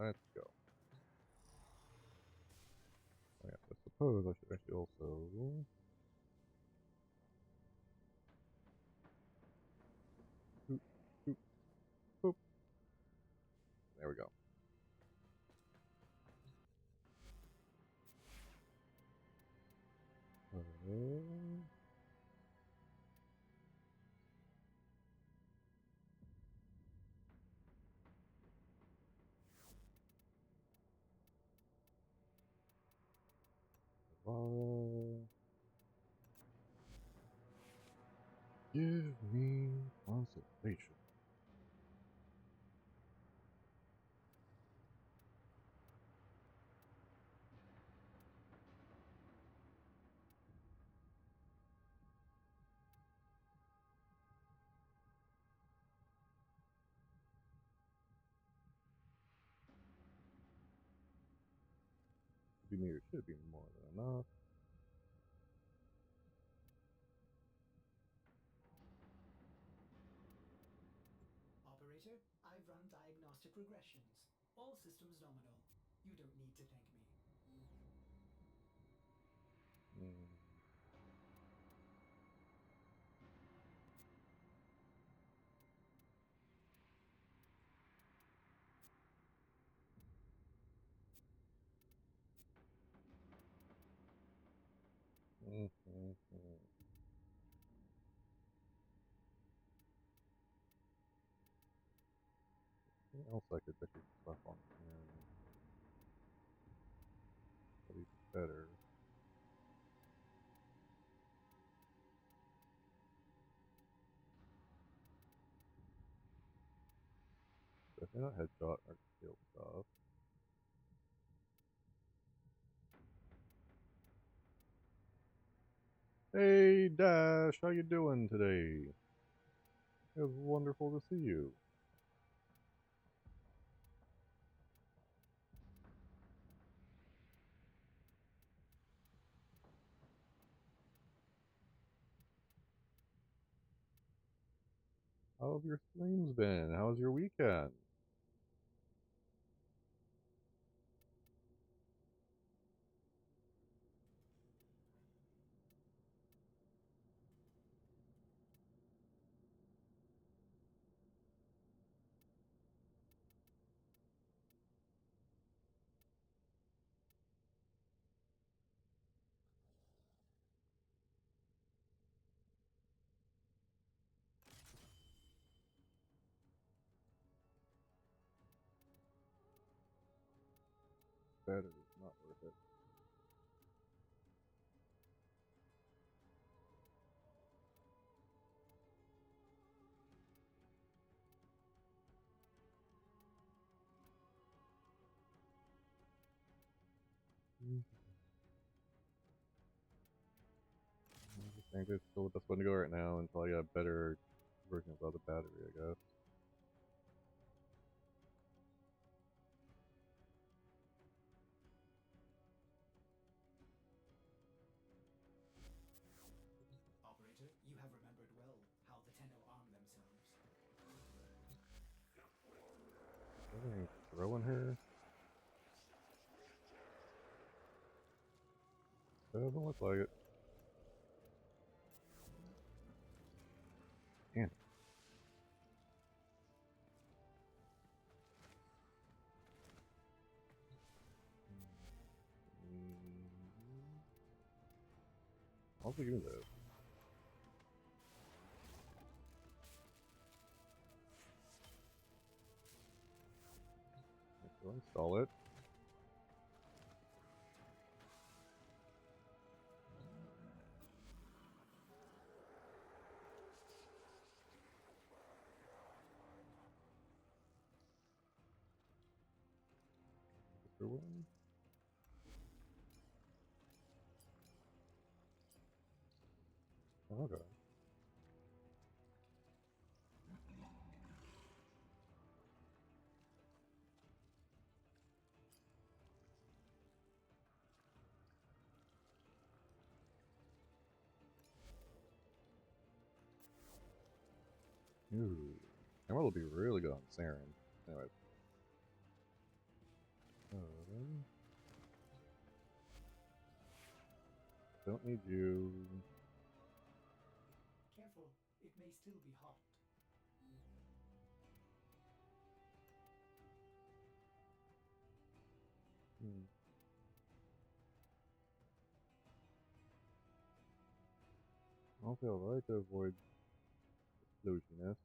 let's go. Oh, yeah, I suppose I should actually also... Boop, boop, boop. There we go. Give me consolation. Should be more than enough. Operator, I've run diagnostic regressions. All systems nominal. You don't need to thank me. Anything else I could actually stuff on him? That'd be better. Definitely not headshot or kill stuff. Hey Dash, how you doing today? It was wonderful to see you. How have your streams been? How was your weekend? Better is not worth it. I think it's still the best one to go right now until I get a better version of the other battery, I guess. Operator, you have remembered well how the Tenno arm themselves. Anything throwing her? Doesn't look like it. Damn it. I'll give you this. Go install it. One. Okay. Ooh. Emerald will be really good on Saren. Anyway. Don't need you. Careful, it may still be hot. Hmm. I'll feel right to avoid explosionist.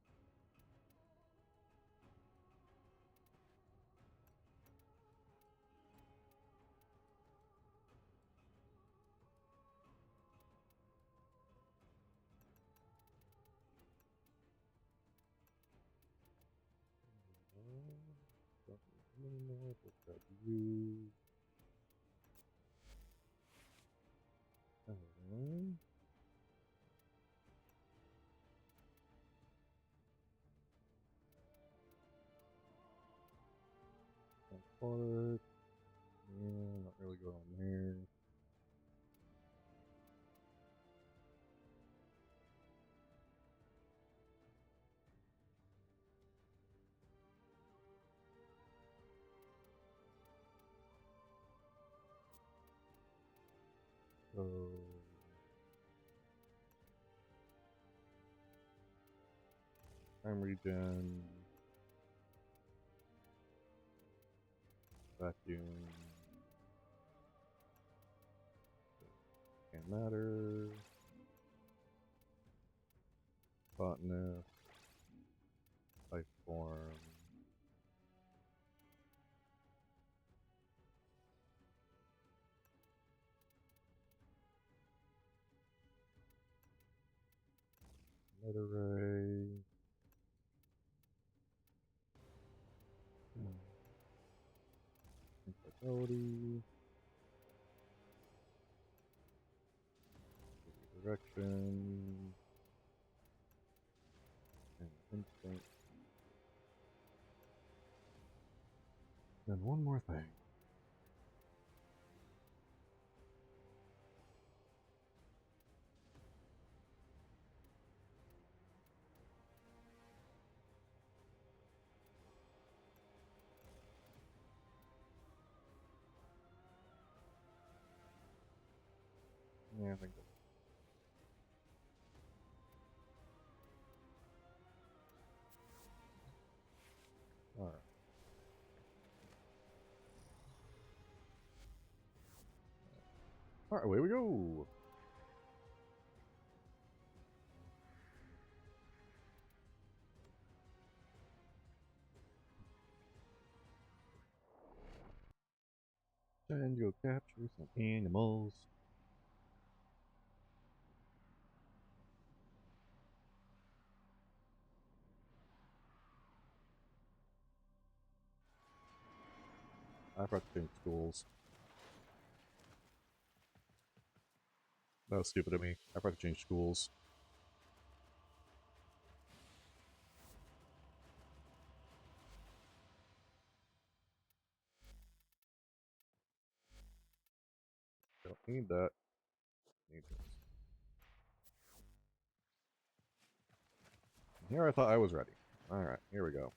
Don't need anymore. Just grab you. Alright. Transport. Yeah, not really going on there. So time regen, vacuum, can't matter, botanist, life form, meta ray, infertility, direction, and instinct. And one more thing. Yeah, I think that's alright. Alright, away we go! And go capture some animals. I forgot to change schools. That was stupid of me. I forgot to change schools. Don't need that. Need this. Here I thought I was ready. Alright, here we go.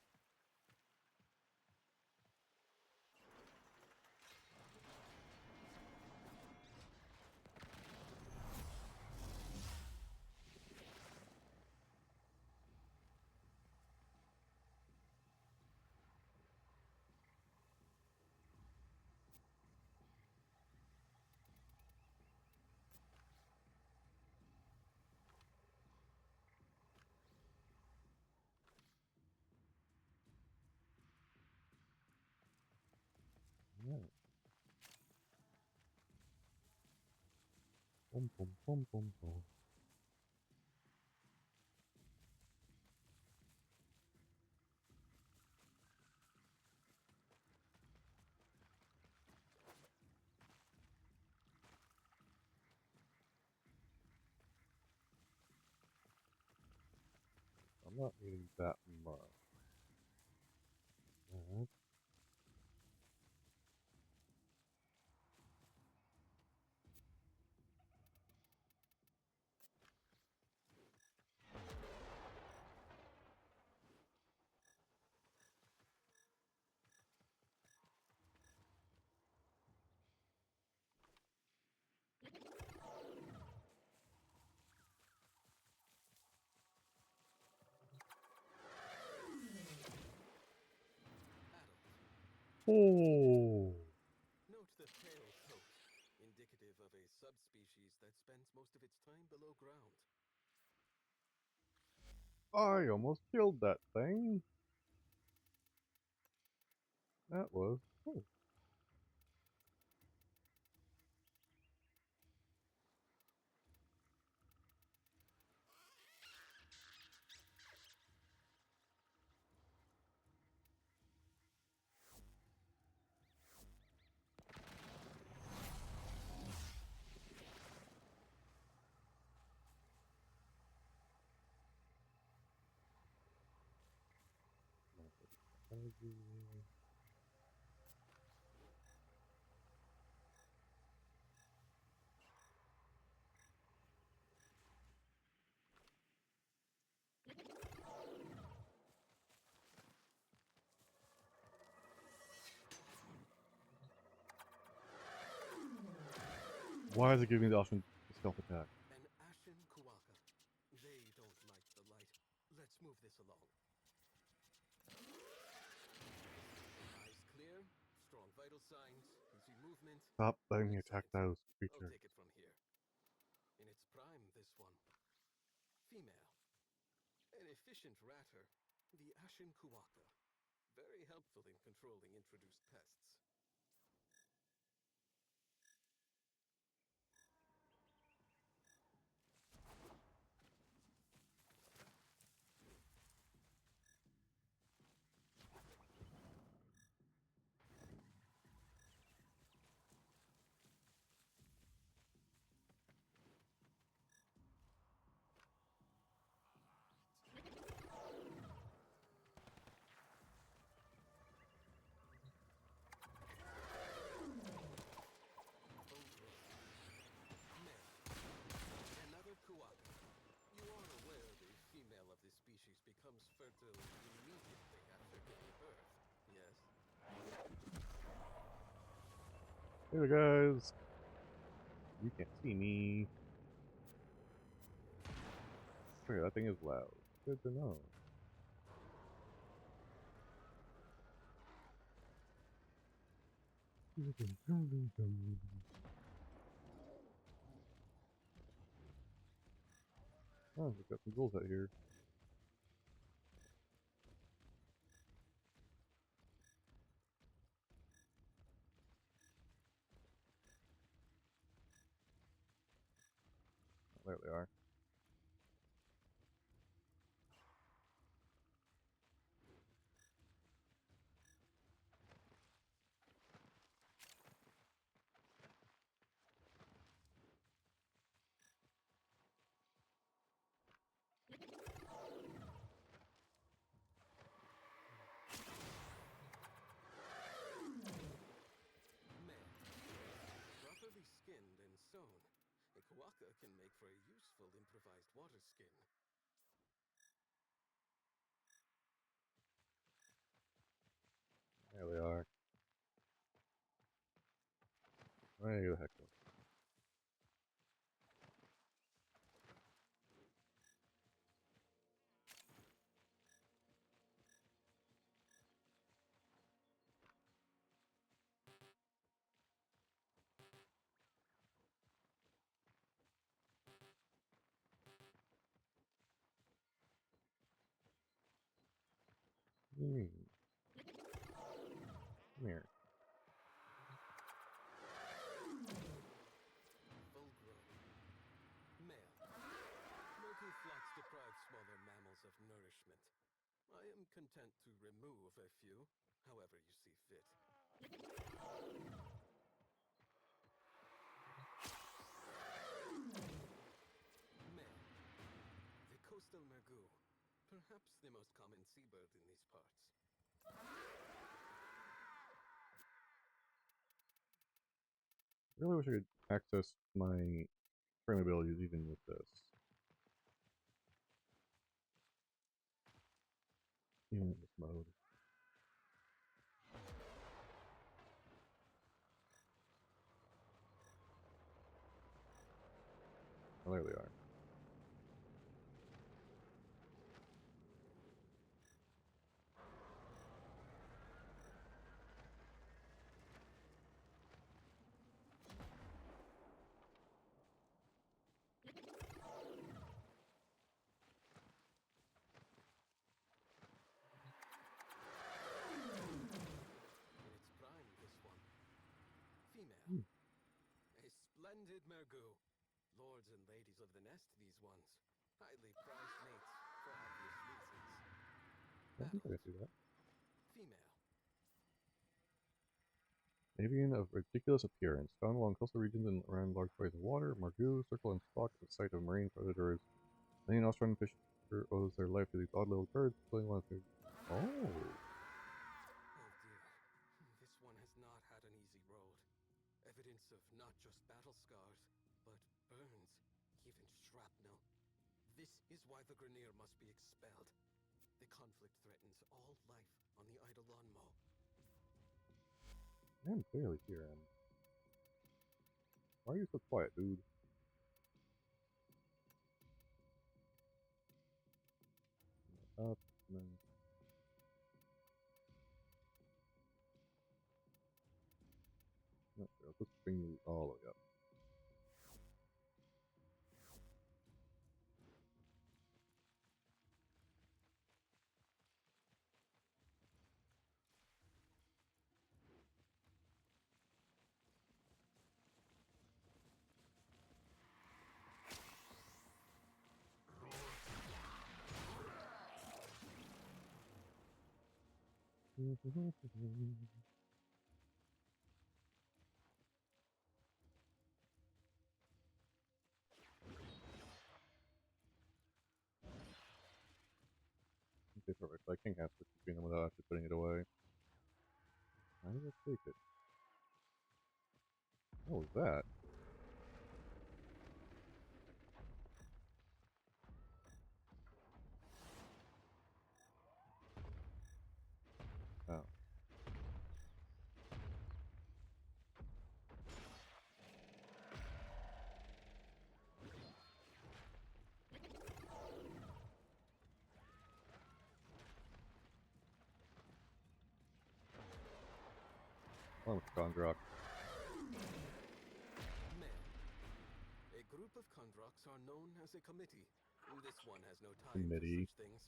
Alright. Boom, boom, boom, boom, boom. I'm not needing that much. Alright. Oh, Note the pale coat, indicative of a subspecies that spends most of its time below ground. I almost killed that thing. That was cool. Why is it giving me the option to stealth attack? An ashen kuaka. They don't like the light. Let's move this along. Eyes clear, strong vital signs, easy movement. Stop letting me attack Excellent. those I'll creatures. take it from here. In its prime, this one. Female. An efficient ratter. The ashen kuaka. Very helpful in controlling introduced pests. Another kuaka. You are aware the female of this species becomes fertile immediately after giving birth, yes? Hey there, guys. You can't see me. Okay, that thing is loud. Good to know. Oh, we've got some ghouls out here. Oh, there they are. Male. Properly skinned and sewn, a kuaka can make for a useful improvised water skin. There they are. Where the heck go? What do you mean? Come here. Full grown. Male. Moku flocks deprive smaller mammals of nourishment. I am content to remove a few, however you see fit. Male. The coastal mergu. Perhaps the most common seabird in these parts. I really wish I could access my frame abilities even with this. Even in this mode. Oh, there they are. Mergu. Lords and ladies of the nest, these ones. Highly prized mates, for obvious reasons. I think I can do that. Female. Avian of ridiculous appearance, found along coastal regions and around large bodies of water. Margoo circle and stalk at the sight of marine predators. Many Australian fisher owes their life to these odd little birds, killing one of their. Oh. Oh dear. This one has not had an easy road. Evidence of not just battle scars, but burns, even shrapnel. This is why the Grineer must be expelled. The conflict threatens all life on the Eidolon Mo. I can barely hear him. Why are you so quiet, dude? Up, and then... Let's just bring you all the way up. Okay, perfect. I can have switch between them without actually putting it away. I will take it. What was that? Oh. Oh, Gondrock. Men. A group of Kondroks are known as a committee. This one has no time for Committee. such things.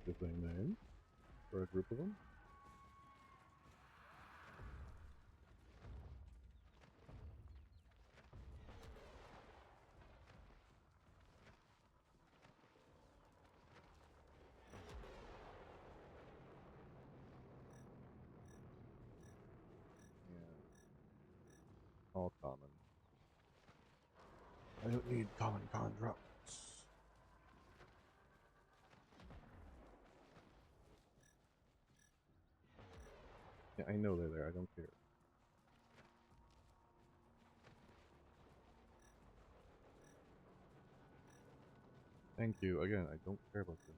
Is this a name for a group of them? Yeah. All common. I don't need common Gondrocks. Yeah, I know they're there. I don't care. Thank you. Again, I don't care about them.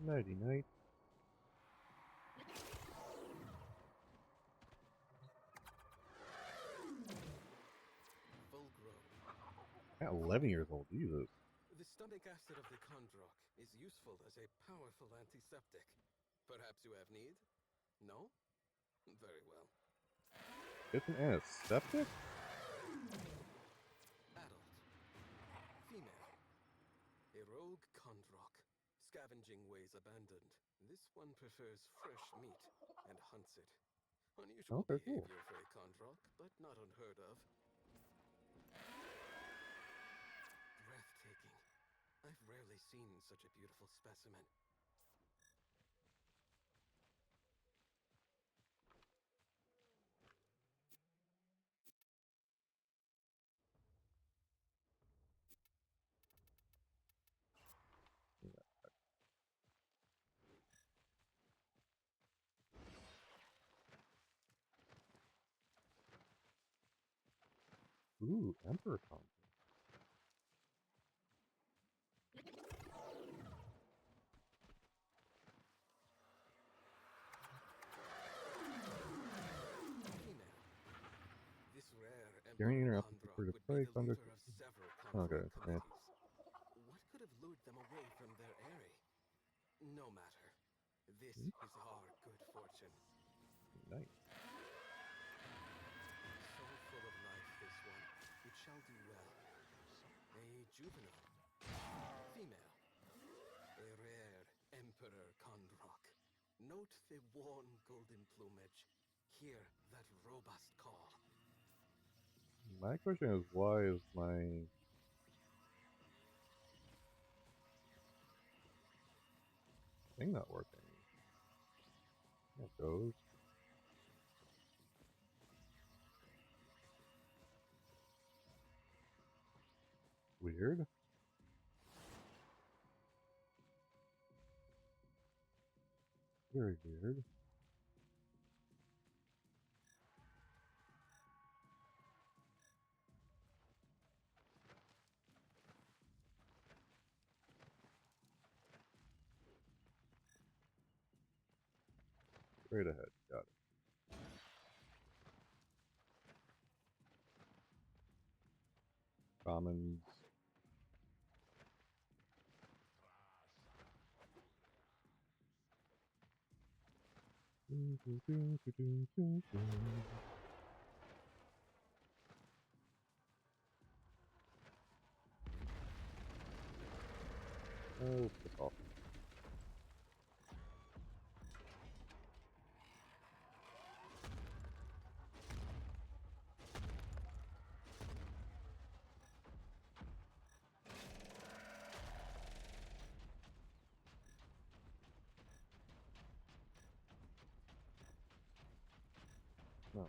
Nighty night. Full grown. At 11 years old, Jesus. The stomach acid of the Kondrok is useful as a powerful antiseptic. Perhaps you have need? No? Very well. It's an antiseptic? Adult. Female. A rogue Kondrok. Scavenging ways abandoned. This one prefers fresh meat and hunts it. Unusual Okay, behavior cool. for a Kondrok, but not unheard of. Breathtaking. I've rarely seen such a beautiful specimen. Ooh, Emperor Con. Guaranteeing Emperor your opportunity Kondrak for the would be prey, the conduct. leader of several Okay, conquering yeah. committees. What could have lured them away from their eyrie? No matter. This is our good fortune. Nice. So full of life, this one. It shall do well. A juvenile. Female. A rare Emperor Kondrak. Note the worn golden plumage. Hear that robust call. My question is, why is my thing not working? There it goes. Weird. Very weird. Straight ahead. Got it. Commons. Oh, piss off. No,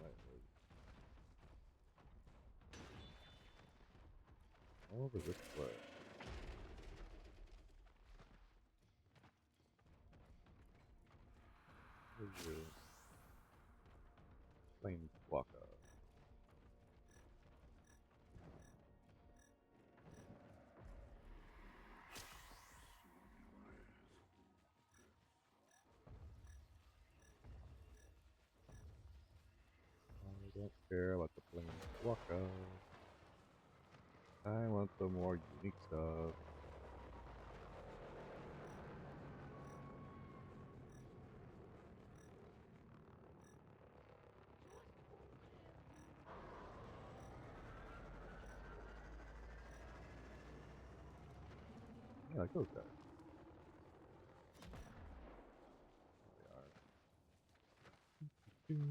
over this way. Where's your Planeswalker? I don't care about the Planeswalker. I want the more unique stuff. Yeah, like those guys. There they are.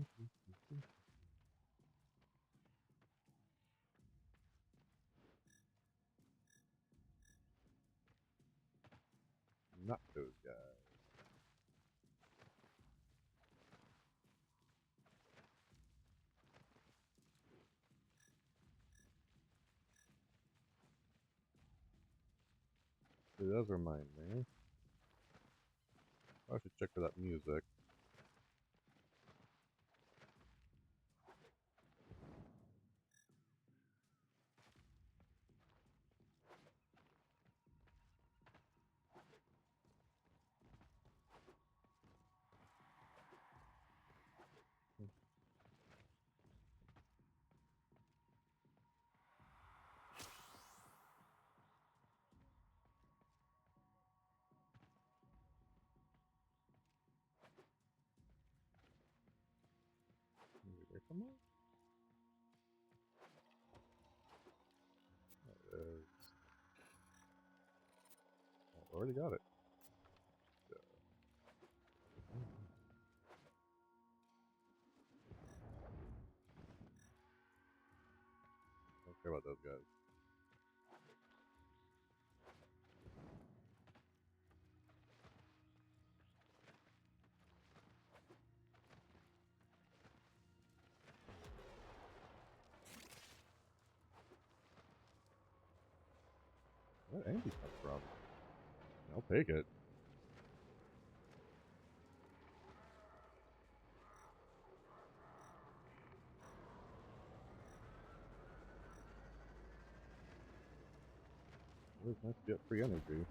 Not those guys. It does remind me. I should check for that music. Is it here somewhere? There it is. I already got it. Don't care about those guys. Where did Andy come from? I'll take it. It was nice to get free energy.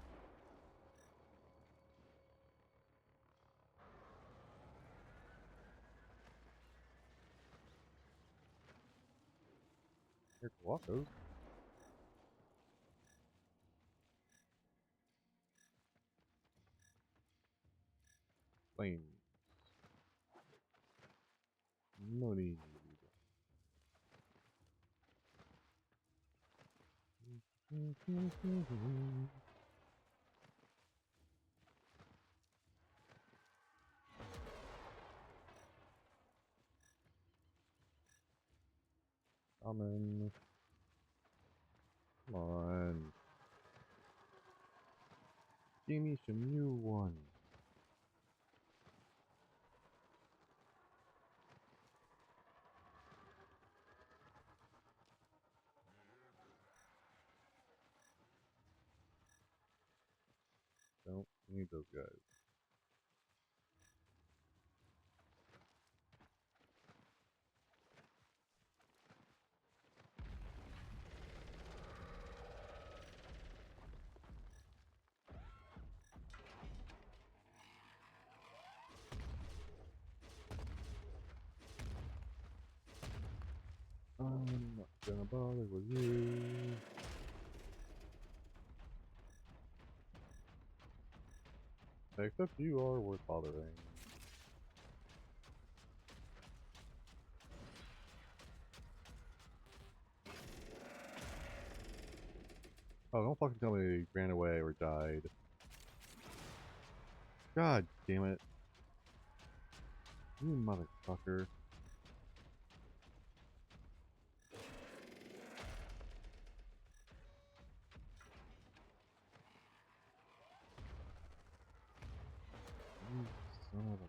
Walkers. Flames. No need. Common. Come on. Give me some new ones. Don't need those guys. I'm not gonna bother with you. Except you are worth bothering. Oh, don't fucking tell me he ran away or died. God damn it. You motherfucker. You son of a...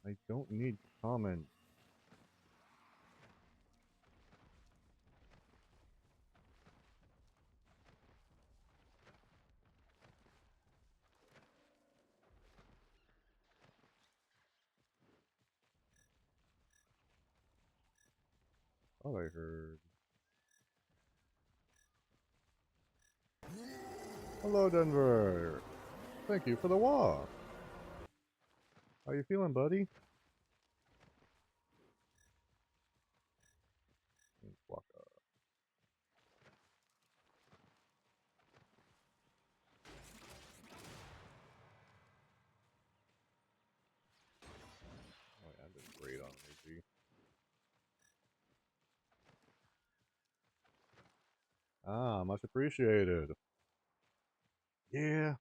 I don't need common. Thought I heard. Hello, Denver. Thank you for the walk. How you feeling, buddy? Walk up. Oh yeah, I did great on AG. Ah, much appreciated. Yeah.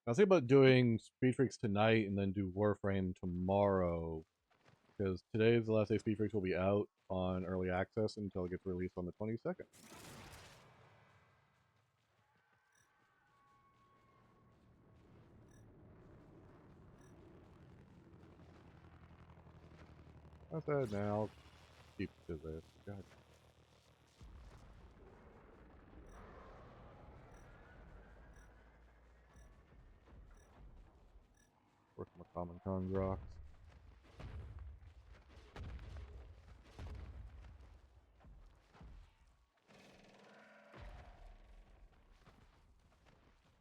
I was thinking about doing Speed Freaks tonight and then do Warframe tomorrow. Because today is the last day Speed Freaks will be out on early access until it gets released on the 22nd. I said now I'll keep to this. God. Work my common con rocks.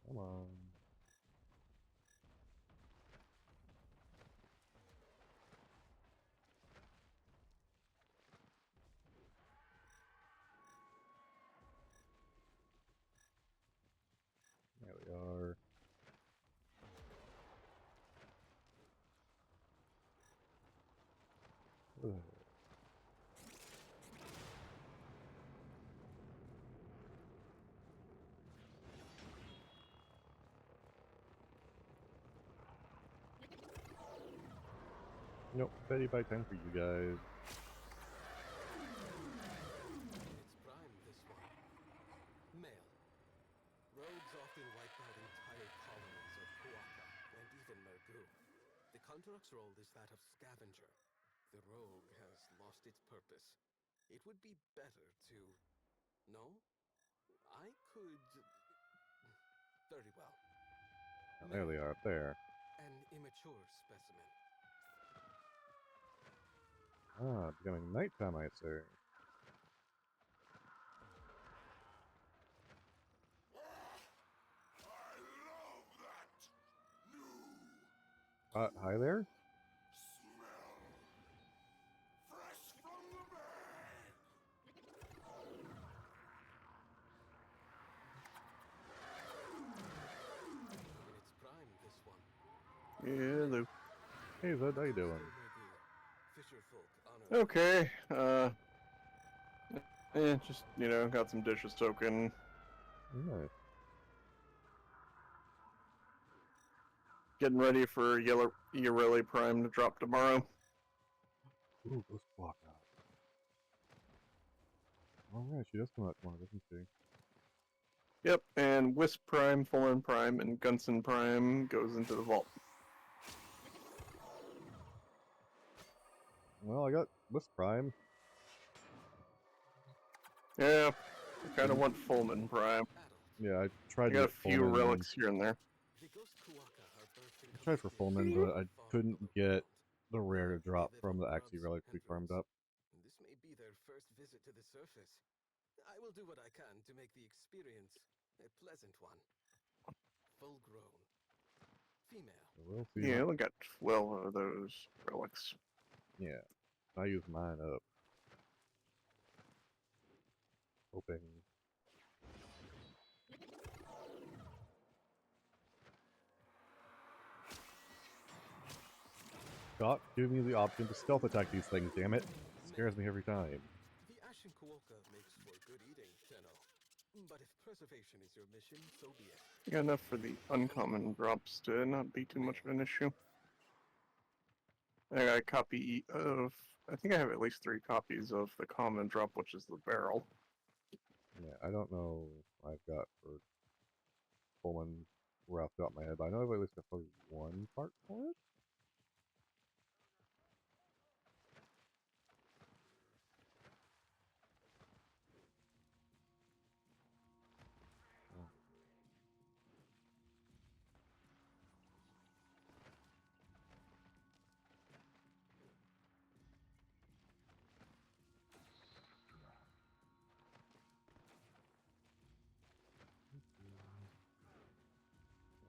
Come on. There we are. Ugh. Nope, steady by 10 for you guys. It's prime, this one. Male. Rogues often wipe out entire colonies of Huaca and even Mergu. The Kuntarak's role is that of scavenger. The rogue has lost its purpose. It would be better to... No? I could... Very well. Oh, there they are up there. An immature specimen. Ah, becoming nighttime, I say. I love that! New! Hi there? Fresh from the bag. In its prime, this one. Hello. Hey Zed, how you doing? Fisher folk honor. Okay. Just got some dishes soaking. Nice. Getting ready for Yareli Prime to drop tomorrow. Ooh, Ghost Walker. Alright, she does come out tomorrow, doesn't she? Yep, and Wisp Prime, Fullen Prime, and Gunson Prime goes into the vault. Well, I got Wisp Prime. Yeah, I kind of want Fulman Prime. Yeah, I I tried to got a get few Fullman. relics here and there. The ghost Kuaka are birthed in I tried for Fullman, collective but I far couldn't above get beyond. the rare to drop They live from on the Axie grubs relics and we farmed roots. up. This may be their first visit to the surface. I will do what I can to make the experience a pleasant one. Full grown. Female. So we'll see. Yeah, we got 12 of those relics. Yeah, I used mine up. Hoping. Stop giving me the option to stealth attack these things, damn it. It scares me every time. The Ashen Kuoka makes for good eating, Tenno. But if preservation is your mission, so be it. I got enough for the uncommon drops to not be too much of an issue. I got a copy of... I think I have at least 3 copies of the common drop, which is the barrel. Yeah, I don't know what I've got for Fullman rough got my head, but I know I've at least got probably one part for it.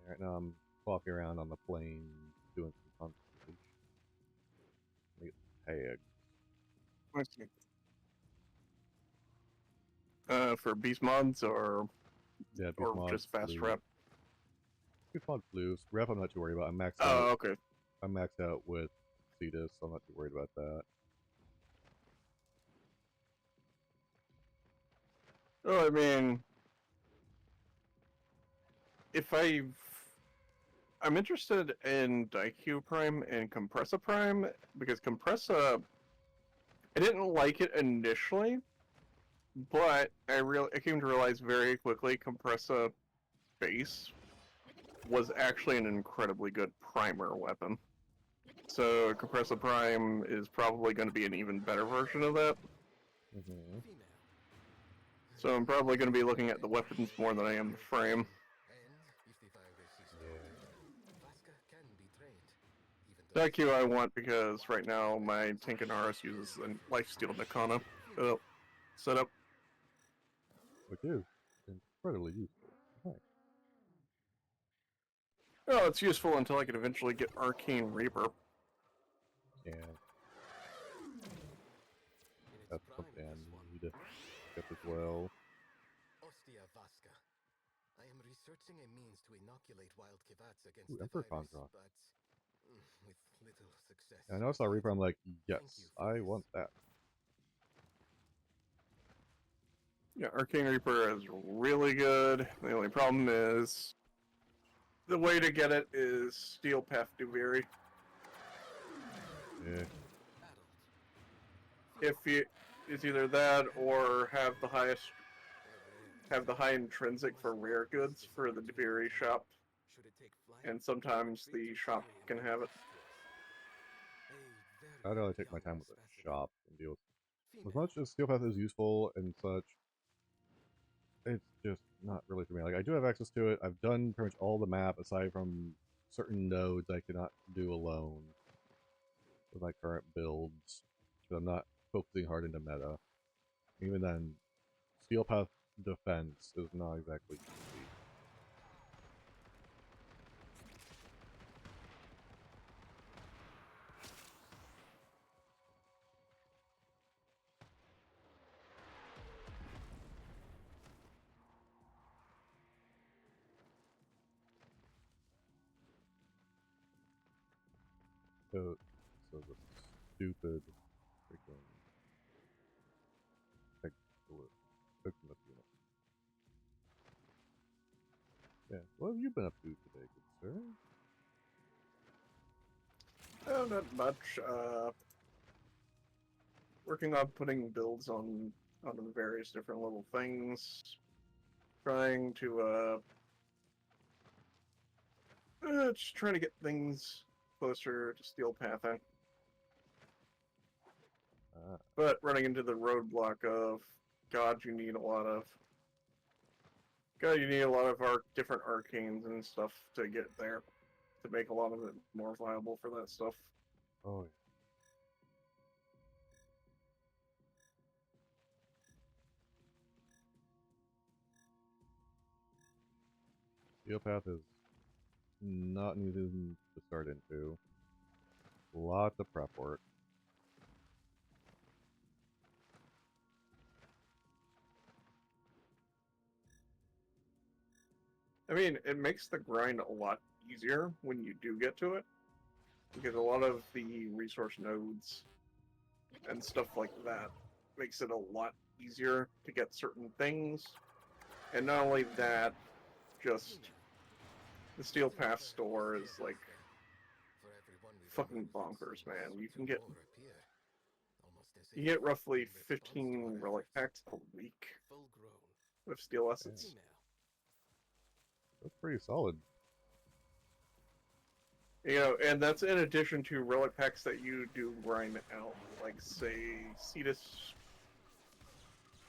Right now I'm walking around on the plane doing some consultation. Get tagged. I see. For beast mods or Yeah, Beast Mod just fast Blue. rep? Beast Mod Blue. Ref I'm not too worried about. I'm maxed Oh, out. okay. I'm maxed out with Cetus, so I'm not too worried about that. Well, I mean, if I'm interested in Daikyu Prime and Compressa Prime, because Compressa, I didn't like it initially, but I came to realize very quickly Compressa base was actually an incredibly good primer weapon. So Compressa Prime is probably going to be an even better version of that. Mm-hmm. Female. So I'm probably going to be looking at the weapons more than I am the frame. And if the virus is Yeah. Vaska can be trained. Even though Daikyu I want because right now my Tankanaris uses the Lifesteal Nakana setup. Which is incredibly useful. Nice. Oh, it's useful until I can eventually get Arcane Reaper. Yeah, in its that's prime, something I this one. need to get as well. Ostia Vaska. I am researching a means to inoculate wild kivats against Ooh, the Emperor virus, Contract. but with little success. And I know I saw Reaper, I'm like, yes, Thank you for I this. want that. Yeah, Arcane Reaper is really good. The only problem is the way to get it is Steel Path Duviri. Yeah. Adult. If you, it's either that or have the high intrinsic for rare goods for the Duviri shop, Should it take flight, and sometimes the shop can have it. I'd rather take my time with the shop and deal with as Female. much as Steel Path is useful and such. It's just not really for me. Like, I do have access to it. I've done pretty much all the map aside from certain nodes I cannot do alone with my current builds. But I'm not focusing hard into meta. Even then, Steel Path defense is not exactly easy. So the stupid freaking tech took them a unit. Yeah. What have you been up to today, good sir? Oh, not much. Working on putting builds on the various different little things. Trying to just trying to get things closer to steel pathing. Ah, But running into the roadblock of you need a lot of different arcanes and stuff to get there to make a lot of it more viable for that stuff. oh yeah. Geopath is not an easy to start into. Lots of prep work. I mean, it makes the grind a lot easier when you do get to it, because a lot of the resource nodes and stuff like that makes it a lot easier to get certain things. And not only that, just the Steel Path store is like fucking bonkers, man. You get roughly 15 relic packs a week with steel essence. That's pretty solid. You know, and that's in addition to relic packs that you do grind out, like say Cetus,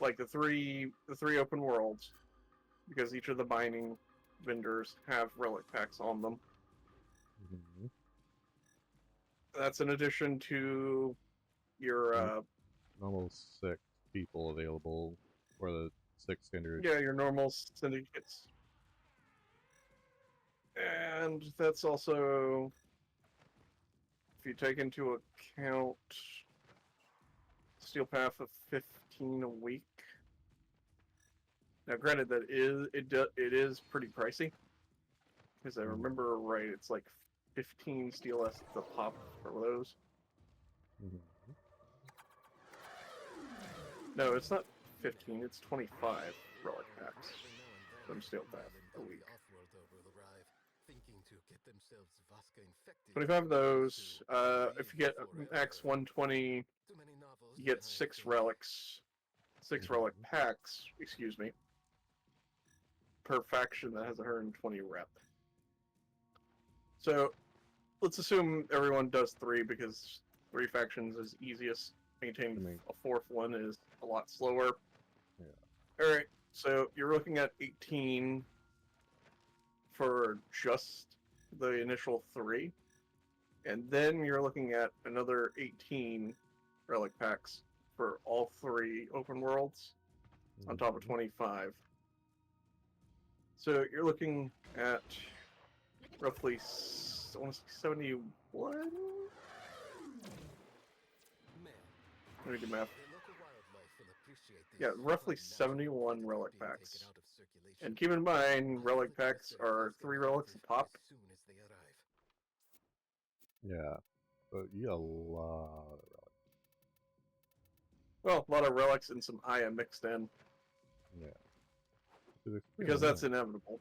like the three open worlds, because each of the mining vendors have relic packs on them. Mm-hmm. That's in addition to your Normal 6 people available for the 6 standard. yeah, your normal syndicates. And that's also, if you take into account Steel Path of 15 a week. Now, granted, it is pretty pricey, because I remember right, it's like 15 steel essence a pop for those. Mm-hmm. No, it's not 15. It's 25 relic packs from Steel Path a week. 25 of those. If you get max 120, you get 6 relics. 6 relic packs, excuse me, per faction that has 120 rep. So let's assume everyone does 3 because 3 factions is easiest. Maintaining a 4th one is a lot slower. Yeah. Alright, so you're looking at 18 for just the initial 3. And then you're looking at another 18 relic packs for all 3 open worlds on top of 25. So you're looking at roughly 71? Let me do math. Yeah, roughly 71 relic packs. And keep in mind, relic packs are 3 relics a pop. Yeah. But you got a lot of relics. Well, a lot of relics and some Aya mixed in. Yeah. Because that's inevitable.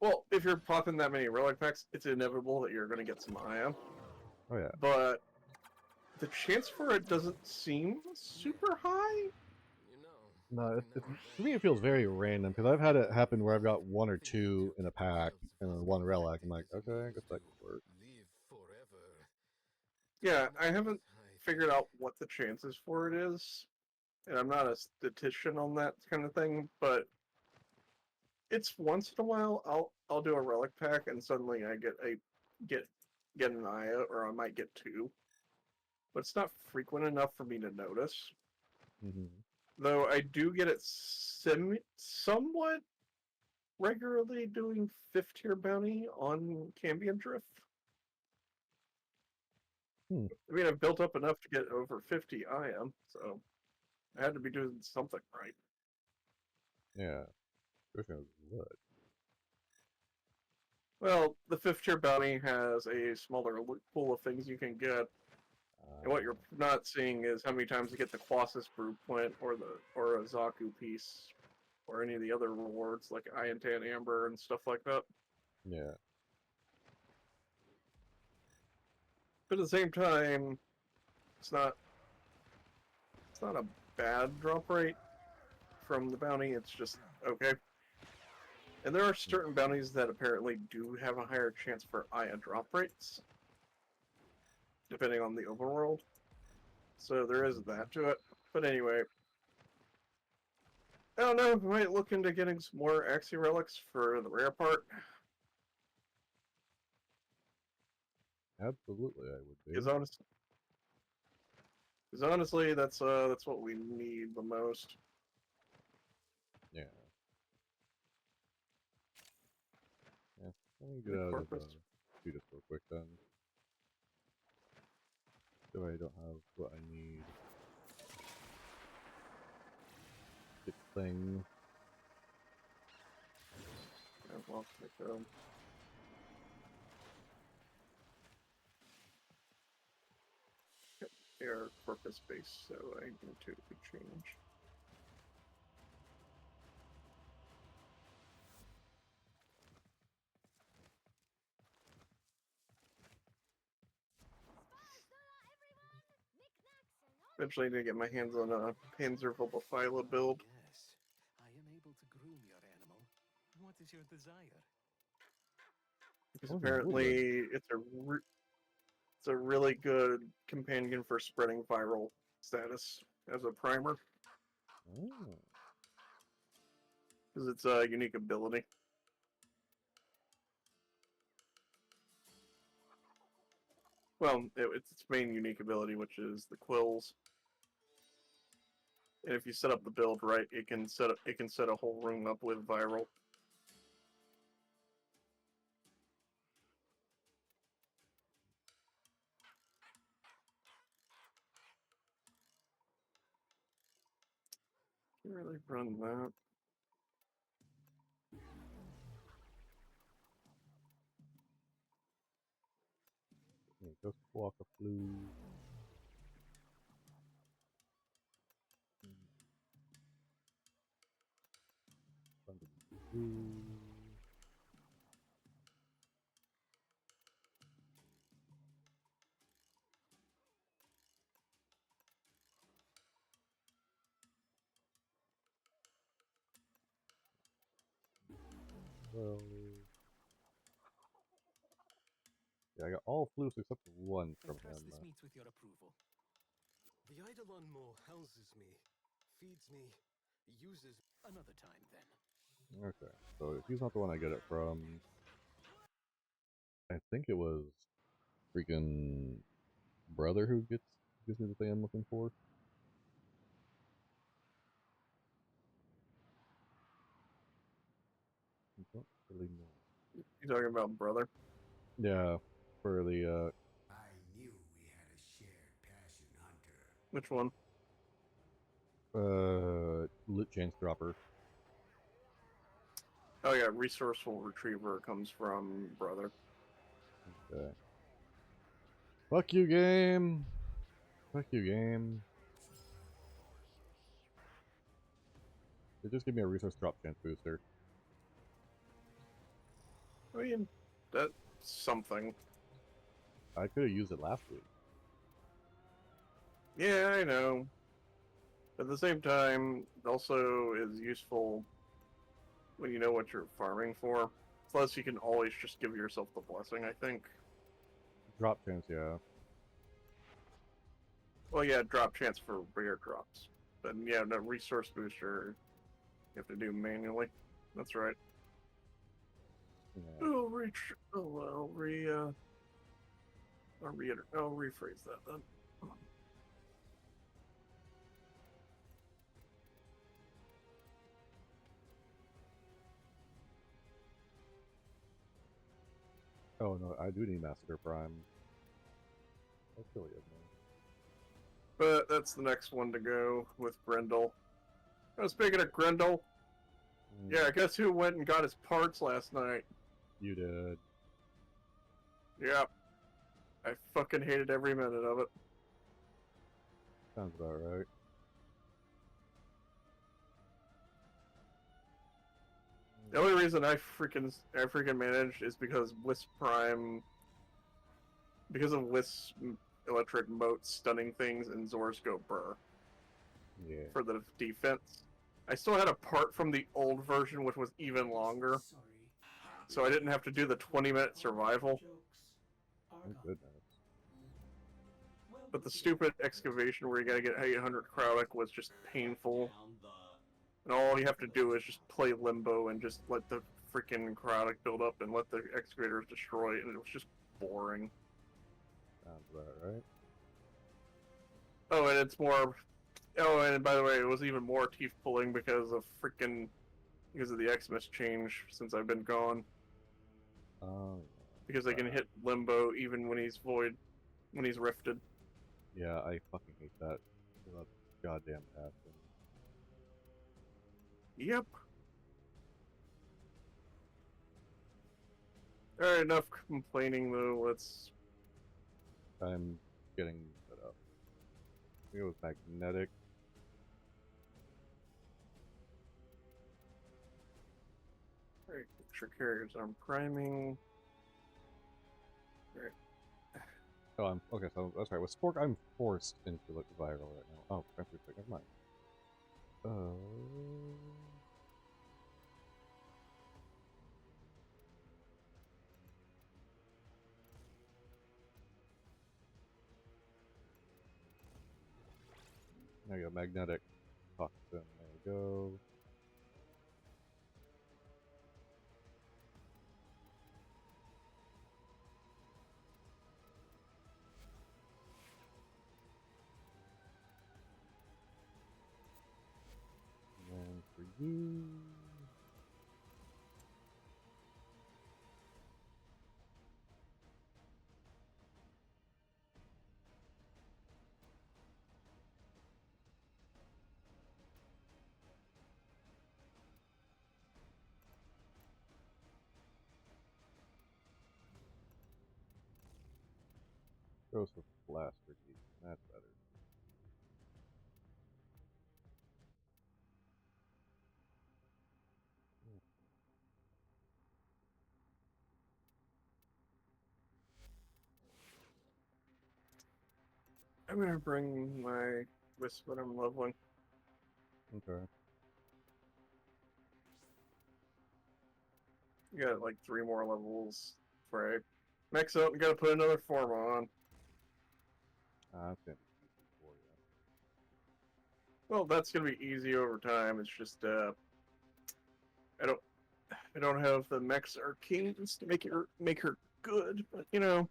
Well, if you're popping that many relic packs, it's inevitable that you're going to get some Aya. Oh yeah. But the chance for it doesn't seem super high. No, to me it feels very random because I've had it happen where I've got 1 or 2 in a pack and then 1 relic. I'm like, okay, I guess that could work. Yeah, I haven't figured out what the chances for it is, and I'm not a statistician on that kind of thing, but it's once in a while I'll do a relic pack and suddenly I get an Aya, or I might get 2. But it's not frequent enough for me to notice. Mm-hmm. Though I do get it somewhat regularly doing 5th tier bounty on Cambion Drift. I mean, I've built up enough to get over 50 IM, so I had to be doing something right. Yeah. Especially with wood. Well, the 5th tier bounty has a smaller pool of things you can get, and what you're not seeing is how many times you get the Colossus Blueprint or a Zaku piece, or any of the other rewards like Iantan Amber and stuff like that. Yeah. But at the same time, it's not a bad drop rate from the bounty. It's just okay. And there are certain bounties that apparently do have a higher chance for Aya drop rates, depending on the overworld. So there is that to it. But anyway, I don't know. We might look into getting some more Axie relics for the rare part. Absolutely, I would be. Because honestly, that's what we need the most. Yeah. Yeah. Let me get out of do this real quick then. So I don't have what I need. Get thing. Well, air purpose base, so I need to change. Eventually, I need to get my hands on a Panzer Phobophyla build. Yes, I am able to groom your animal. What is your desire? Because apparently, it's a really good companion for spreading viral status as a primer. Oh. Because it's a unique ability. Well, it's its main unique ability, which is the quills. And if you set up the build right, it can set a whole room up with viral. Can you really run that? Yeah, just walk a flu. Well, yeah, I got all flus except one from I trust him. this meets with your approval. The Eidolon Mole houses me, feeds me, uses another time then. Okay, so if he's not the one I get it from, I think it was freaking brother who gives me the thing I'm looking for. I don't really know. You talking about brother? Yeah, for the I knew we had a shared passion, Hunter. Which one? lit chance dropper. Oh yeah, resourceful retriever comes from brother. Okay. Fuck you, game. Fuck you, game. It just gave me a resource drop chance booster. I mean, that's something. I could have used it last week. Yeah, I know. But at the same time, it also is useful when you know what you're farming for. Plus, you can always just give yourself the blessing, I think. Drop chance, yeah. Well, yeah, drop chance for rare drops. But yeah, no resource booster, you have to do manually. That's right. Yeah. I'll rephrase that then. Oh no, I do need Massacre Prime. That's silly of me. But that's the next one to go with Grendel. Oh, speaking of Grendel, yeah, guess who went and got his parts last night? You did. Yeah. I fucking hated every minute of it. Sounds about right. The only reason I freaking managed is because because of Wisp electric moat stunning things and Zor's go burr Yeah. for the defense. I still had a part from the old version which was even longer, Sorry. so I didn't have to do the 20-minute survival. Jokes. Oh Argon. goodness. Well But the put stupid together. excavation where you gotta get 800 Krautic was just painful. And all you have to do is just play Limbo and just let the freaking Krautic build up and let the excavators destroy it, and it was just boring. Sounds about right. Oh, and it's more. Oh, and by the way, it was even more teeth pulling because of the Xmas change since I've been gone. Oh Because they can hit Limbo even when he's rifted. yeah, I fucking hate that. That goddamn passion. Yep. Alright, enough complaining though. Let's. I'm getting set up. I think it was magnetic. Alright, picture carriers. I'm priming. Alright. Oh, I'm okay. So that's right. With Spork, I'm forced into like viral right now. Oh, never mind. There you go. Magnetic toxin. There we go. And for you. Joseph Blaster Geek. That's better. I'm gonna bring my Wisp that I'm leveling. Okay. You got like 3 more levels before I max out and gotta put another form on. That's gonna be easy for you. Well, that's gonna be easy over time. It's just I don't have the Mex Arcanes to make her good, but you know,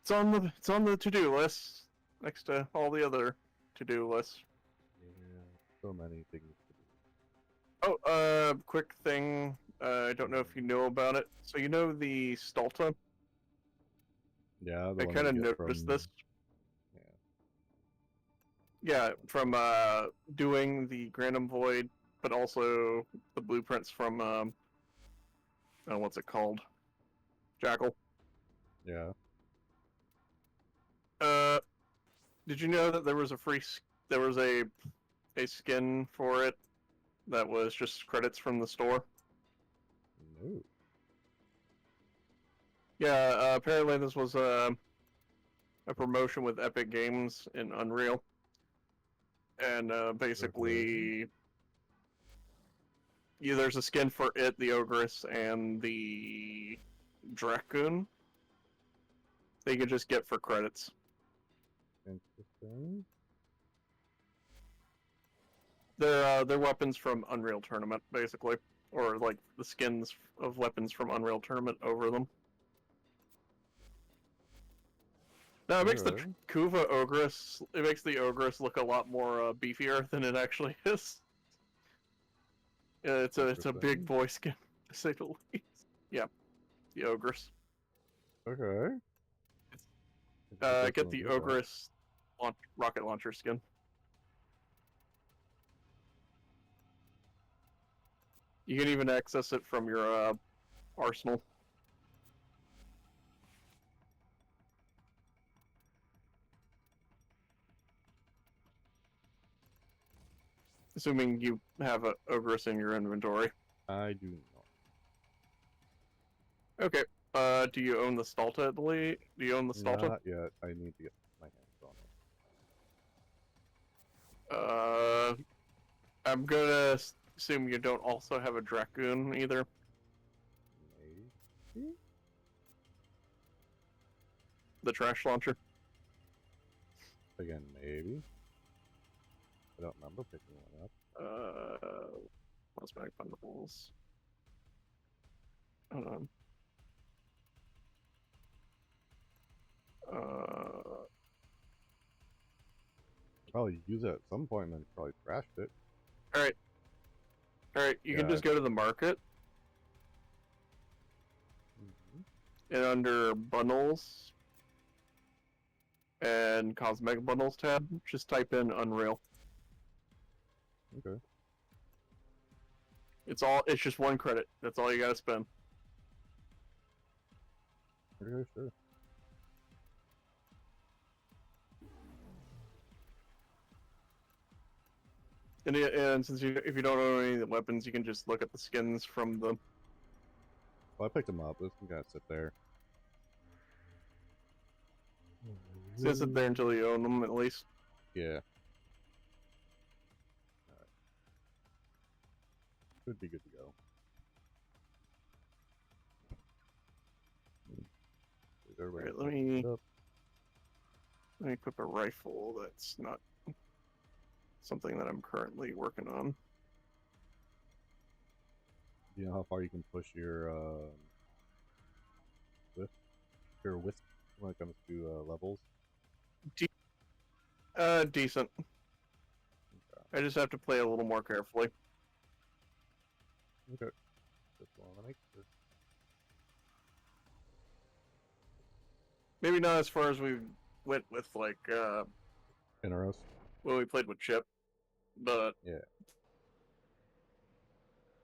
it's on the to-do list next to all the other to-do lists. Yeah. So many things to do. Oh, quick thing. I don't know if you know about it. So you know the Stulta? Yeah, the I one kind you of get noticed from. this. Yeah. Yeah, from doing the Grandum Void, but also the blueprints from oh, what's it called? Jackal. Yeah. Uh, did you know that there was there was a skin for it that was just credits from the store? No. Yeah, apparently this was a promotion with Epic Games in Unreal, and Okay. basically, yeah, there's a skin for it, the Ogress, and the Dracoon. They could just get for credits. Interesting. They're weapons from Unreal Tournament, basically, or like the skins of weapons from Unreal Tournament over them. Now it makes the Okay. Kuva Ogress. It makes the Ogress look a lot more beefier than it actually is. Yeah, it's a big Interesting. boy skin, to say the least. Yeah, the Ogress. Okay. I should Get definitely the do that. Ogress rocket launcher skin. You can even access it from your arsenal. Assuming you have a ogress in your inventory. I do not. Okay. Do you own the Stalta at the lead? Do you own the Stalta? Not yet. I need to get my hands on it. I'm gonna assume you don't also have a Dracoon either. Maybe? The trash launcher. Again, maybe. I don't remember picking one up. Cosmetic bundles. Hold on. Probably use it at some point and then probably trashed it. Alright. Alright, you can just go to the market. And under bundles and cosmetic bundles tab, just type in Unreal. Okay. It's just 1 credit. That's all you gotta spend. Okay, sure. And since if you don't own any of the weapons, you can just look at the skins from the. Well, I picked them up. This can kind of sit there. Just sit there until you own them, at least. Yeah. Alright. Should be good to go. Alright, let me equip a rifle that's not something that I'm currently working on. Do you know how far you can push your wisp when it comes to levels? Decent. Okay. I just have to play a little more carefully. Okay. Just want to make sure. Maybe not as far as we went with, like, Interos. when we played with Chip, but... Yeah.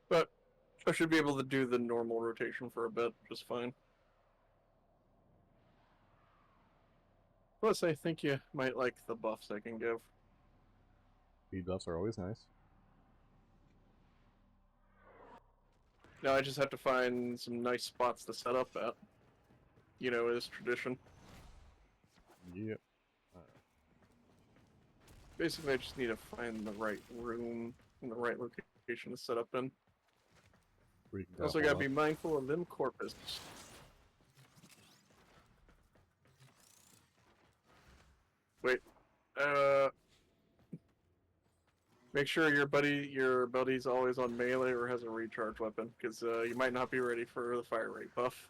But I should be able to do the normal rotation for a bit, just fine. Plus, I think you might like the buffs I can give. Speed buffs are always nice. Now I just have to find some nice spots to set up at. You know, as tradition. Yep. Basically, I just need to find the right room and the right location to set up in. Also, gotta be mindful of them corpus. Wait. Make sure your buddy's always on melee or has a recharge weapon, because you might not be ready for the fire rate buff.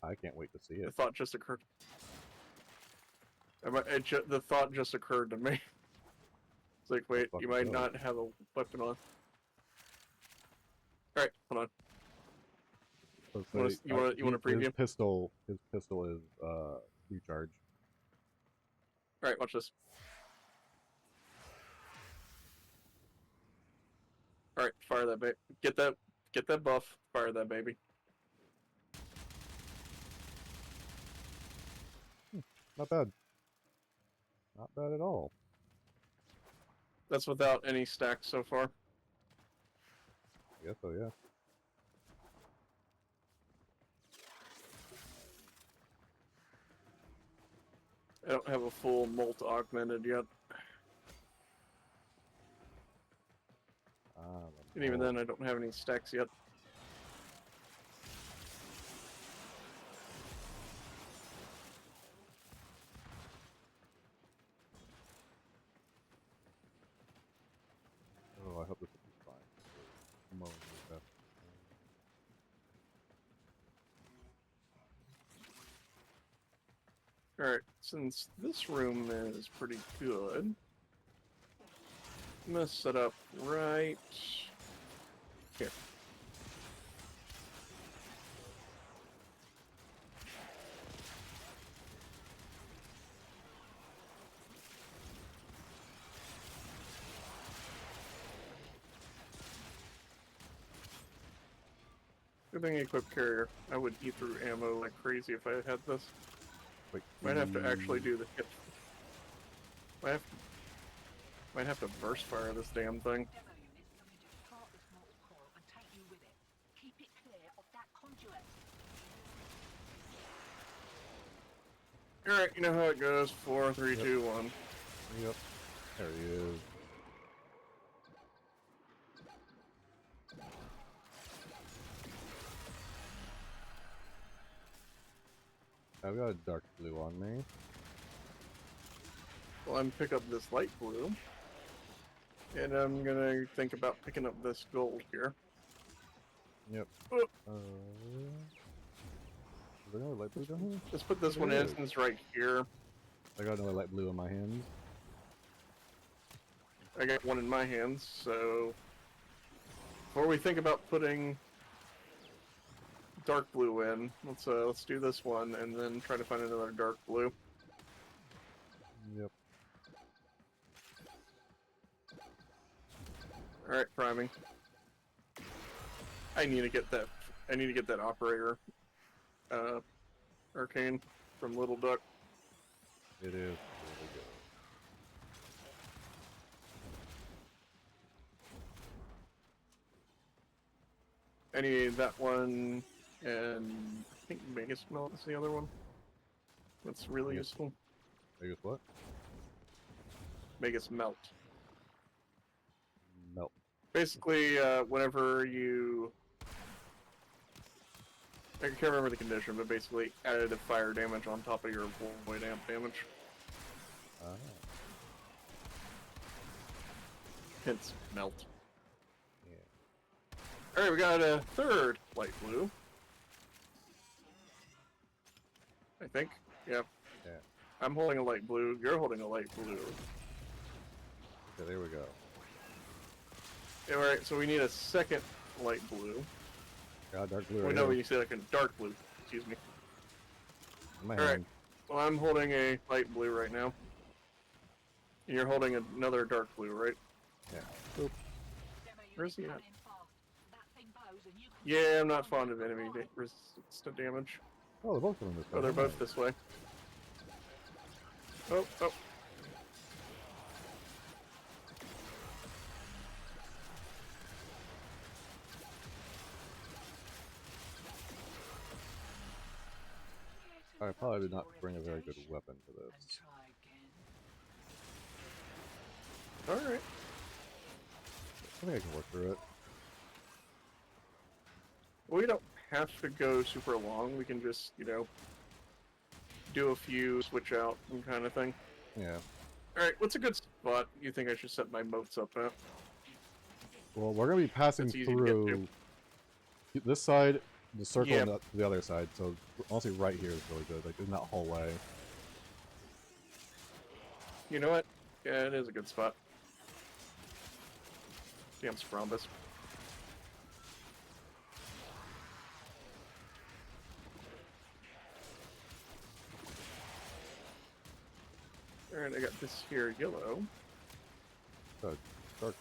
I can't wait to see The it. thought just occurred. The thought just occurred to me. It's like, wait, you might not have a weapon on. Alright, hold on. You want to preview? His pistol is recharge. Alright, watch this. Alright, fire that baby. Get that buff, fire that baby. Not bad. Not bad at all. That's without any stacks so far. I guess so, yeah. I don't have a full molt augmented yet. And even then, I don't have any stacks yet. Oh, I hope this will be fine. Come on, Luca. Alright, since this room is pretty good, I'm gonna set up right here. Good thing I equipped carrier. I would eat through ammo like crazy if I had this. Wait, Might have to actually do the hit. Might have to burst fire this damn thing. Demo units looking to depart this mortal coil and take you with it. Keep it clear of that conduit. Alright, you know how it goes. 4, 3, 2, 1. Yep. There he is. I've got a dark blue on me. Well, I'm pick up this light blue. And I'm gonna think about picking up this gold here. Yep. Oh. Is there another light blue down here? Let's put this There one it in is. since right here. I got another light blue in my hands. I got one in my hands, so before we think about putting dark blue in, let's do this one and then try to find another dark blue. Yep. Alright, priming. I need to get that operator arcane from Little Duck. It is really good. I need that one, and I think Magus Melt is the other one. That's really Magus- useful. I guess what? Magus Melt. Melt. Basically, whenever you... I can't remember the condition, but basically additive fire damage on top of your void amp damage. Ah. Hence, Melt. Yeah. Alright, we got a third light blue. I think. Yep. Yeah. I'm holding a light blue, you're holding a light blue. Okay, there we go. Alright, so we need a second light blue. Got dark blue Well, right no, here you say like a dark blue. Excuse me. in my Alright. hand. Well, I'm holding a light blue right now. And you're holding another dark blue, right? Yeah. Oop. Demo Where's units he at? coming in fast. That thing bows and you can Yeah, I'm not fond of enemy resistance to damage. Oh, they're both coming this way. Oh, they're both this way. Oh, oh. I probably did not bring a very good weapon for and this. try again. Alright. I think I can work through it. We don't have to go super long. We can just, you know, do a few, switch out, and kind of thing. Yeah. Alright, what's a good spot you think I should set my moats up at? Well, we're gonna be passing It's easy to get through this side, the circle, Yeah. and the other side. So honestly, right here is really good. Like in that hallway. You know what? Yeah, it is a good spot. Damn Scrombus. Alright, I got this here yellow. Dark blue.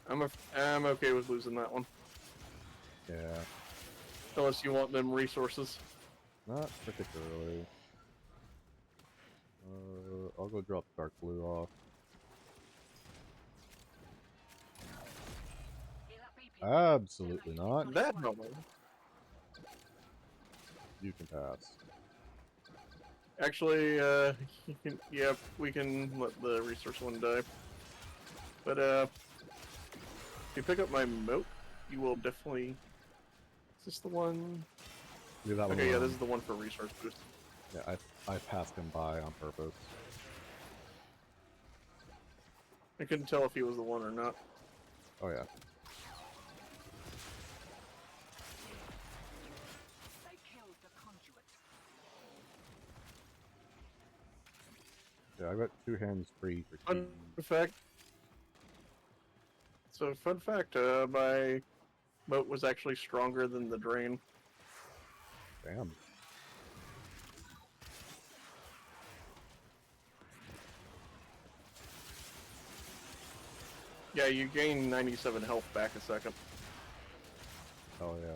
I'm okay with losing that one. Yeah. Unless you want them resources. Not particularly. I'll go drop dark blue off. Hear that beeping? Absolutely not. That moment. You can pass. Actually, you can, yeah, we can let the resource one die. But, if you pick up my moat, you will definitely... Is this the one? Leave that one Okay, yeah, alone. this is the one for resource boost. Yeah, I passed him by on purpose. I couldn't tell if he was the one or not. Oh yeah. They killed the conduit. Yeah, I've got 2 hands free for Fun tea. fact. So, fun fact, my moat was actually stronger than the drain. Damn. Yeah, you gain 97 health back a second. Oh yeah.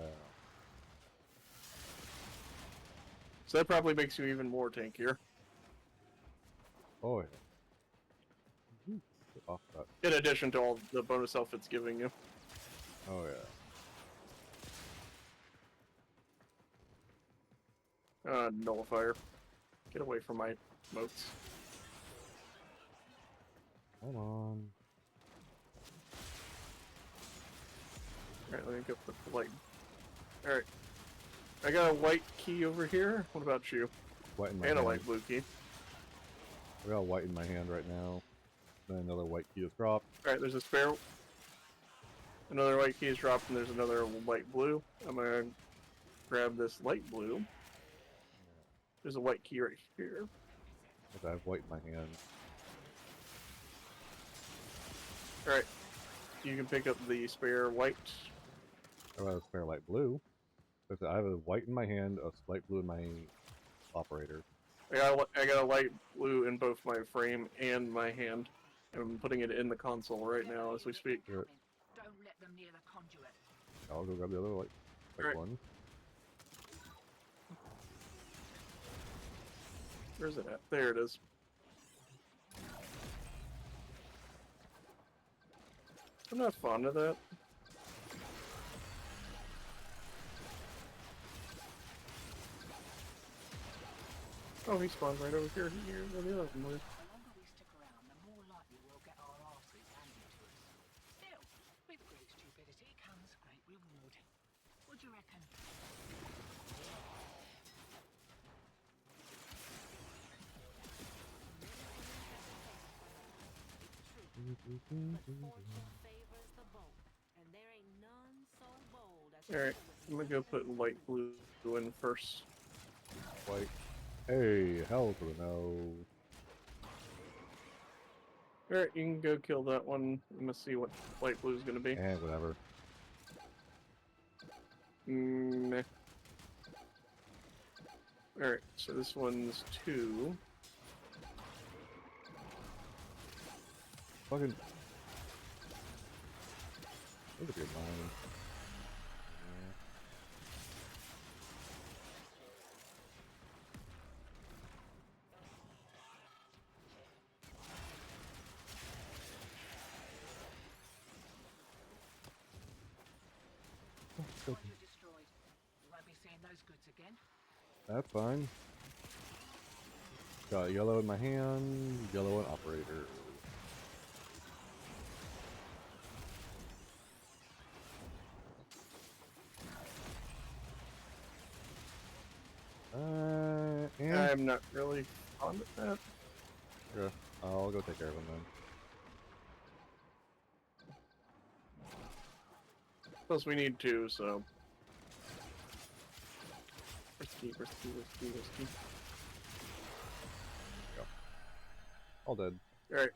So that probably makes you even more tankier. Oh yeah. Get off that. In addition to all the bonus health it's giving you. Oh yeah. Nullifier. Get away from my moats. Come on. Alright, let me get the light. Alright. I got a white key over here. What about you? White in my And a hand. light blue key. I got white in my hand right now. Then another white key is dropped. Alright, there's a spare. Another white key is dropped, and there's another light blue. I'm gonna grab this light blue. There's a white key right here. I have white in my hand. Alright. You can pick up the spare white. I have a spare light blue. I have a white in my hand, a light blue in my operator. I got a light blue in both my frame and my hand. I'm putting it in the console right now as we speak. Here, Don't let them near the conduit. I'll go grab the other light Right. one. Where's it at? There it is. I'm not fond of that. Oh, he spawned right over here. Here, where the other one was. The longer we stick around, the more likely we'll get our asses handed to us. Still, with great stupidity comes great reward. What do you reckon? Fortune favors the bold, and there ain't none so bold as Alright, I'm gonna go put light blue in first. White. Hey, hell to the no. Alright, you can go kill that one. I'm gonna see what light blue is gonna be. And whatever. Meh. Alright, so this one's 2. Fucking. Look at your mind. Conduit destroyed. You won't be seeing those goods again. That's fine. Got yellow in my hand, yellow in operator. And I'm not really fond of that. yeah, I'll go take care of him then. Plus we need 2, so. Risky, risky, risky, risky. All dead. Alright,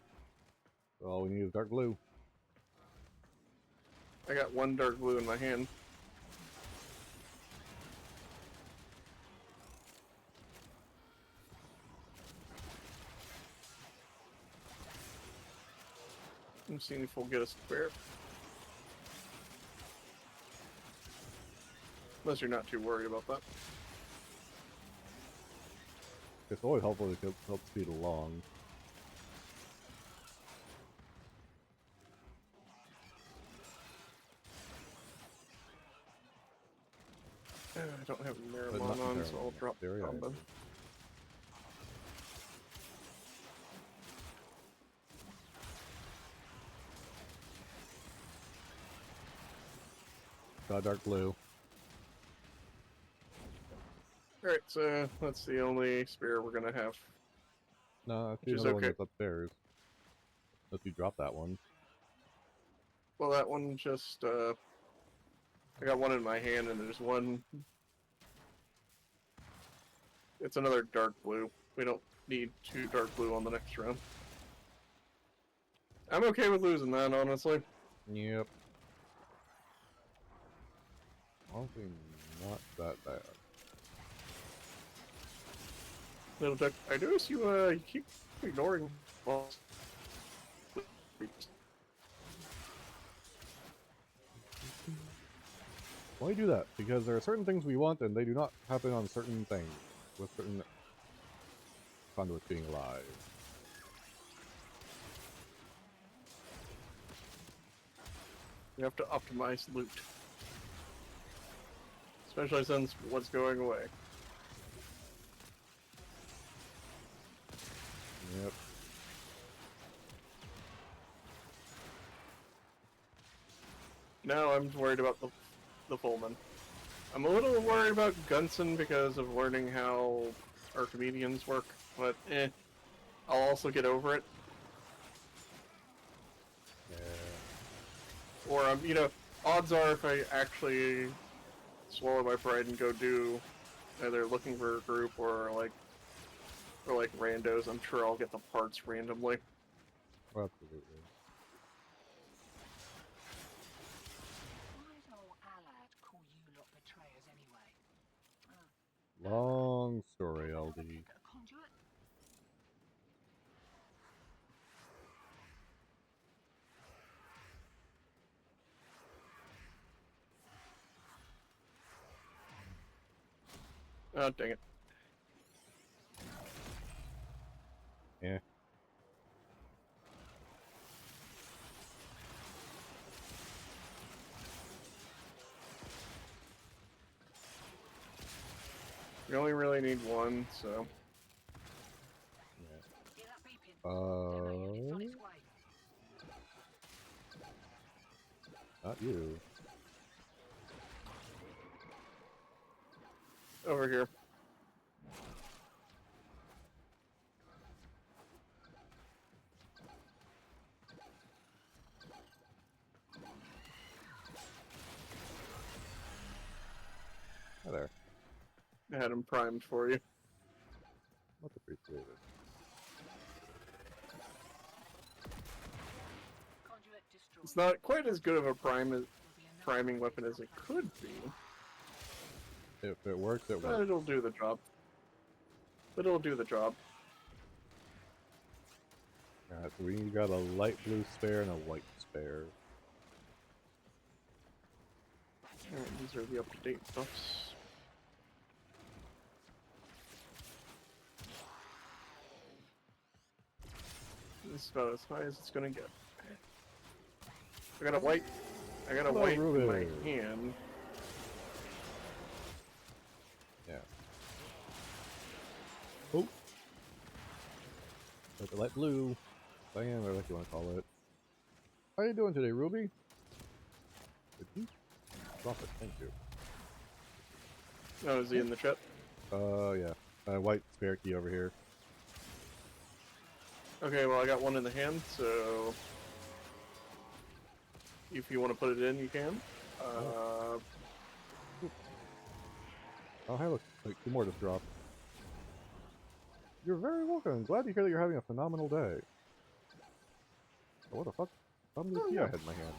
So all we need is dark blue. I got 1 dark blue in my hand. I'm seeing if we'll get a spare. Unless you're not too worried about that. It's always helpful to help speed along. I don't have But not Marilyn on, so Marilyn. I'll drop There we combo. are. Got dark blue. Alright, so that's the only spare we're gonna have. No, I see Which is another one okay. that's upstairs. Unless you drop that one. Well, that one just, I got 1 in my hand and there's 1. It's another dark blue. We don't need 2 dark blue on the next round. I'm okay with losing that, honestly. Yep. Honestly, not that bad. Little duck, I notice you, you keep ignoring balls. Why do that? Because there are certain things we want and they do not happen on certain things. with certain conduits being alive. You have to optimize loot. Especially since what's going away. Yep. Now I'm worried about the Fullman. I'm a little worried about Gunson because of learning how our comedians work, but I'll also get over it. Yeah. Or you know, odds are if I actually swallow my pride and go do either looking for a group or like randos, I'm sure I'll get the parts randomly. Absolutely. Why does old Allard call you lot betrayers anyway? Long story, Have LD. a look at a conduit? Oh, dang it. Yeah. We only really need one, so... Hear that beeping? It's on its way. Not you. Over here. Hi there. I had him primed for you. Much appreciated. Conduit destroyed. It's not quite as good of a priming weapon as it could be, If it works, it but works. it'll do the job. Alright, so we got a light blue spare and a white spare. Alright, these are the up-to-date buffs. This is about as high as it's gonna get. I got a white Hello, in Ruby. my hand. Yeah. Oh! Like a light blue. Cyan, or like you want to call it. How you doing today, Ruby? Did you drop it? Thank you. Oh, is he in the chat? Yeah. White spare key over here. Okay, well I got one in the hand, so if you want to put it in, you can. Oh, hey, look. Like, two more just dropped. You're very welcome. I'm glad to hear that you're having a phenomenal day. Oh, what the fuck? Some new key I had in my hand.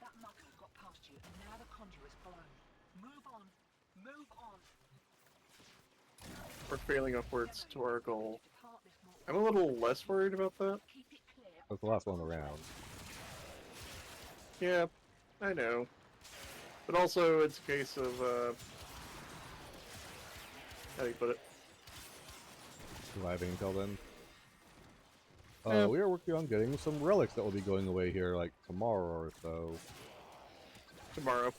That mucker's got past you, and now the conduit's blown. Move on. Move on. We're failing upwards to our goal. Depart this mortal. I'm a little less worried about that. Keep it clear. That's the last one around. Yeah, I know. But also, it's a case of, how do you put it? Surviving until then. Yeah. We are working on getting some relics that will be going away here, like, tomorrow or so. Tomorrow.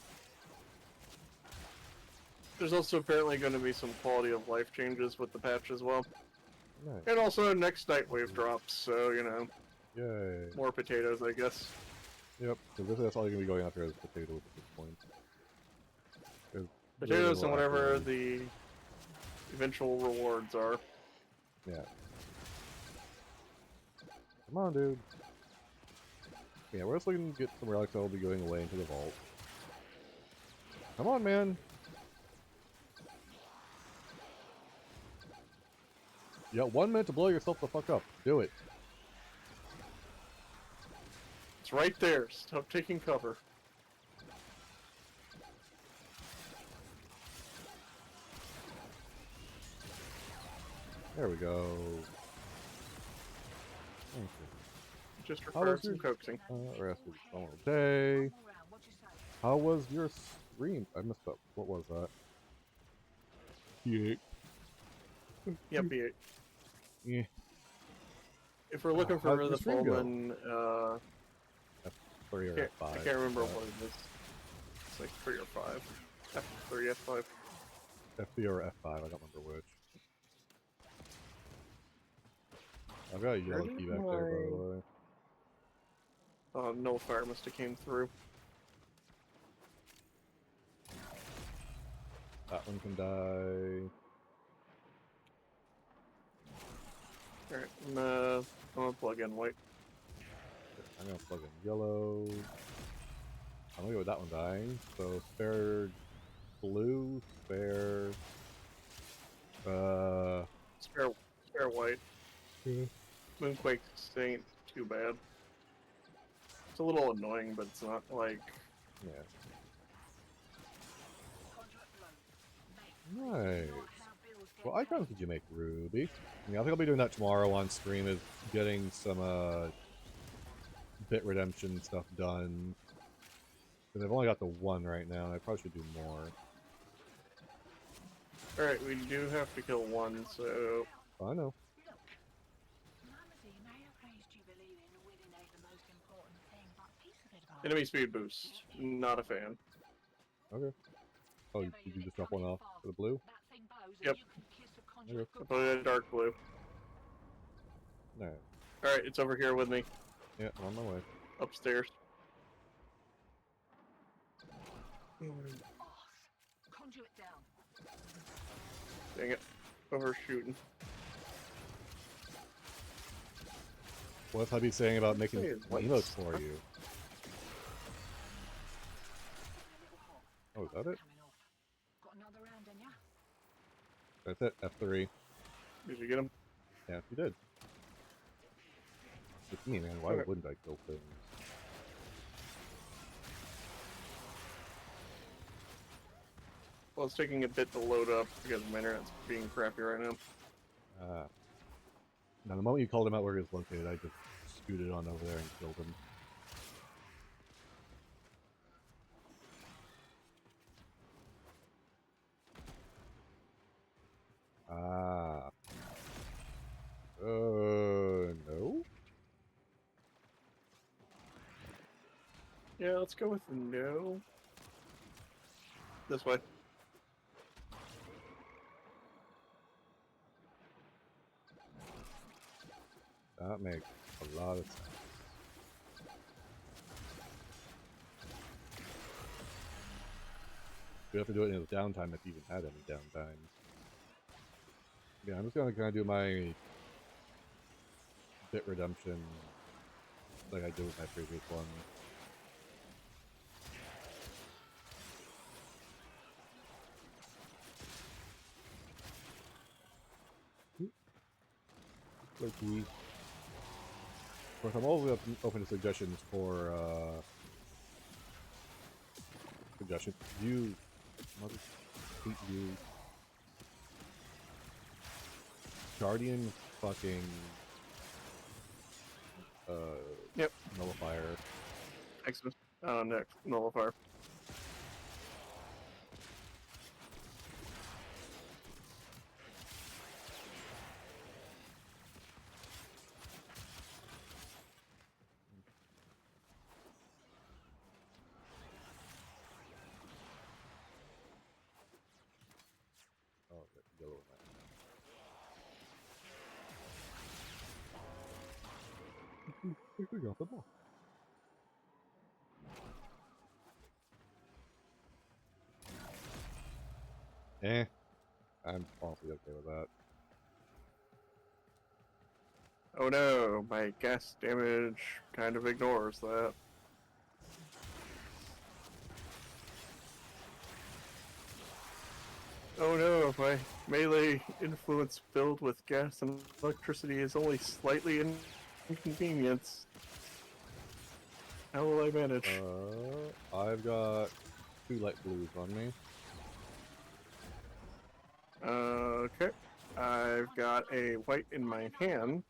There's also apparently going to be some quality of life changes with the patch as well. Nice. And also next Nightwave drops, so, you know, Yay. more potatoes, I guess. Yep, so that's all you're going to be going after is potatoes at this point. There's Potatoes very and little whatever afterwards. the eventual rewards are. Yeah. Come on, dude. Yeah, we're just looking to get some relics that will be going away into the vault. Come on, man! You got 1 minute to blow yourself the fuck up. Do it. It's right there. Stop taking cover. There we go. Thank you. Just How required was some your- coaxing. Rest of the day. One more round. What you say? How was your green. I messed up. What was that? P8. Yep. Yeah. Yeah. If we're looking How'd for your the stream go? Pullman, F3 or F5. I can't remember but what it is. It's like 3 or 5. F3, F5. F3 or F5. I don't remember which. I've got a yellow key back there, by the way. No fire must have came through. That one can die. Alright, I'm gonna plug in white. I'm gonna plug in yellow. I'm gonna go with that one dying. So spare blue, spare Spare white. yeah. Moonquake ain't too bad. It's a little annoying, but it's not like... Yeah. Conduit blow. Mate, Nice. not how bills get What icons paid. did you make, Ruby? Yeah, I think I'll be doing that tomorrow on stream, is getting some bit redemption stuff done. Because I've only got the one right now, and I probably should do more. Alright, we do have to kill one, so... Oh, I know. Look, Mumsy may have raised you believing winning ain't the most important thing, but a piece of advice. Enemy speed boost. Not a fan. Okay. Oh, Never did you you just get drop one coming off fast. for the blue? That thing blows Yep. and you can kiss a Okay. conduit I put it in dark blue. Alright. Alright, it's over here with me. Yeah, I'm on my way. Upstairs. Conduit down. Dang it. Overshooting. What's Hubby saying about making Say what? emotes for you? Oh, is that it? Coming off. Got another round in ya? That's it. F3. Did you get him? Yeah, you did. It's me, man. Why Okay. wouldn't I kill things? Well, it's taking a bit to load up because my internet's being crappy right now. Now, the moment you called him out where he was located, I just scooted on over there and killed him. Ah. No? Yeah, let's go with no. This way. That makes a lot of sense. You have to do it in his downtime if he even had any downtime. Yeah, I'm just gonna kind of do my bit redemption like I did with my previous one. Like we, of course, I'm always open to suggestions for suggestions. You, mother, hate you, Guardian, fucking, Yep. nullifier. Exodus. Next. Nullifier. Oh, yeah, yellow in that. We got them all. I'm honestly okay with that. Oh no, my gas damage kind of ignores that. Oh no, my melee influence filled with gas and electricity is only slightly inconvenience. How will I manage? I've got 2 light blues on me. Okay. I've got a white in my hand.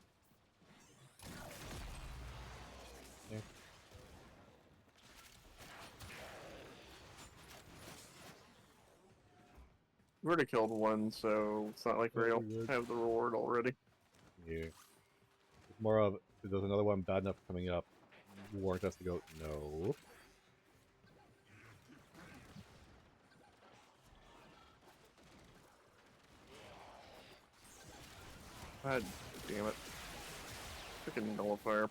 We've already killed one, so it's not like Yeah, we'll we're good. have the reward already. Yeah. It's more of, if there's another one bad enough coming up, warrant us to go, no. God damn it. Freaking nullifier.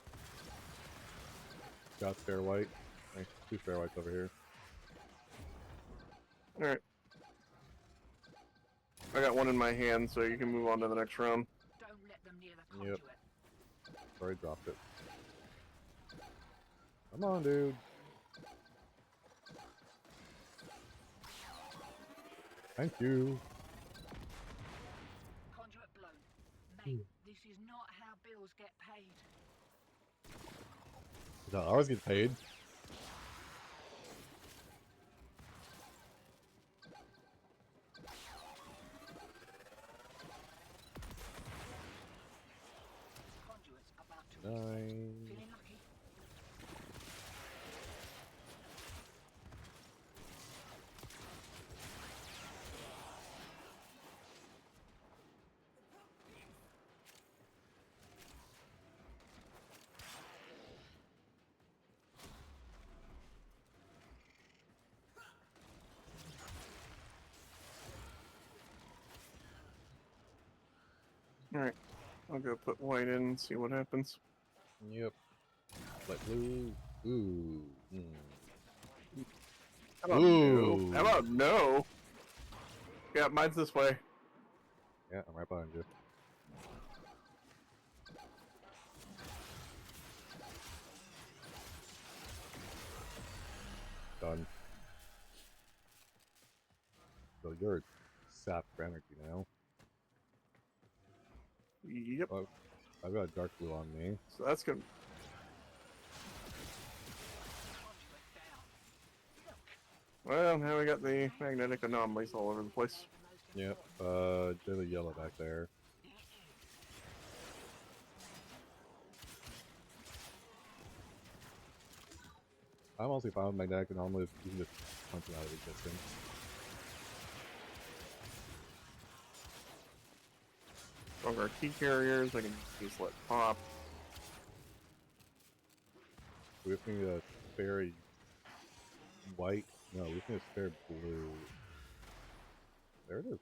Got spare white. Nice, 2 spare whites over here. Alright. I got one in my hand, so you can move on to the next round. Don't let them near the Yep. conduit. Sorry, dropped it. Come on, dude. Thank you. Conduit blown. Mate, this is not how bills get paid. Is that ours get paid? Conduit's about to reset. 9. Feeling lucky? Alright. I'll go put white in and see what happens. Yep. Light blue. Ooh. Hmm. How about Ooh. no? How about no? Yeah, mine's this way. Yeah, I'm right behind you. Done. So you're sapped for energy now. Yep. Oh, I've got dark blue on me. So that's good. Conduit down. Well, now we got the magnetic anomalies all over the place. Yep. There's a yellow back there. I'm mostly fine with magnetic anomalies. You can just punch them out of existence. Stronger key carriers, I can just let pop. We just need a spare white. No, we just need a spare blue. There it is.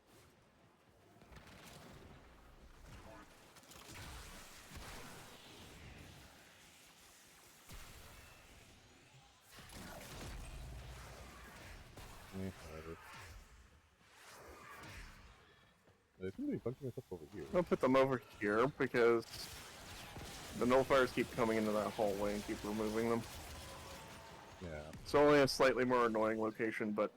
Whatever. They seem to be bunching us up over here. I'll put them over here because the nullifiers keep coming into that hallway and keep removing them. Yeah. It's only a slightly more annoying location, but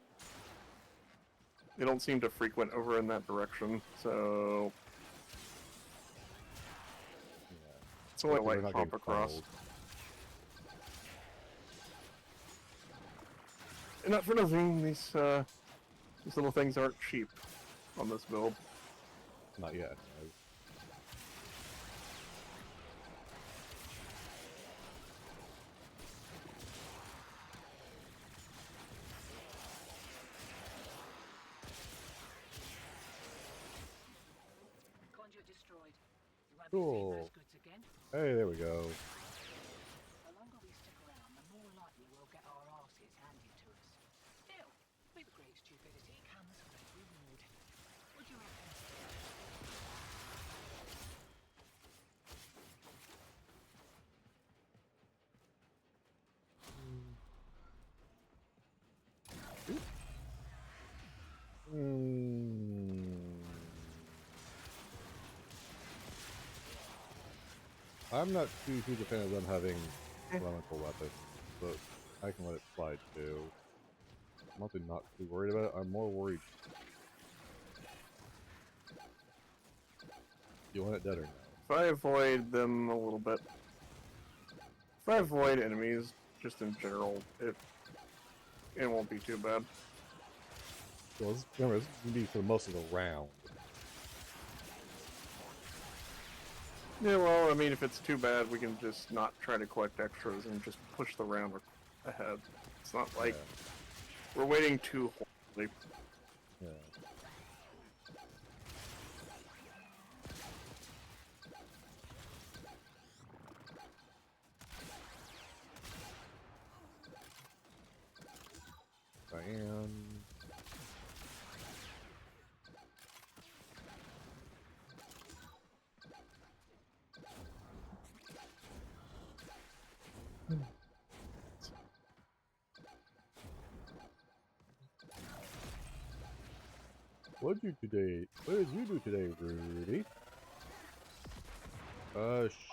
they don't seem to frequent over in that direction, so Yeah. it's only a Hopefully we're light not getting pop across. funneled. And not for nothing, these little things aren't cheap on this build. Not yet. No. Conduit destroyed. You won't be seeing Cool. those goods again. Hey, there we go. The longer we stick around, the more likely we'll get our asses handed to us. Still, with great stupidity comes great reward. Would you reckon? I'm not too huge a fan of them having elemental weapons, but I can let it slide too. I'm also not too worried about it. I'm more worried. You want it dead or no? If I avoid them a little bit, if I avoid enemies just in general, it won't be too bad. Well, remember, this is going to be for most of the round. Yeah, well, I mean, if it's too bad, we can just not try to collect extras and just push the round ahead. It's not like we're waiting too horribly. Yeah. Cyan. What'd you today? What did you do today, Rudy?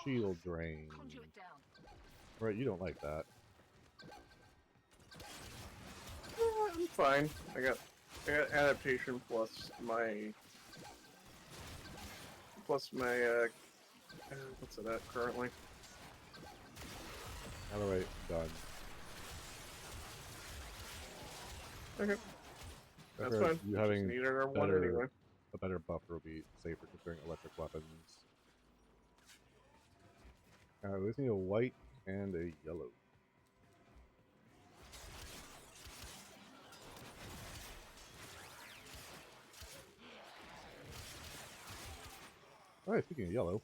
Shield drain. Conduit down. Right, you don't like that. I'm fine. I got adaptation plus my what's it at currently? Alright, done. Okay, that's Better fine. you We just having needed our one better anyway. a better buffer will be safer considering electric weapons. Alright, we just need a white and a yellow. Alright, speaking of yellow.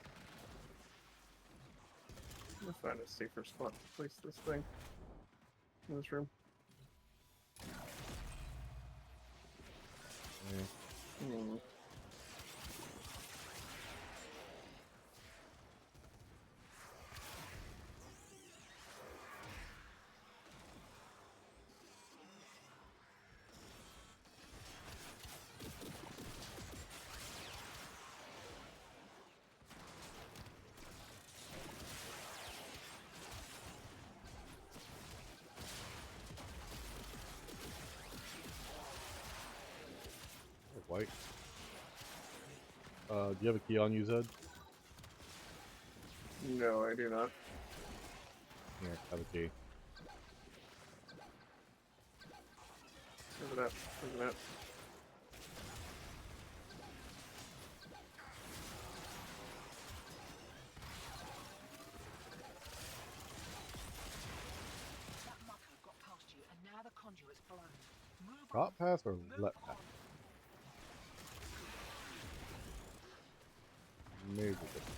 I'm gonna find a safer spot to place this thing in this room. Hmm. White. Do you have a key on you, Zed? No, I do not. Here, have a key. Look at that. Look at that. That mucker got past you, and now the conduit's blown. Move on. Drop pass or Move let on. pass? Major difference.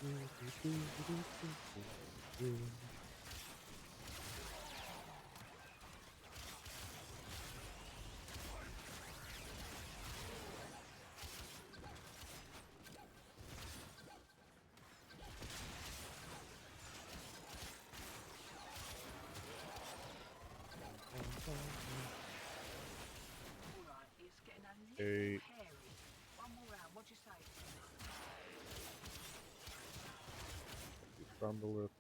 Alright, it's getting a little Hey. hairy. One more round, what'd you say? From the list.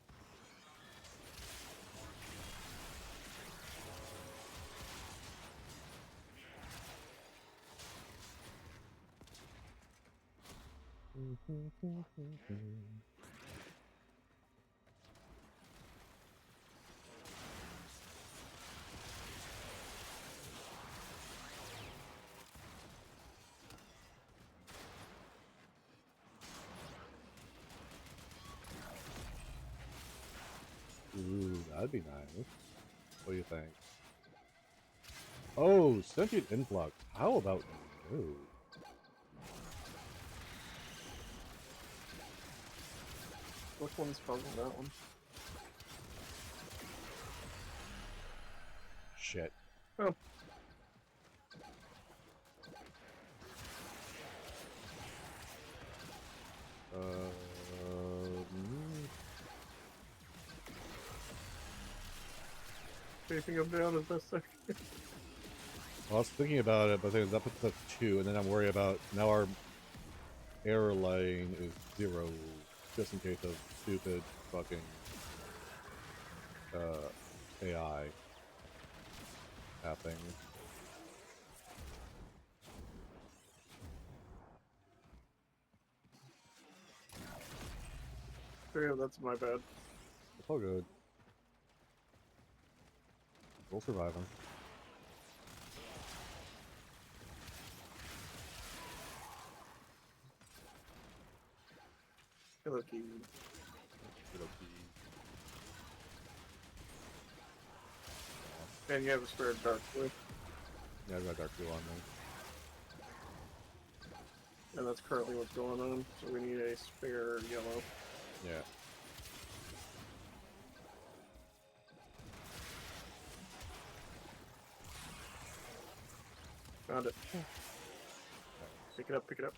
Ooh, that'd be nice. What do you think? Oh, sentient influx. How about no? Which one's causing that one? Shit. Oh, anything up down is this second. Well, I was thinking about it, but that puts us at 2, and then I'm worried about now our error lane is 0, just in case of stupid fucking AI happening. Yeah, that's my bad. It's all good. We'll survive them. Lucky. And you have a spare dark blue. Yeah, I've got Dark Blue on me. And that's currently what's going on, so we need a spare yellow. Yeah. Found it. Pick it up, pick it up.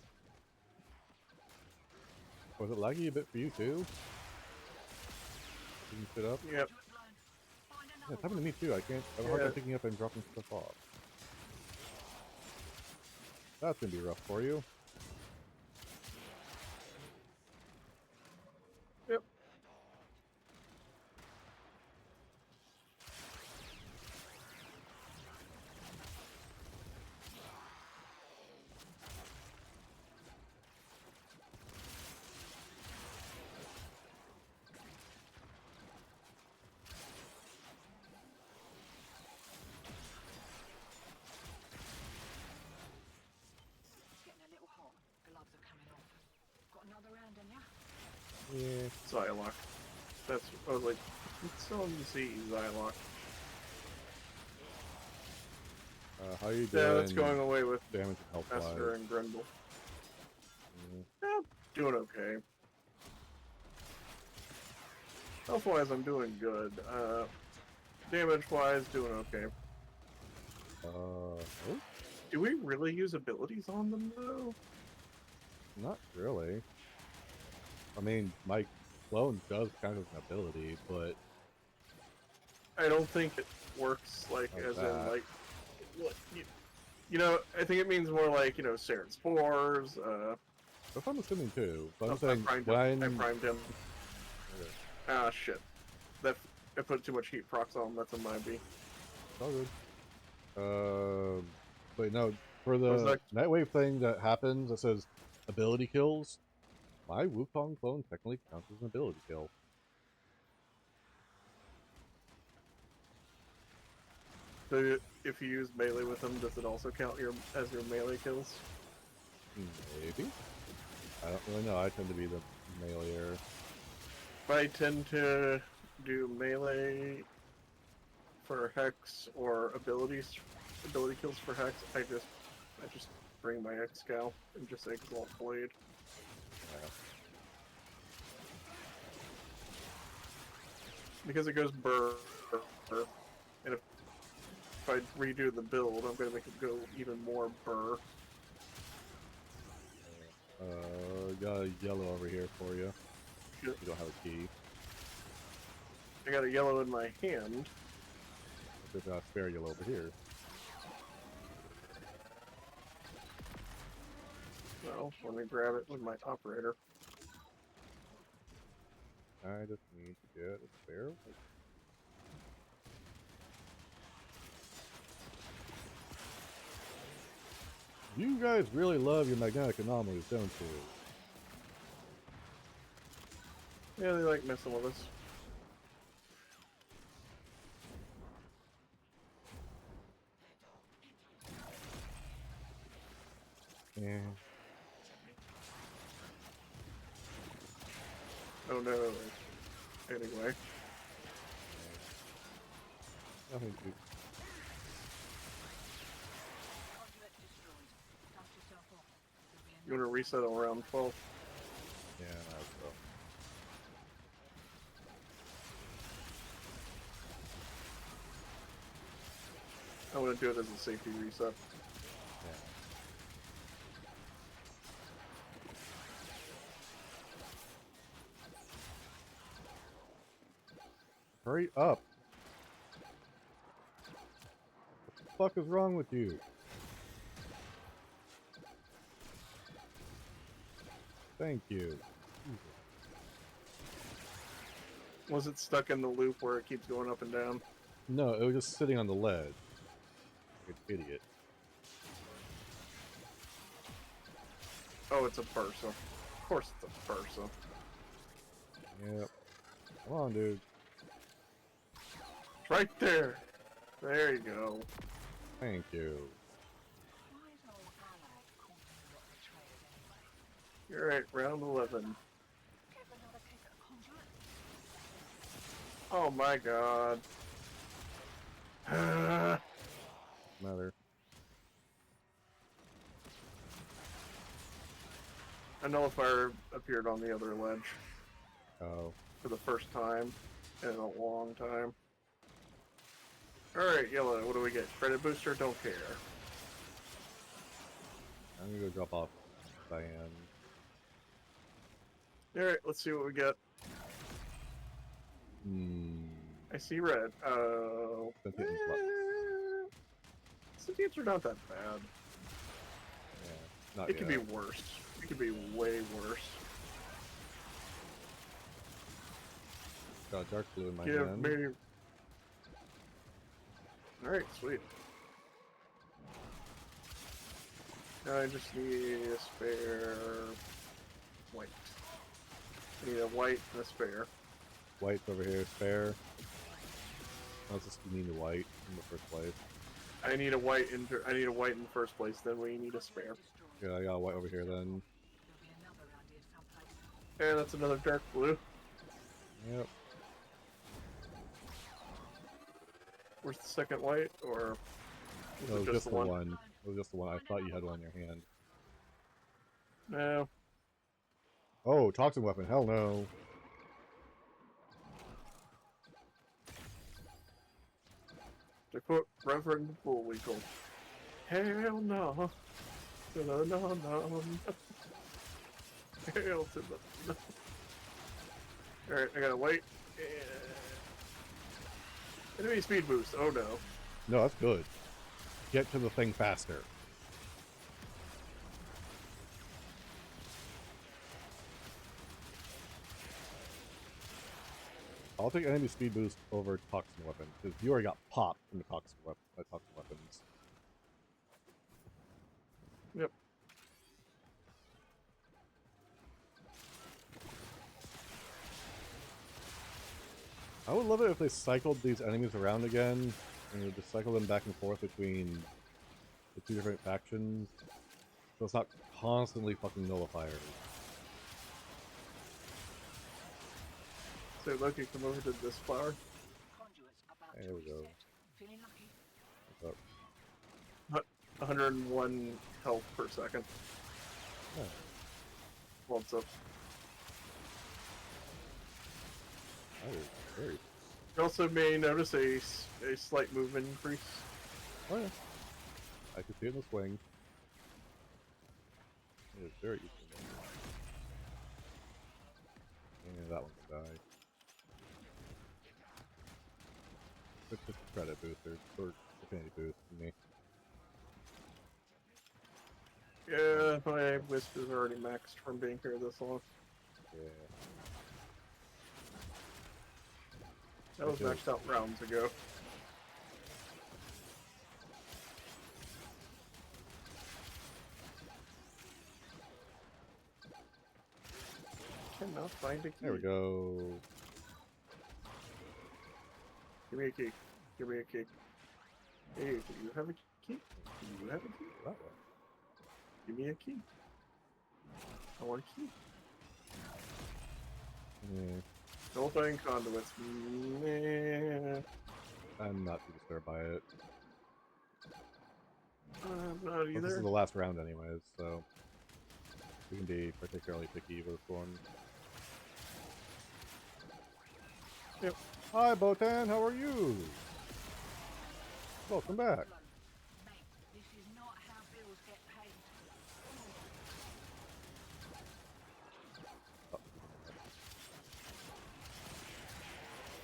Was it laggy a bit for you too? Didn't sit up? Yep. Yeah, it's happened to me too. I can't. I'm hard time picking up and dropping stuff off. That's gonna be rough for you. Yep. Getting a little hot. Gloves are coming off. Got another round in ya? Yeah. Psylocke. That's, I was like, it's on Z, Psylocke. How you doing? Yeah, that's going away with Damage and health Esther wise. and Grendel. Mm. Yeah, doing okay. Health-wise, I'm doing good. Damage-wise, doing okay. Oh, Do we really use abilities on them, though? not really. I mean, my clone does kind of an ability, but I don't think it works, like, Like as that. in, like, what, you know, I think it means more like, you know, Saren Spores, that's what I'm assuming too. But I'm I saying primed when him. I primed him. Okay, Ah, shit. That, I put too much heat procs on him, that's a my B. it's all good. But no, for Was the that- Nightwave thing that happens that says ability kills, my Wukong clone technically counts as an ability kill. So if you use melee with him, does it also count as your melee kills? Maybe. I don't really know. I tend to be the meleeer. I tend to do melee for Hex or ability kills for Hex. I just bring my X-Scow and just Exalt Blade. Yeah. Because it goes burr, and if I redo the build, I'm gonna make it go even more burr. Got a yellow over here for you. Shit. You don't have a key. I got a yellow in my hand. There's a spare yellow over here. Well, let me grab it with my operator. I just need to get a spare. You guys really love your magnetic anomalies, don't you? Yeah, they like messing with us. Yeah. Oh no. Anyway. Nothing to. Conduit destroyed. Dust yourself off. There'll be You want to another reset around 12? Yeah, I will. I want to do it as a safety reset. Yeah. Hurry up! What the fuck is wrong with you? Thank you. Was it stuck in the loop where it keeps going up and down? No, it was just sitting on the ledge. Like an idiot. Oh, it's a Bursa. Of course it's a Bursa. Yep. Come on, dude. It's right there! There you go. Thank you. Why is old Allied calling you lot betrayers anyway? You're right, round 11. Give another kick at a conduit. Oh my god. Matter. A nullifier appeared on the other ledge Oh. for the first time in a long time. Alright, Yellow, what do we get? Credit booster? Don't care. I'm gonna go drop off Diane. Alright, let's see what we get. I see red. Oh. Sentient flux. Sentients are not that bad. Yeah, not It could be yet. worse. It could be way worse. Got dark blue in my Give hand. me. Alright, sweet. Now I just need a spare white. I need a white and a spare. White's over here, spare. I'll just need the white in the first place. I need a white in the first place, then we need a spare. Yeah, I got a white over here then. There'll be another around here someplace. And that's another dark blue. Yep. Where's the second white? Or was No, it just the one? It was just the one. I thought you had one in your hand. No. Oh, toxin weapon. Hell no. To quote Reverend Bullwinkle, hell no. No, no, no, no. Hell to the no. Alright, I gotta wait. Enemy speed boost. Oh no. No, that's good. Get to the thing faster. I'll take enemy speed boost over toxin weapon because you already got popped from the toxin weapons. Yep. I would love it if they cycled these enemies around again and would just cycle them back and forth between the two different factions, so it's not constantly fucking nullifiers. So Loki, come over to this flower. Conduits about There to we go. reset. Feeling lucky? What's up? 101 health per second. Yeah. What's up? That is very... You also may notice a slight movement increase. Oh yeah. I can see it in the swing. It is very easy. And that one's died. It's just a credit booster, or affinity boost for me. Yeah, my wisp is already maxed from being here this long. Yeah. That was maxed out rounds ago. Cannot find a key. There we go. Give me a key. Give me a key. Hey, do you have a key? Do you have a key? That one. Give me a key. I want a key. Yeah. Nullifying conduits. Meh. I'm not too disturbed by it. Not But this either. is the last round anyways, so we can be particularly picky with this one. Yep. Hi Botan, how are you? Welcome back. Mate, this is not how bills get paid.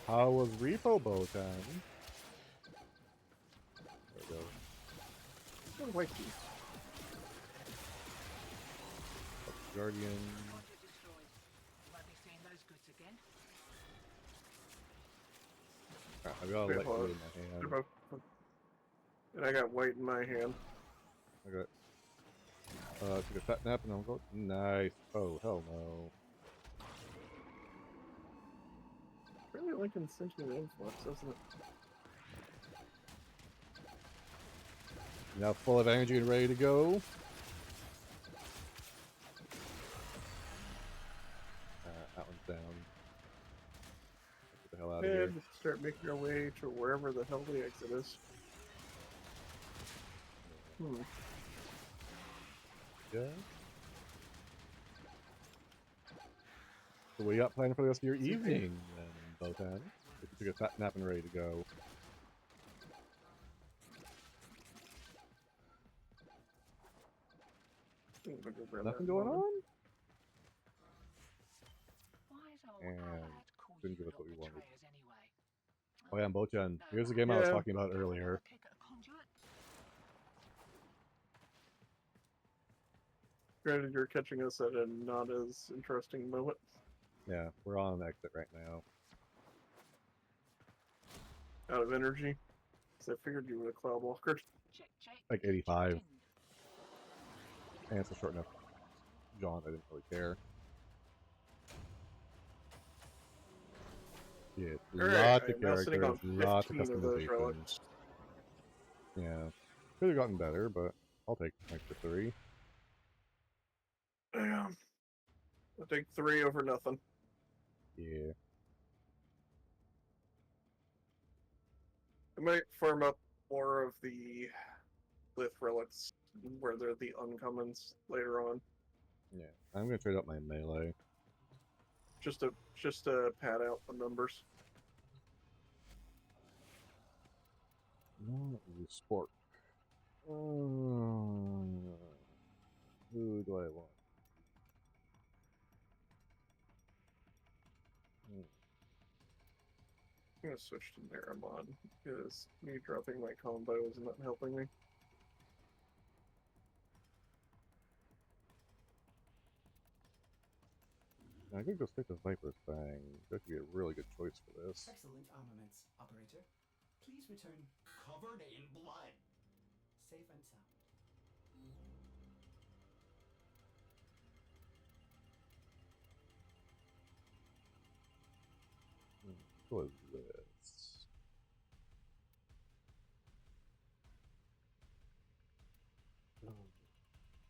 How was Repo Botan? There we go. What a white key. Guardian. Conduit destroyed. Won't be seeing those goods again. I got a Wait, light hold blue on. in my hand. They're both- And I got white in my hand. I got took a fat nap and I'm going nice. Oh hell no. Really liking sentient influx, doesn't it? Now full of energy and ready to go. That one's down. Get the hell out of here. And start making our way to wherever the hell the exit is. Yeah. So what you got planned for the rest of your evening, then, Botan? If you took a fat nap and ready to go. Nothing going on? Why is old And Alad call didn't you give us lot what we wanted. betrayers anyway? Oh yeah, Bochan. No, Here's the game I was Yeah. talking about have another earlier. kick at a conduit? Granted, you're catching us at a not as interesting moment. Yeah, we're on an exit right now. Out of energy. So I figured you were a cloud walker. Check, check. Like 85. check in. And it's a short enough jaunt, I didn't really care. Yeah, Alright, lots of I'm now sitting on characters, lots of 15 of those customization. relics. Yeah. Could have gotten better, but I'll take an extra 3. Yeah. I'll take 3 over nothing. Yeah. I might farm up more of the Lith relics where they're the uncommons later on. Yeah. I'm gonna trade out my melee. Just to pad out the numbers. No, sport. Who do I want? I'm gonna switch to Naramon because me dropping my combo is not helping me. I could go stick with Viper's Fang. That could be a really good choice for this. Excellent armaments, operator. Please return covered in blood. Safe and sound. What is this?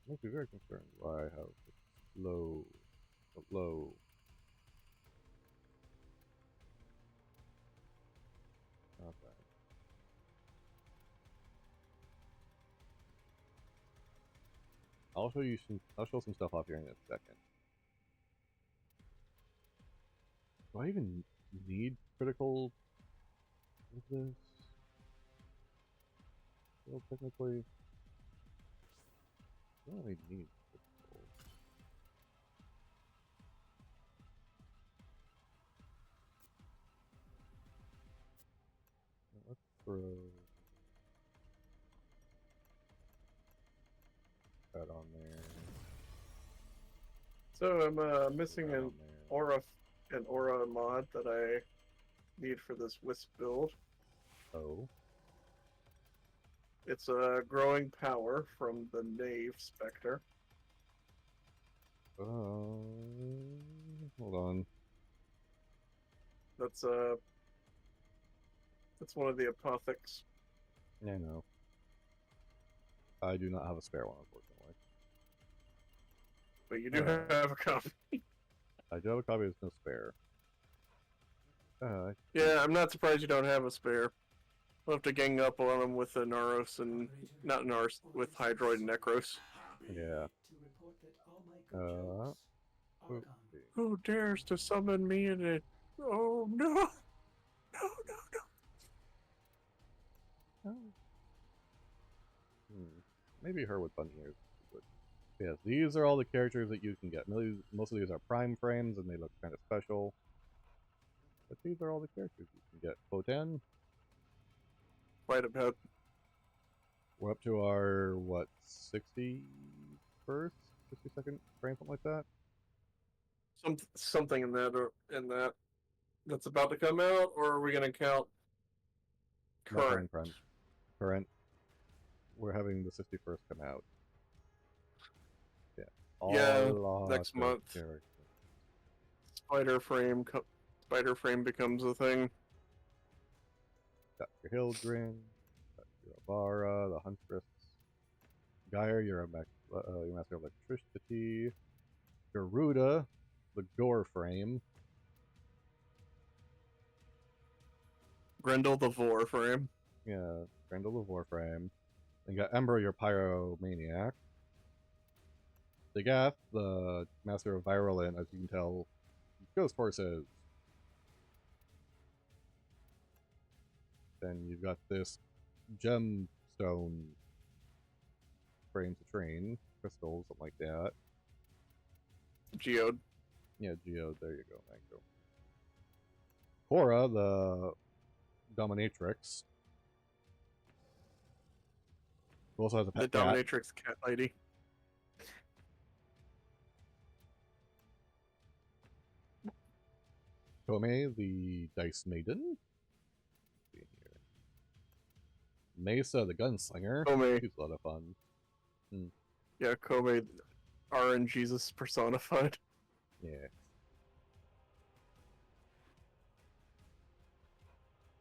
Makes me very concerned why I have low. Not bad. I'll show you some. I'll show some stuff off here in a second. Do I even need critical with this? Well, technically, I don't really need critical. Let's throw that on there. So I'm missing That an on there. aura mod that I need for this wisp build. Oh. It's a growing power from the Knave Spectre. Hold on. That's one of the apothecs. Yeah, I know. I do not have a spare one, unfortunately. But you do have a copy. I do have a copy, there's no spare. Yeah, I'm not surprised you don't have a spare. We'll have to gang up on them with a Naros and not Naros, with Hydroid and Necros. Yeah. To report that all my good jokes are let's gone. see. Who dares to summon me in it? Oh no! No, no, no! Maybe her with bunny ears. But yes, these are all the characters that you can get. Most of these are prime frames and they look kind of special. But these are all the characters you can get. Poten, Quite a bit. we're up to our, what, 61st? 62nd frame, something like that? Something in that that's about to come out, or are we gonna count Not current? prime. Current. We're having the 61st come out. Yeah. Next month. Characters. Spider frame becomes a thing. Got your Hildgren, got your Avara, the Huntress, Gyre, your Master of Electricity, Garuda, the Gore frame, Grendel the Vor frame. yeah, Grendel the Warframe. Then you got Ember, your Pyromaniac. The Gath, the Master of Virulent, as you can tell, Ghost Forces. Then you've got this gemstone frame to train, crystals, something like that. Geode. Yeah, Geode, there you go, thank you. Cora, the dominatrix, who also has a The pet cat. dominatrix cat lady. Tome, the dice maiden. Let's see here. Mesa, the gunslinger. Kome. She's a lot of fun. Yeah, Kome, RN Jesus personified. Yeah.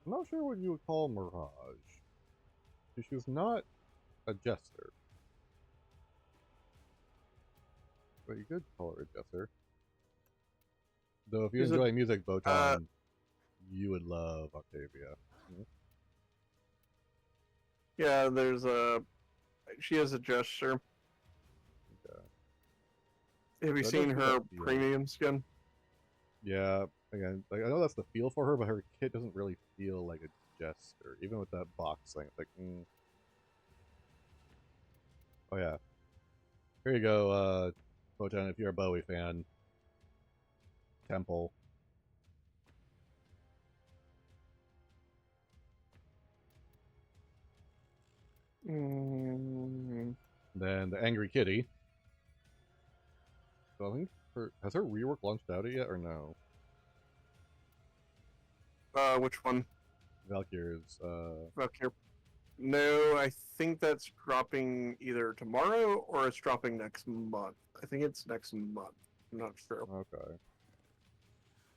I'm not sure what you would call Mirage. She's not a jester. But you could call her a jester. Though if you She's enjoy music, Botan, you would love Octavia. Yeah, there's a. She has a gesture. Okay. Have you That seen does give her that feel. premium skin? Yeah, again, like I know that's the feel for her, but her kit doesn't really feel like a jester, even with that box thing. It's like, oh yeah. Here you go, Botan, if you're a Bowie fan. Temple. Mm, Then the Angry Kitty. So I think has her rework launched out yet or no? which one? Valkyr's, Valkyr. No, I think that's dropping either tomorrow or it's dropping next month. I think it's next month. I'm not sure. okay.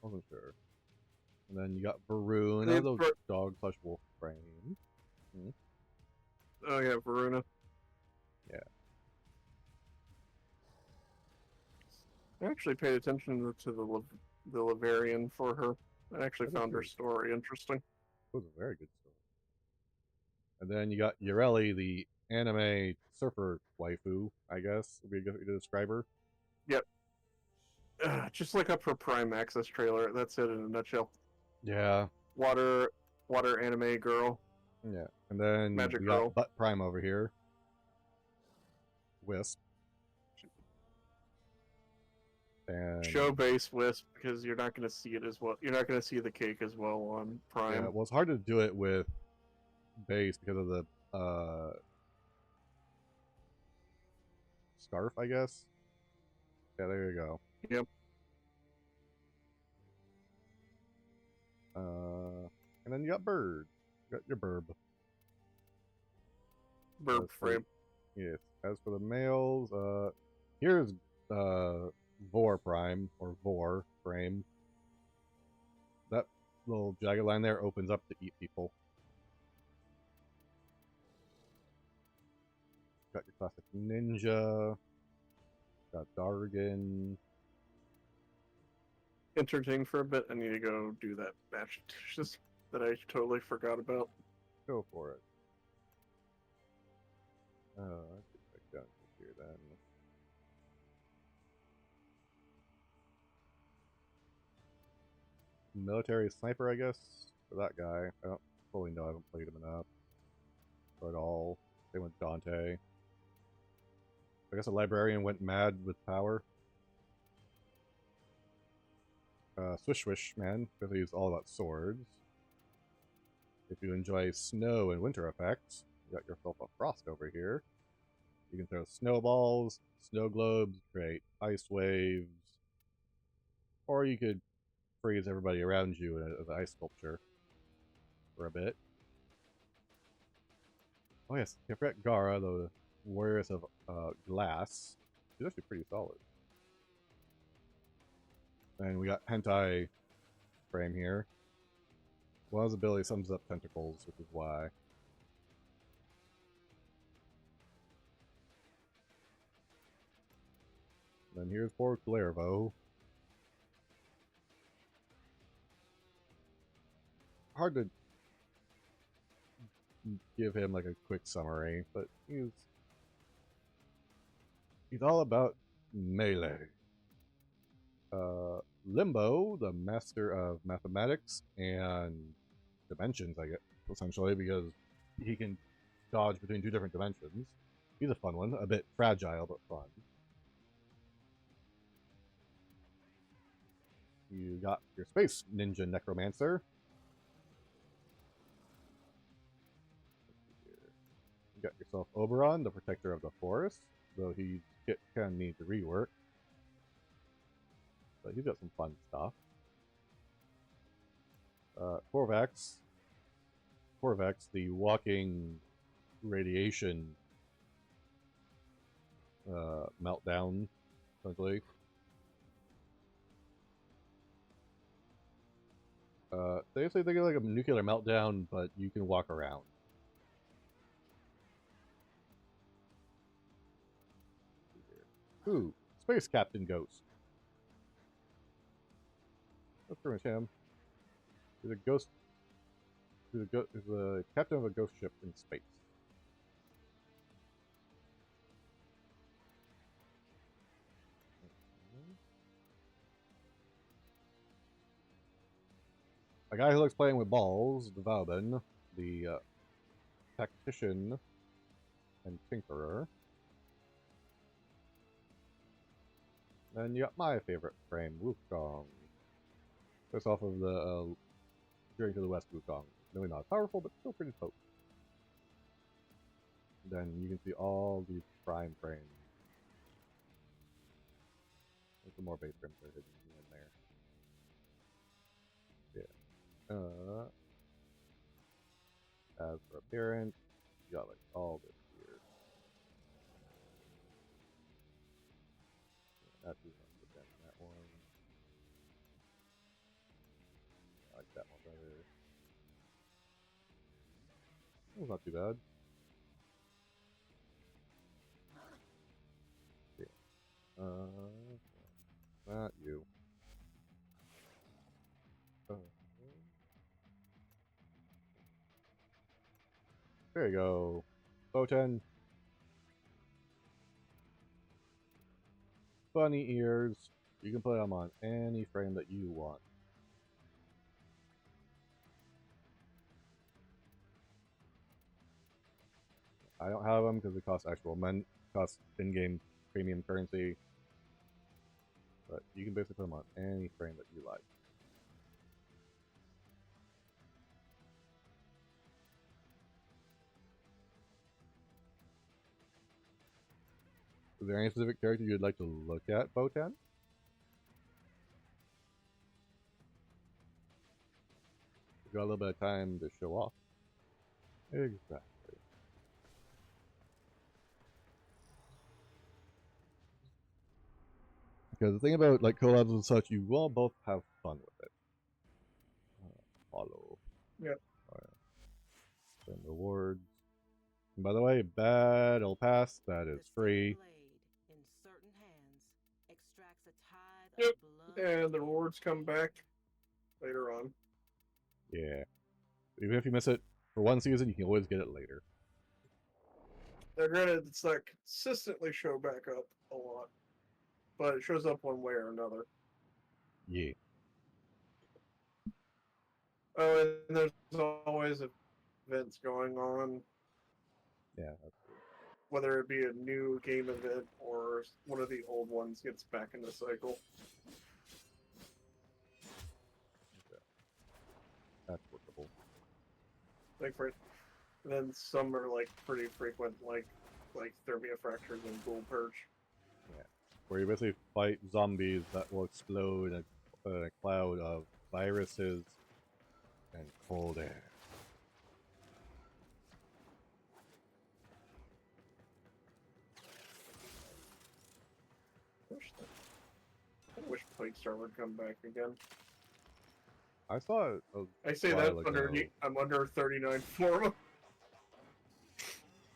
Wasn't sure. And then you got Varun, They those br- dog slash wolf frame. Oh yeah, Varuna. Yeah. I actually paid attention to the Lavarian for her. I actually That is found her good. story interesting. It was a very good story. And then you got Ureli, the anime surfer waifu, I guess would be a good way to describe her. Yep. Just look up her Prime Access trailer. That's it in a nutshell. Yeah. Water anime girl. Yeah. And then Magic we girl. got Butt Prime over here. Wisp. And Show base Wisp because you're not going to see it as well. You're not going to see the cake as well on Prime. yeah, well, it's hard to do it with base because of the scarf, I guess. Yeah, there you go. Yep. And then you got Bird. You got your Burb. Burb frame. Yes. As for the males, here's Vor Prime or Vor frame. That little jagged line there opens up to eat people. Got your classic ninja. Got Dargan. Entertain for a bit. I need to go do that batch of dishes that I totally forgot about. Go for it. Let's get back down here then. Military sniper, I guess, for that guy. I don't fully know. I haven't played him enough. Or at all. Same with Dante. I guess a librarian went mad with power. Swish Swish Man, because he's all about swords. If you enjoy snow and winter effects, you got yourself a Frost over here. You can throw snowballs, snow globes, create ice waves, or you could freeze everybody around you as an ice sculpture for a bit. Oh yes, I forgot Gara, the warriors of glass. She's actually pretty solid. And we got Hentai frame here. One of his abilities sums up tentacles, which is why. And then here's poor Glarvo. Hard to give him like a quick summary, but he's all about melee. Limbo, the master of mathematics and dimensions, I guess, essentially, because he can dodge between 2 different dimensions. He's a fun one, a bit fragile, but fun. You got your space ninja necromancer. You got yourself Oberon, the protector of the forest, though he kind of needs rework. But he's got some fun stuff. Korvax, the walking radiation meltdown, essentially. They say they get like a nuclear meltdown, but you can walk around. Ooh, Space Captain Ghost. That's pretty much him. He's a ghost. He's a captain of a ghost ship in space. A guy who likes playing with balls, the Valben, the tactician and tinkerer. Then you got my favorite frame, Wukong. Just off of the Journey to the West Wukong. Really not powerful, but still pretty potent. Then you can see all these prime frames. There's some more base frames that are hidden in there. Yeah. As for appearance, you got like all this here. That's that one. I like that one better. That was not too bad. Yeah. Not you. There you go. Boten. Bunny ears. You can put them on any frame that you want. I don't have them because it costs costs in-game premium currency. But you can basically put them on any frame that you like. Is there any specific character you'd like to look at, Botan? We've got a little bit of time to show off. Exactly. Because the thing about like collabs and such, you will both have fun with it. Follow. Yep. Then rewards. And by the way, Battle Pass, that is free. Blade, in certain hands, extracts a tithe Yep. of blood And the rewards come back later on. Yeah. Even if you miss it for one season, you can always get it later. Now, granted, it's not consistently show back up a lot, but it shows up one way or another. Yeah. Oh, and there's always events going on. Yeah, that's cool. Whether it be a new game event or one of the old ones gets back in the cycle. Okay. That's workable. Like for, then some are like pretty frequent, like thermia fractures and ghoul purge. Yeah. Where you basically fight zombies that will explode in a cloud of viruses and cold air. I wish Plaguestar would come back again. I saw it. I say that I'm under 39 for him.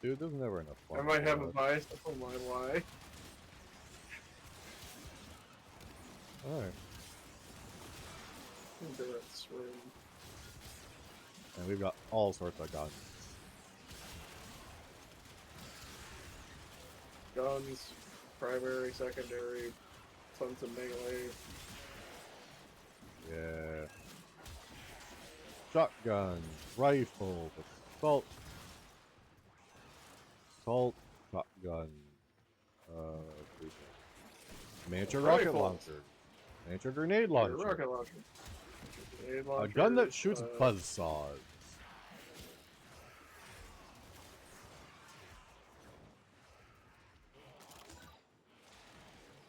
Dude, there's never enough fun. I might have a bias, that's my lie. Alright. Endurance room. And we've got all sorts of guns. Guns, primary, secondary, tons of melee. Yeah. Shotgun, rifle, assault, shotgun, miniature rocket Rifles. launcher, miniature grenade Your launcher, rocket launcher. Grenade a gun that launchers, shoots buzzsaws.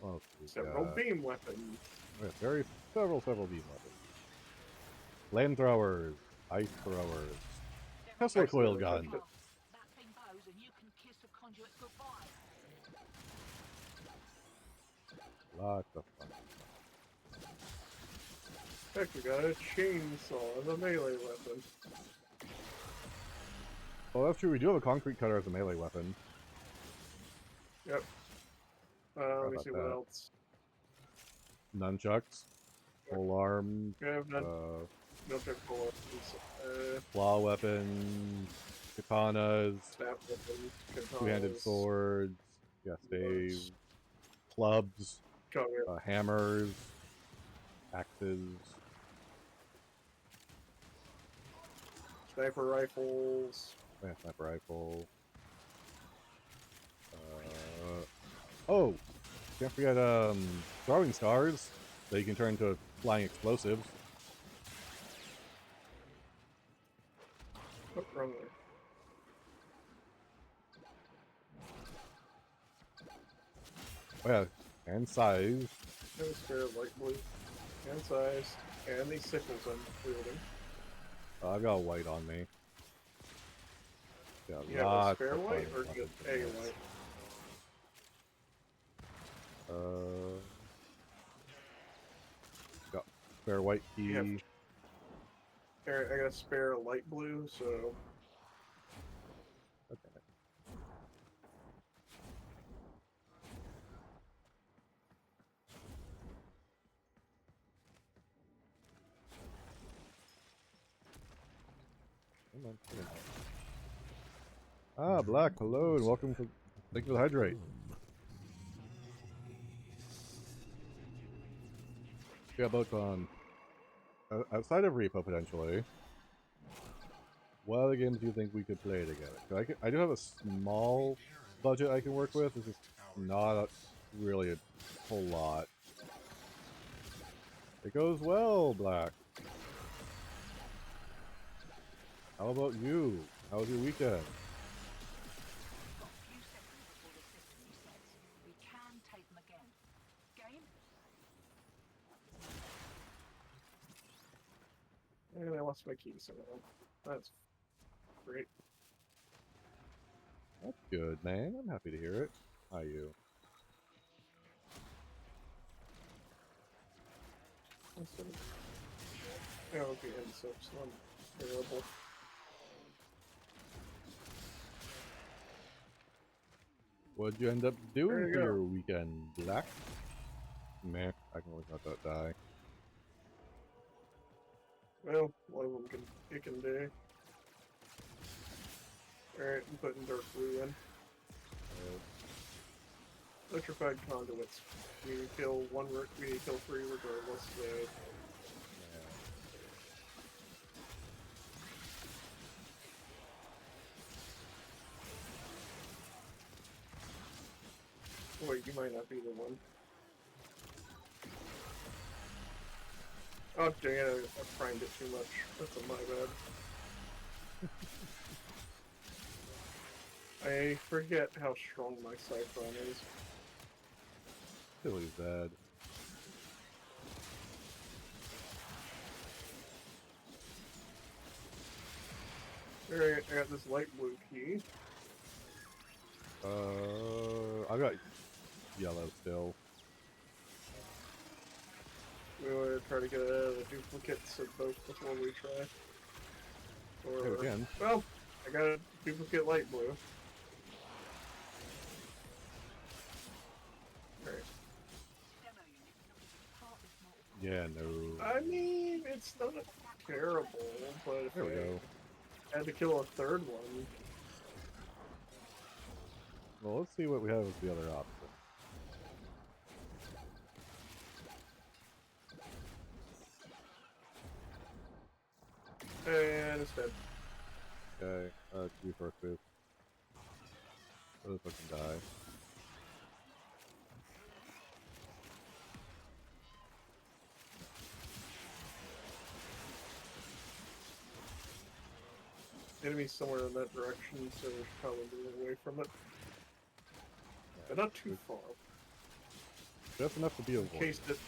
Oh, several beam weapons. several beam weapons. Flamethrowers, ice throwers, Tesla Ice coil throwers, gun. okay. That thing goes and you can kiss the conduit goodbye. Lots of fun. Heck, we got a chainsaw as a melee weapon. Well, that's true. We do have a concrete cutter as a melee weapon. Yep. Let me about see what that? else. Nunchucks, pole arms, We have no check for claw weapons, katanas, snap weapons, two-handed katanas, swords, staves, clubs, hammers, axes, sniper rifles. sniper rifle. Oh, can't forget throwing stars that you can turn into flying explosives. What's wrong there? Oh yeah, and size. No spare light blue. And size. And these sickles I'm wielding. I've got white on me. Yeah, You have a lots spare of white fun or just a white? Got spare white key. You I got a spare light blue, so Okay. Come on. Ah, Black, hello, and welcome to. Thank you for the hydrate. Yeah, about outside of Repo potentially. What other games do you think we could play together? I do have a small budget I can work with. It's just not really a whole lot. It goes well, Black. How about you? How was your weekend? Got a few seconds before the system resets. We can take them again. Game? and I lost my keys somehow. That's great. That's good, man. I'm happy to hear it. How are you? Okay, and so I'm terrible. What'd you end up doing There you for go. your weekend, Black? Meh, I can always let that die. Well, one of them can do. Alright, I'm putting dark blue in. Electrified conduits. We kill we kill 3 regardless, so wait, you might not be the one. Oh dang it, I primed it too much. That's my bad. I forget how strong my Cyclone is. Silly Zed. Alright, I got this light blue key. I've got yellow still. We want to try to get the duplicates of both before we try. Hey, we Or, can. well, I got a duplicate light blue. Alright. Demo unit looking to part this multiple. Yeah, no. I mean, it's not terrible, but if There we go. I had to kill a third one. Well, let's see what we have as the other option. And it's dead. Okay, do first move. Let us fucking die. Enemies somewhere in that direction, so we should probably move away from it. But not too far. Just enough to be In avoided. case it.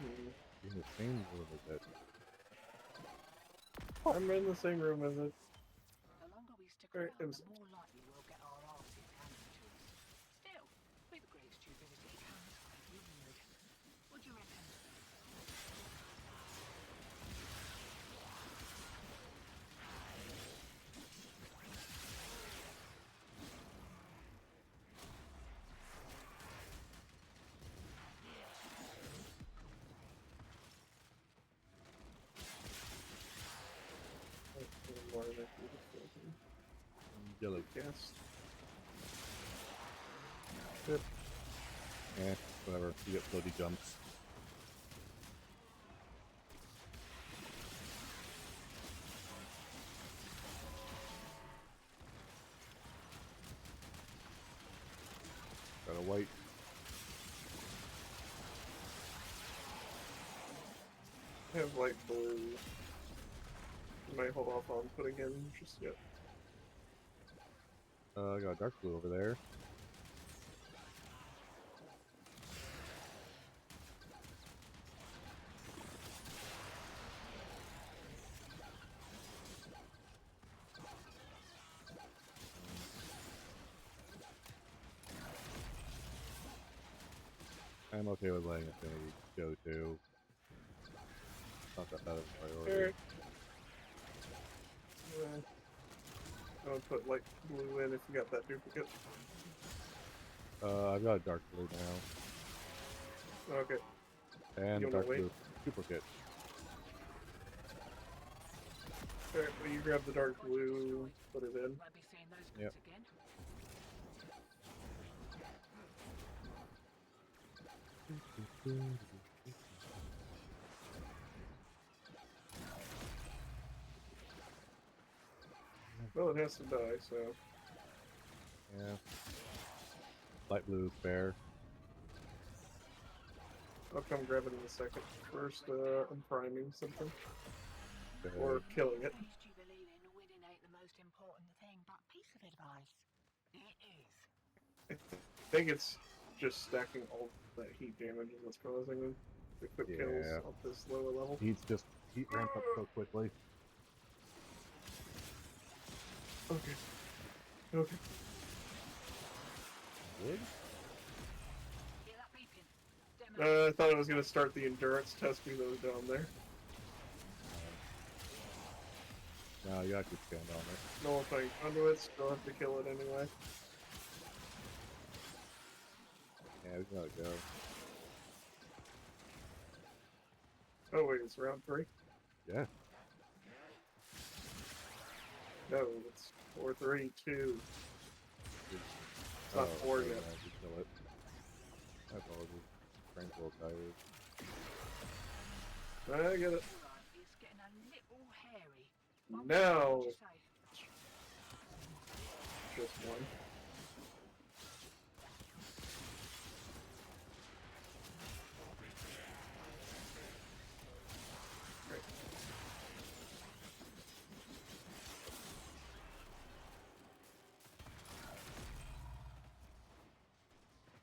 In the same room as it. I'm in the same room as it. The longer we stick Alright, around, it was- the more likely we'll get our asses handed to us. Still, with great stupidity comes great reward. What do you reckon? Yellow. Yes. Yep. Eh, whatever. You get floaty jumps. Got a white. I have light blue. I might hold off on putting in just yet. I got a dark blue over there. I'm okay with letting Infinity go too. Not that bad of a priority. Alright. I'll put light blue in if you got that duplicate. I've got a dark blue now. Okay. And You wanna dark wait? blue duplicate. Alright, well you grab the dark blue, put it in. Won't be seeing those goods Yep. again. Well, it has to die, so. Yeah. Light blue is fair. I'll come grab it in a second. First, I'm priming something. Okay. Or killing it. Used to believe in winning ain't the most important thing, but piece of advice. It is. I think it's just stacking all that heat damage that's causing the quick kills Yeah. at this lower level. He's just heat ramp up so quickly. Okay. Okay. Wood? Hear that beeping? Demo. I thought it was going to start the endurance test me that was down there. No, you gotta keep stand on it. No one playing conduits, still have to kill it anyway. Yeah, we gotta go. Oh wait, it's round 3? Yeah. No, it's 4, 3, 2. It's not 4 okay, yet. yeah, you kill it. My apologies. Brain's a little tired. I get it. Alright, it's getting a little hairy. What Now, would you say? just one. Great.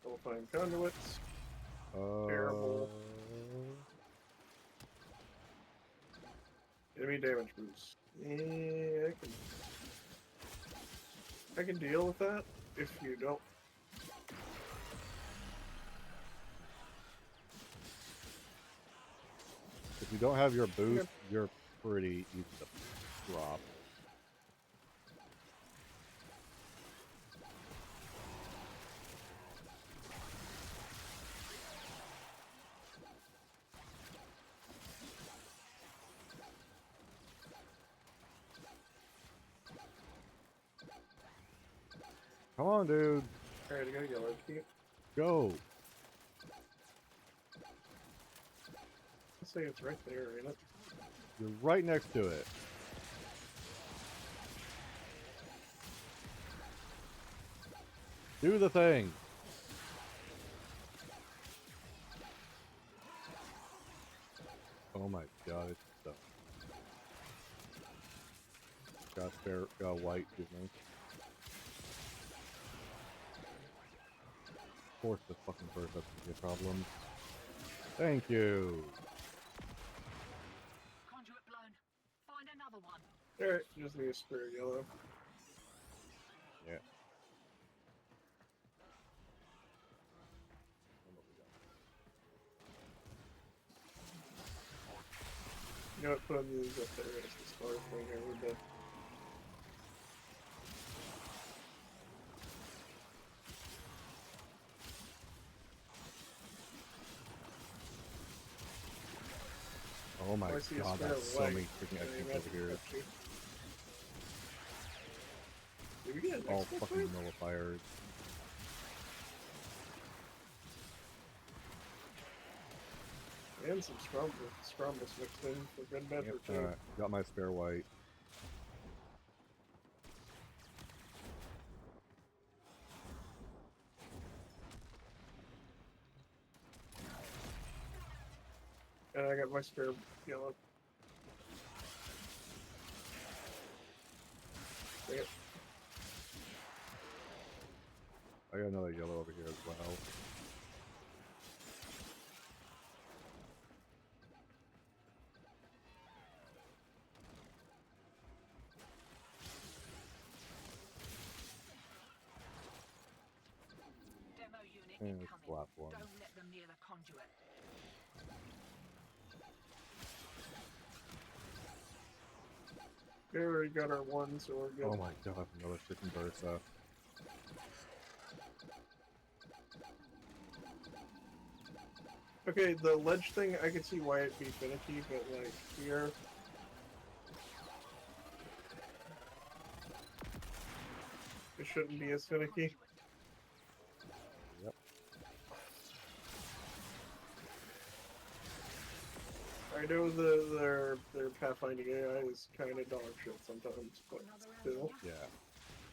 We'll find conduits. Terrible. Enemy damage boost. Yeah, I can deal with that if you don't. If you don't have your boost, you're pretty easy to drop. Come on, dude. Alright, I got a yellow key. Go. say it's right there, ain't it? You're right next to it. Do the thing. Oh my god, it's so. Got white, excuse me. Of course, the fucking burst up to be a problem. Thank you. Conduit blown. Find another one. Alright, just need a spare yellow. Yeah. You know what? Put these up there as the star thing here. We're done. Oh my Oh, I see a god, spare that's so white. many freaking Yeah, extras you over here. Did we get an All extra fucking point? nullifiers. And some scrumbles mixed in for good measure, Yep, too. alright. Got my spare white. And I got my spare yellow. Dang it. I got another yellow over here as well. Demo unit And it's incoming. the last one. Don't let them near the conduit. We already got our one, so we're good. Oh my god, another freaking Bursa. Okay, the ledge thing, I can see why it'd be finicky, but like here, it shouldn't be as finicky. Yep. I know their pathfinding AI is kind of dog shit sometimes, but still. Yeah.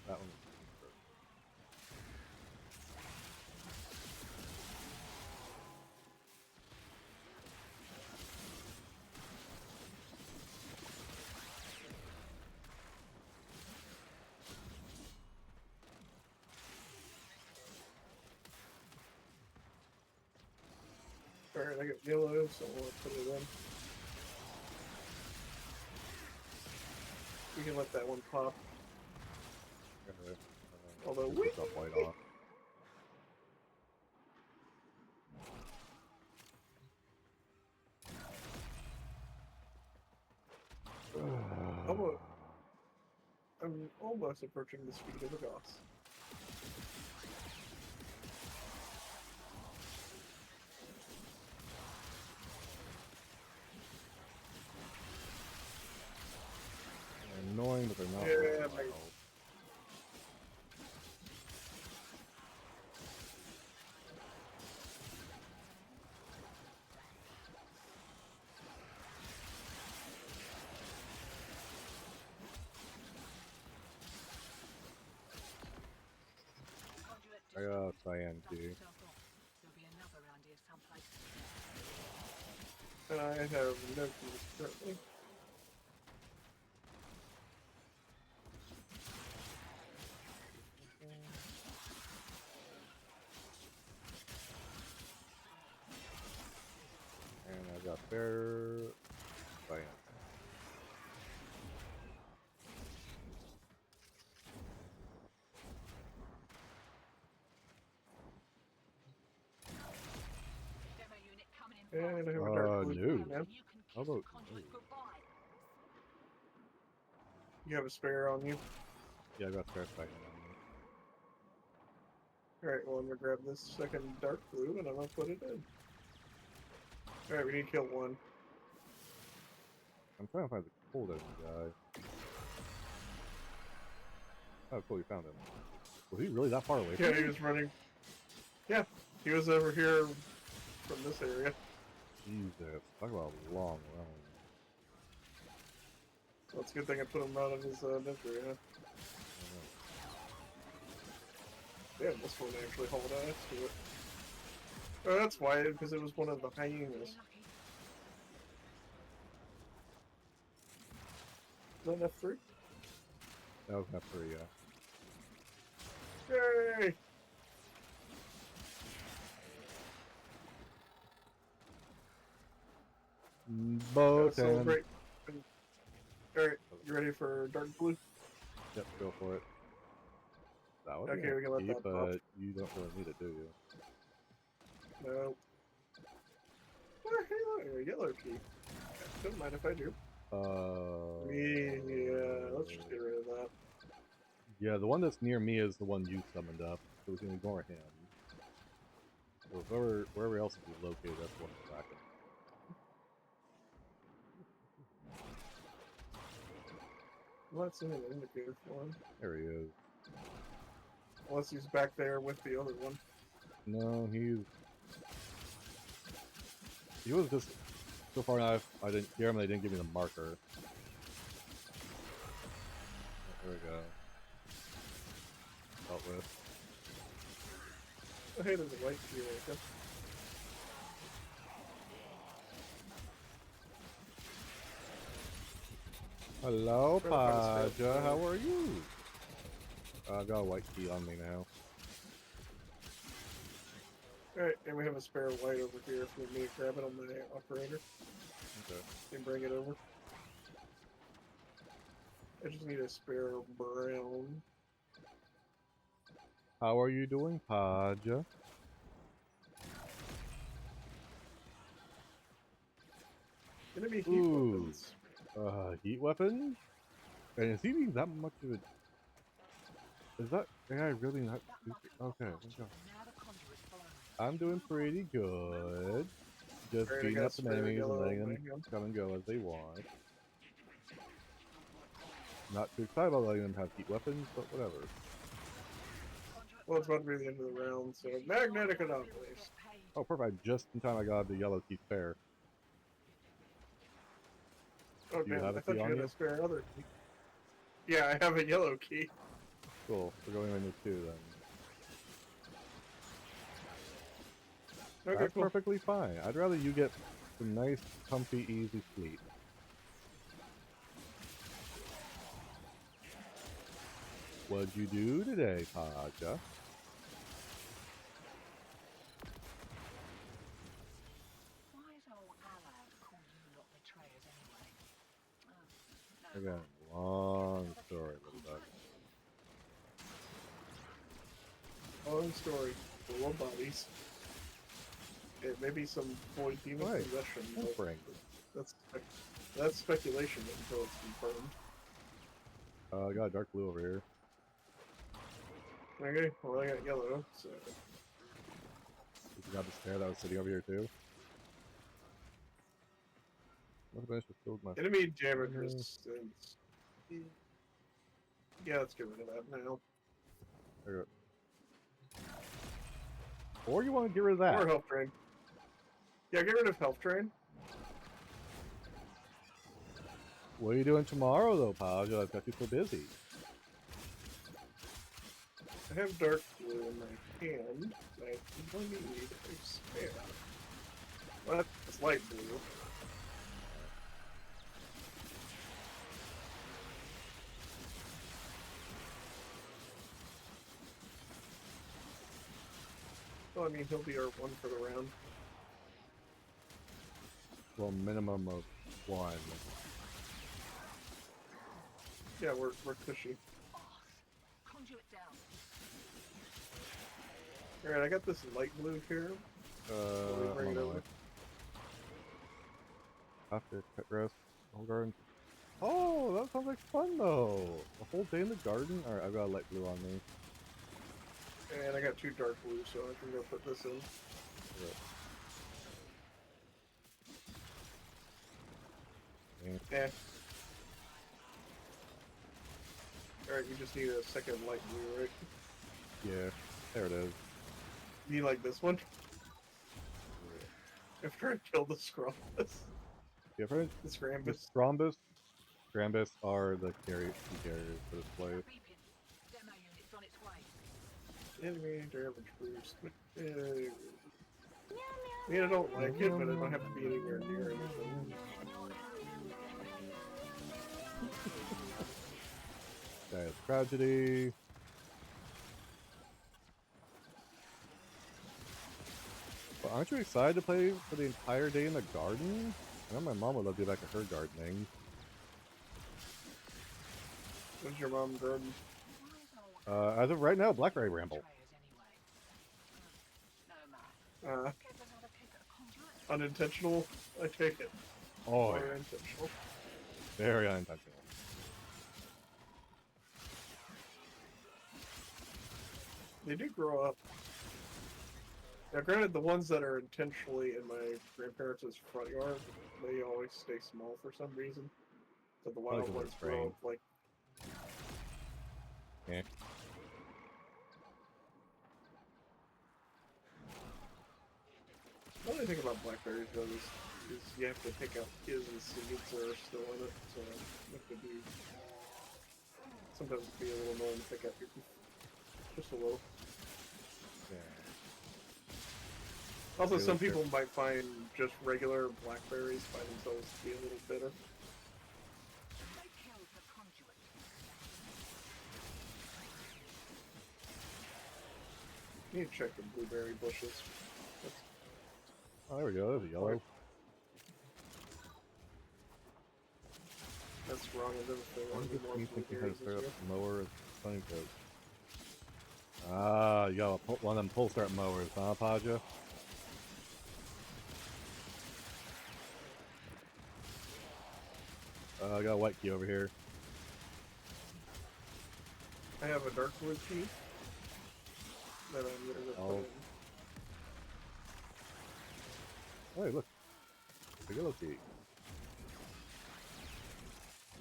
That one. Alright, I got yellow, so I'll put it in. We can let that one pop. Okay. Although, Put that white off. I'm almost approaching the speed of a Goss. They're annoying, but they're not. Yeah, really like- loud. Conduit I got destroyed. cyan Dust key. yourself off. There'll be another around here someplace. And I have no keys currently. And I got spare cyan. Demo unit coming in fast. And I have a dark blue no. key now. You can How kiss the about conduit no? goodbye. You have a spare on you. Yeah, I got spare cyan on me. Alright, well, I'm gonna grab this second dark blue and I'm gonna put it in. Alright, we need to kill one. I'm trying to find the cold enemy guy. Oh, cool, you found him. Was he really that far away from Yeah, he me? was running. Yeah, he was over here from this area. Jesus, talk about a long run. Well, it's a good thing I put him out of his inventory, huh? Damn, this one actually hauled ass to it. Oh, that's why, because it was one of the hyenas. Feeling Is lucky. that F3? That was not free, yeah. Yay! Both Celebrate. Alright, you ready for dark blue? Yep, go for it. That would be Okay, we can let neat, that but pop. you don't really need it, do you? No. Hey, yellow key. Don't mind if I do. Yeah, let's just get rid of that. Yeah, the one that's near me is the one you summoned up, so we can ignore him. So wherever else is located, that's the one we're tracking. I'm not seeing an indicator for him. There he is. Unless he's back there with the other one. No, he was just so far now. I didn't hear him. They didn't give me the marker. There we go. Dealt with. Oh, hey, there's a white key right there. Hello, Trying to find a spare Paja. How blue. are you? I've got a white key on me now. Alright, and we have a spare white over here if we need to grab it on the operator. Okay. You can bring it over. I just need a spare brown. How are you doing, Paja? Enemy heat Ooh. weapons. Heat weapon? And is he even that much of a... Is that AI really not That stupid? muppet got Okay, past let's you, go. and now the conjurer's following us. I'm doing pretty good. Just Alright, I beating got up some spare enemies and yellow letting them magnum. come and go as they want. Not too excited about letting them have heat weapons, but whatever. Well, it's about to be the end of the round, so magnetic anomalies. Oh, perfect. Just in time I got the yellow key spare. Oh Do you damn, have I a thought key you on had a you? spare other key. Yeah, I have a yellow key. Cool. We're going into 2 then. Okay, That's cool. perfectly fine. I'd rather you get some nice, comfy, easy sleep. What'd you do today, Paja? Why is old Alad call you lot betrayers anyway? Oh, no. Again, long story, little bug. Long story. Full of bodies. It may be some void demon Right. possession, Don't but bring. that's speculation until it's confirmed. I got a dark blue over here. Okay, well I got yellow, so You got the spare that was sitting over here too. What managed to fill my... enemy damage resistance. Yeah, let's get rid of that now. There we go. Or you want to get rid of that? Or health drain. Yeah, get rid of health drain. What are you doing tomorrow, though, Paja? I've got you so busy. I have dark blue in my hand. I think I need a spare. Well, that's light blue. Well, I mean, he'll be our one for the round. Well, minimum of 1. Yeah, we're cushy. Conjure it down. Alright, I got this light blue here. Let me bring I'm it on my over. way. After cut grass, whole garden. Oh, that sounds like fun, though. A whole day in the garden? Alright, I've got a light blue on me. And I got 2 dark blue, so I can go put this in. Eh. Alright, you just need a second light blue, right? Yeah, there it is. You like this one? After I killed the Scrumpus. Yeah, friends, The the Scrambus. Scrambus are the carriers for this place. Reaping. Demo unit's on its way. Enemy damage boost. I mean, I don't like it, but I don't have to be anywhere near anything. That is tragedy. But aren't you excited to play for the entire day in the garden? I know my mom would love to get back to her gardening. What's your mom garden? As of right now, Blackberry Bramble. Unintentional, I take it. Oh, Or yeah. intentional. Very unintentional. They do grow up. Now, granted, the ones that are intentionally in my grandparents' front yard, they always stay small for some reason. So the wild because ones they're grow spraying. up like. Yeah. The only thing about blackberries, though, is you have to pick out his seeds that are still in it, so you have to be. Sometimes it can be a little annoying to pick out your. Just a little. Yeah. Also, Really some fair. people might find just regular blackberries by themselves to be a little bitter. They killed the conduit. You need to check the blueberry bushes. Oh, there we go. There's a yellow. That's wrong as everything. Why I does need this more me thinking how to blueberries start this up year. a mower as funny goes? Ah, you got one of them pull start mowers, huh, Paja? I got a white key over here. I have a dark wood key that I'm gonna Oh. put in. Oh, hey, look. The yellow key.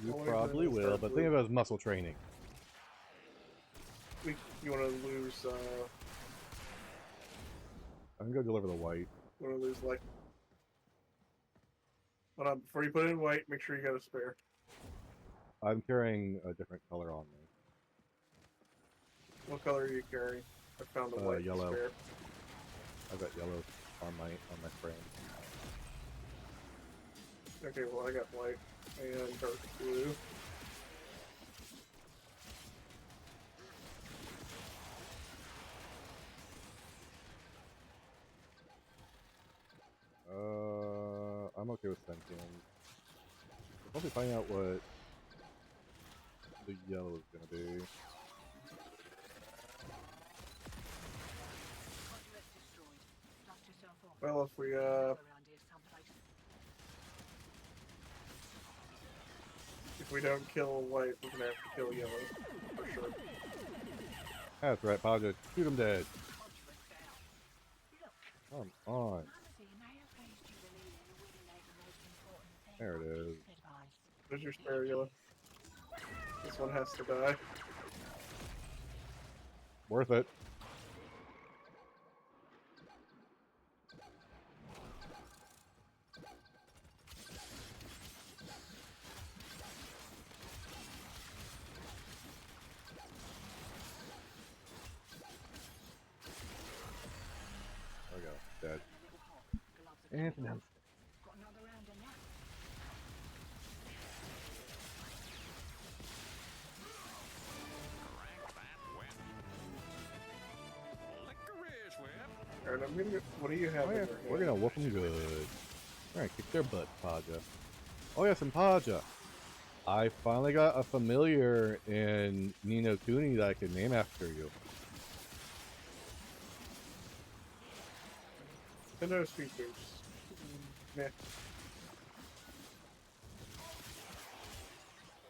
You I'll probably leave it as will, dark but blue. think of it as muscle training. You want to lose? I'm gonna go deliver the white. You want to lose like? Hold on, before you put it in white, make sure you got a spare. I'm carrying a different color on me. What color are you carrying? I found a white Yellow. spare. I've got yellow on my frame. Okay, well I got white and dark blue. I'm okay with sentient. We'll probably find out what the yellow is gonna be. Conduit's destroyed. Dust yourself off. Well, if we Around here someplace. if we don't kill white, we're gonna have to kill yellow for sure. That's right, Paja. Shoot him dead. Conduit down. Look, Come on. Mumsy may have raised Jubilee and eliminate the most important thing. There it is. Advice. There's your spare yellow. This one has to die. Worth it. There we go. Dead. A little hot. Gloves are And coming now. off. Got another round in that. Licorice whip. Alright, I'm gonna get, what do you have Oh, in yeah. your hand? We're gonna whoop them good. We're gonna kick their butt, Paja. Oh, yes, and Paja. I finally got a familiar in Nino Kuni that I can name after you. No speed boost. Meh.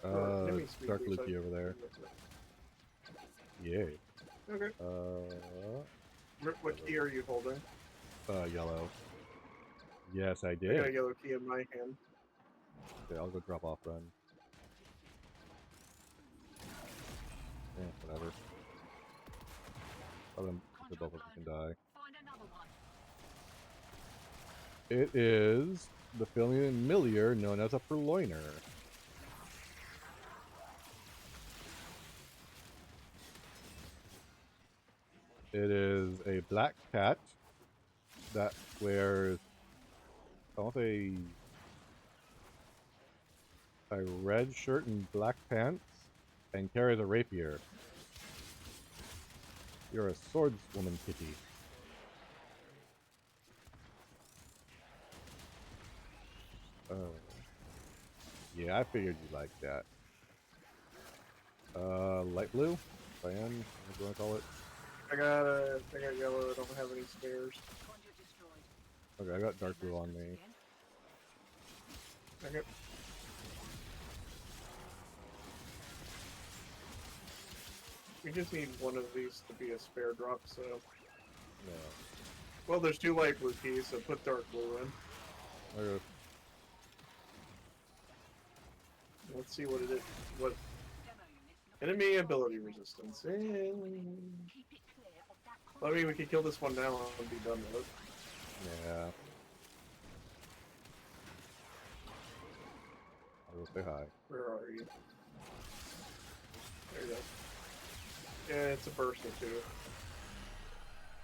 Or enemy speed Dark boost, Lukey over there. Yeah. Okay. What key are you holding? Yellow. Yes, I I got a did. yellow key in my hand. Okay, I'll go drop off then. Yeah, whatever. Let them, the both of them can die. Find another one. It is the familiar known as a purloiner. It is a black cat that wears, I want to say, a red shirt and black pants and carries a rapier. You're a swordswoman, Kitty. Yeah, I figured you'd like that. Light blue? Cyan? What do you want to call it? I got yellow. I don't have any spares. Conduit destroyed. Okay, I got dark blue on me. Again. Okay. We just need one of these to be a spare drop, so... Yeah. Well, there's 2 light blue keys, so put dark blue in. Okay. Let's see what it is. What Demo units not enemy ability resistance. Keep it clear of that I mean, we could kill this one now and be done with it. Yeah. I will say hi. Where are you? There you go. Yeah, it's a burst or 2.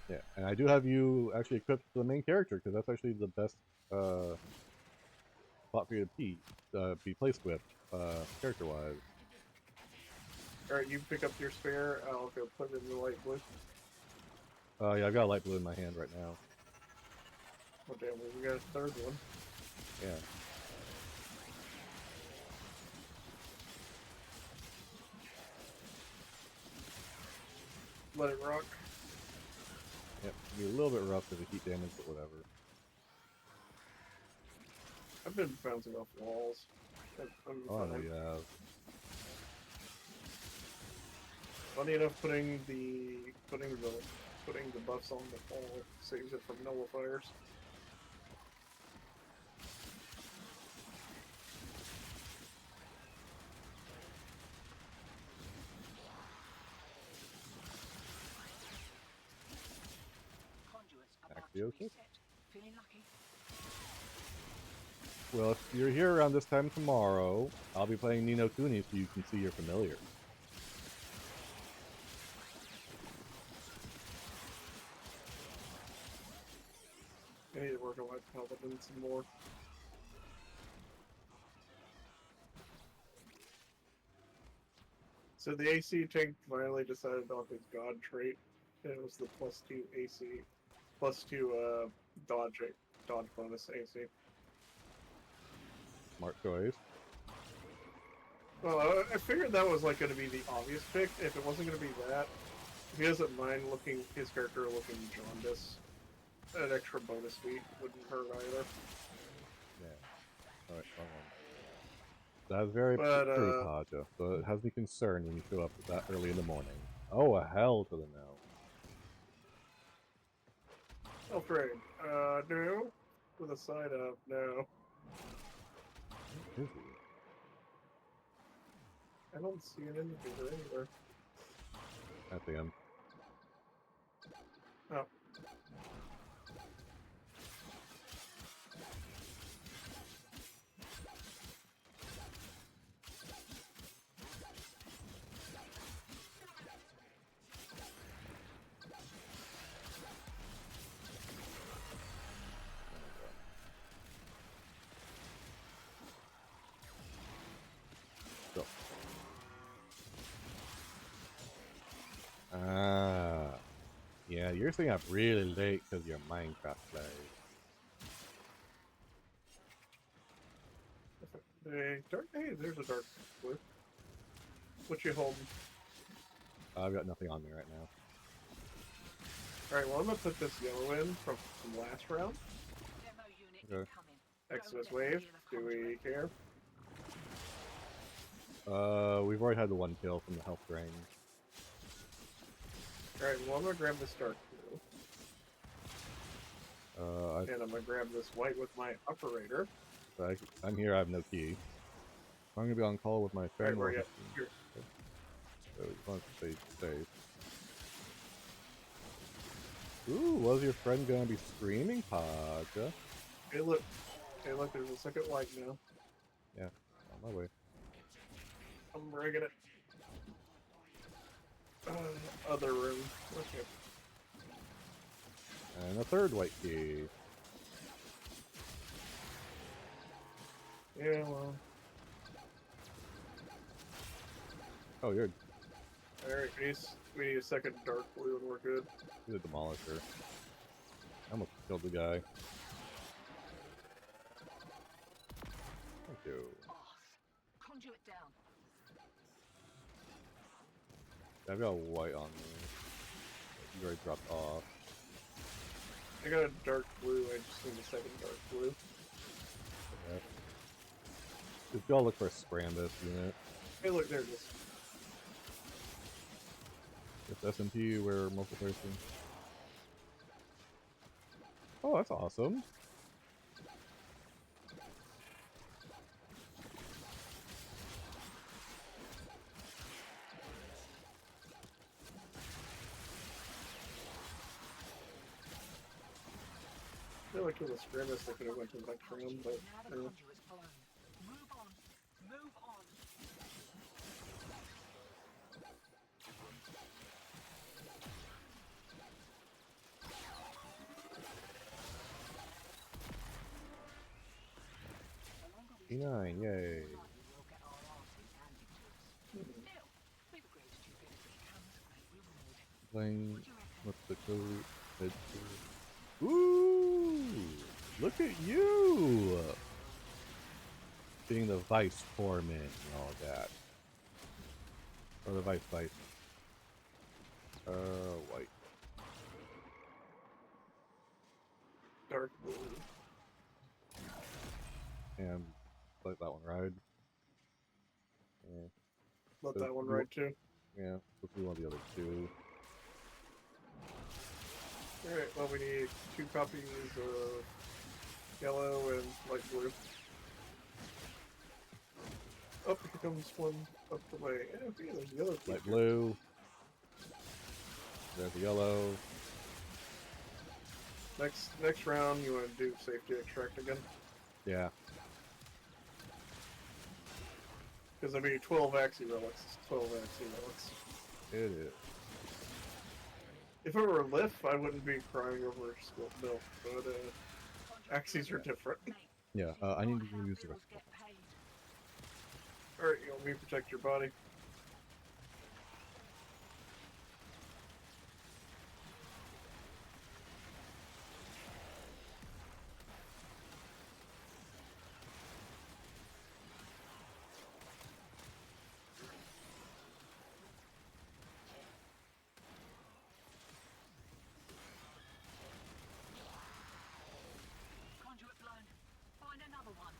Yeah, and I do have you actually equipped to the main character, because that's actually the best spot for you to be placed with, character-wise. Alright, you pick up your spare, I'll go put it in the light blue. Yeah, I've got a light blue in my hand right now. Oh damn, we got a third one. Yeah. Let it rock. Yep, be a little bit rough for the heat damage, but whatever. I've been bouncing off walls. I'm Oh, I know fine. you have. Funny enough, putting the buffs on the fall saves it from nullifiers. conduits about to Axiosis? reset. Feeling lucky? Well, if you're here around this time tomorrow, I'll be playing Ni no Kuni so you can see your familiar. I need to work on my paladin some more. So the AC tank finally decided on his god trait. It was the +2 AC, +2 dodge bonus AC. Smart choice. Well, I figured that was like going to be the obvious pick. If it wasn't going to be that, if he doesn't mind his character looking jaundice, an extra bonus feat wouldn't hurt either. Yeah. Alright, wrong one. That's very true, Paja. So it has me concerned when you show up that early in the morning. Oh, a hell to the no. Upgrade. No. With a side up, no. Where is he? I don't see an indicator anywhere. I see him. Oh. Go. Ah. Yeah, you're staying up really late because you're Minecraft play. Hey, there's a dark blue. What you holding? I've got nothing on me right now. Alright, well I'm gonna put this yellow in from last round. Demo unit Okay. incoming. Exodus Drone wave. definitely Do in we the care? We've already had the one kill from the health drain. Alright, well I'm gonna grab this dark blue. I, And I'm gonna grab this white with my operator. I'm here, I have no key. I'm gonna be on call with my friend. Alright, where you at? Here. So we want to stay safe. Ooh, was your friend gonna be screaming, Paja? Hey, look. Hey, look, there's a second light now. Yeah, on my way. I'm rigging it. Other room. Okay. And a third white key. Yeah, well. Oh, you're Alright, we need a second dark blue and we're good. the demolisher. I almost killed the guy. Thank you. Conduit down. I've got a white on me. You already dropped off. I got a dark blue, I just need a second dark blue. Yeah. Just go look for a Scrambus unit. Hey, look, there it is. It's SMP, we're multiple person. Oh, that's awesome. I feel like it was Grimace that could have went to the next room, but Now the conduit's blown. Move on. Move on. The longer we E9, stay, yay. the more likely we'll get our asses handed to us. Still, with great stupidity comes great reward. Playing What do you reckon? with the code. Ooh! Look at you! Being the vice foreman and all that. Or the vice. White. dark blue. And let that one ride. Yeah. Let So that one you- ride too. Yeah, let's do one of the other two. Alright, well, we need 2 copies of yellow and light blue. Oh, here comes one up the way. Yeah, okay, there's the other Light blue. There's the yellow. Next round, you want to do safety extract again? Yeah. Because I mean, 12 Axie relics. 12 Axie relics. It is. If it were Lif, I wouldn't be crying over spilt milk, but Axies are different. Yeah, I need to use the rest of Get paid. Alright, you want me to protect your body? Conduit blown. Find another one.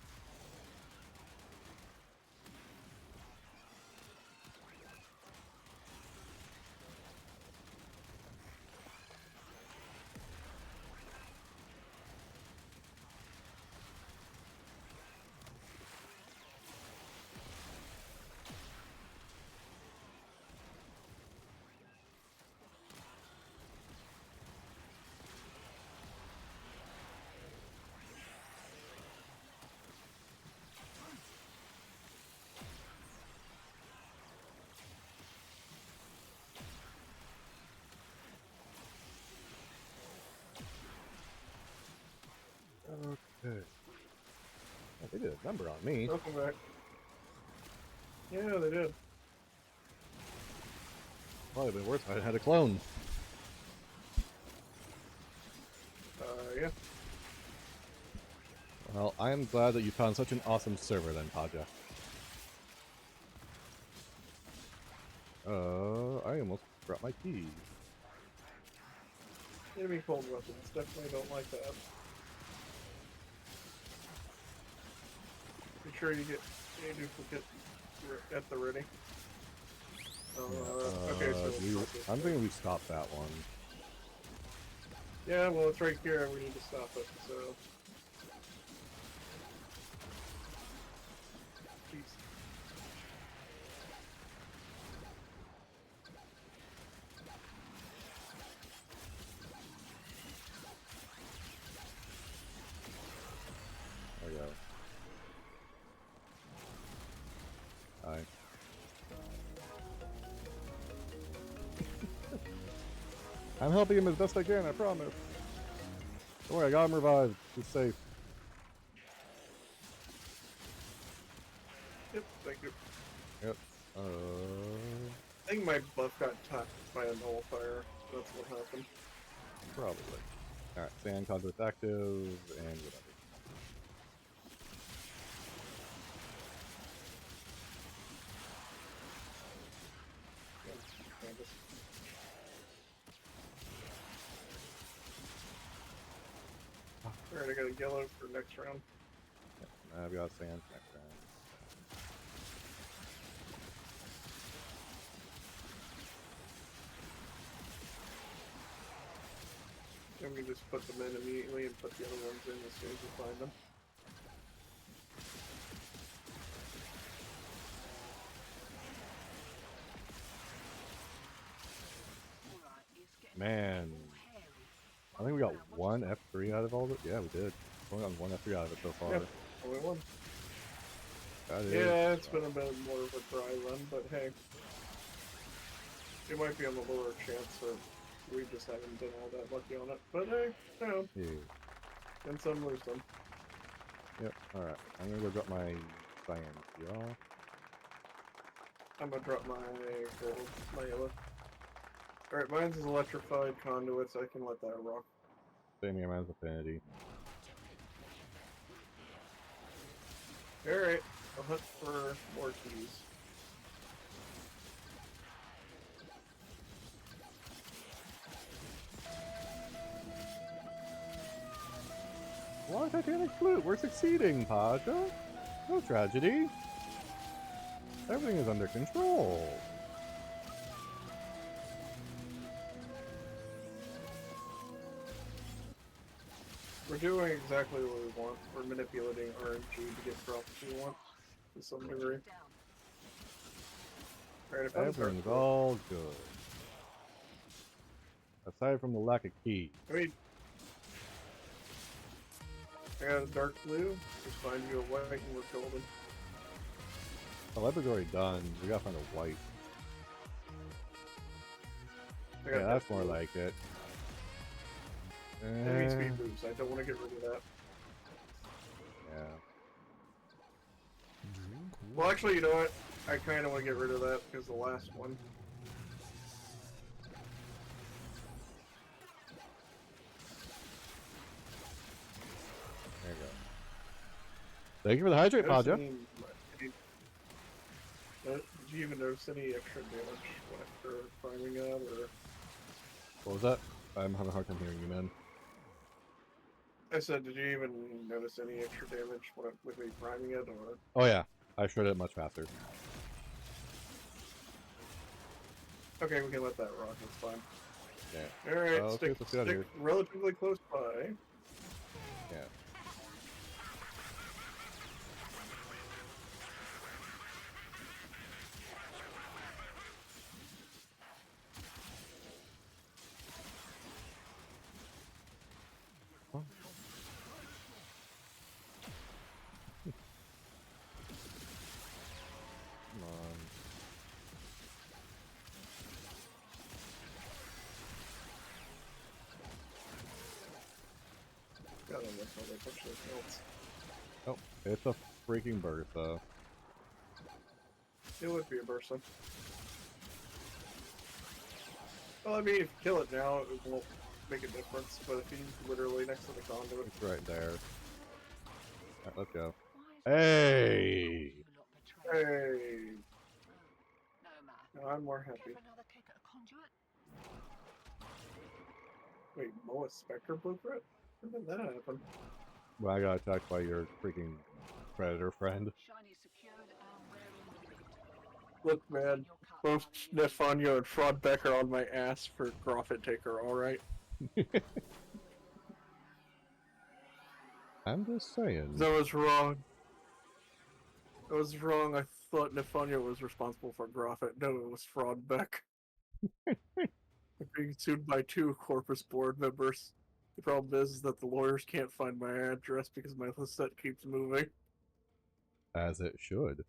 Okay. Oh, they did a number on me. Welcome back. Yeah, they did. Probably been worse if I had a clone. Yeah. Well, I am glad that you found such an awesome server then, Paja. I almost forgot my keys. Enemy cold weapons. Definitely don't like that. Be sure you get a duplicate at the ready. Okay, so I'm thinking we stopped that one. yeah, well, it's right here, and we need to stop it. So, jeez. I'm helping him as best I can, I promise. Don't worry, I got him revived. He's safe. Yep, thank you. Yep. I think my buff got touched by a nullifier. That's what happened. Probably. Alright, sand conduit's active, and whatever. Alright, I got a yellow for next round. Yep, I've got sand next round. And we just put them in immediately and put the other ones in as soon as we find them. Alright, it's getting Man, hairy. I think we got one F3 out of all of it. Yeah, we did. We've only gotten one F3 out of it so far. Yep, only one. That is, Yeah, it's been a bit more of a dry run, but hey. It might be on the lower chance, or we just haven't been all that lucky on it. But hey, you know, yeah. and some lose some. Yep, alright. I'm gonna go drop my cyan y'all. I'm gonna drop my gold, my yellow. Alright, mine's is electrified conduit, so I can let that rock. Same here, mine's affinity. Alright, I'll hunt for more keys. Why Titanic flute? We're succeeding, Paja. No tragedy. Everything is under control. We're doing exactly what we want. We're manipulating RNG to get drops we want, to some degree. Alright, if I'm Everything's all good. Aside from the lack of keys. I mean, I got a dark blue, just find you a white and we're golden. Oh, Leopard's already done. We gotta find a white. I got Yeah, that's more like it. Enemy speed boost, I don't want to get rid of that. Yeah. Well, actually, you know what? I kind of want to get rid of that because the last one. There you go. Thank you for the hydrate, Paja. Did you even notice any extra damage after priming out, or? What was that? I'm having a hard time hearing you, man. I said, did you even notice any extra damage with me priming it, or? Oh yeah, I shredded it much faster. Okay, we can let that rock. It's fine. Yeah. Alright, Okay, stick let's get out of here. relatively close by. Yeah. Oh. Come on. God, I guess I'll touch those notes. Oh, it's a freaking Bertha. It would be a Bursa. Well, I mean, if you kill it now, it won't make a difference, but if he's literally next to the conduit. It's right there. Alright, let's go. Why is Hey! you lot betrayed? Hey! No matter. Now I'm more happy. Give another kick at a conduit. Wait, Moa Spectre Blueprint? When did that happen? Well, I got attacked by your freaking predator friend. Shiny secured and wearing relic. Look, man, both Nefanyo and Fraudbecker on my ass for Groffit Taker, alright? I'm just saying. I was wrong. I was wrong. I thought Nefanyo was responsible for Groffit. No, it was Fraudbeck. I'm being sued by 2 Corpus board members. The problem is that the lawyers can't find my address because my set keeps moving. As it should.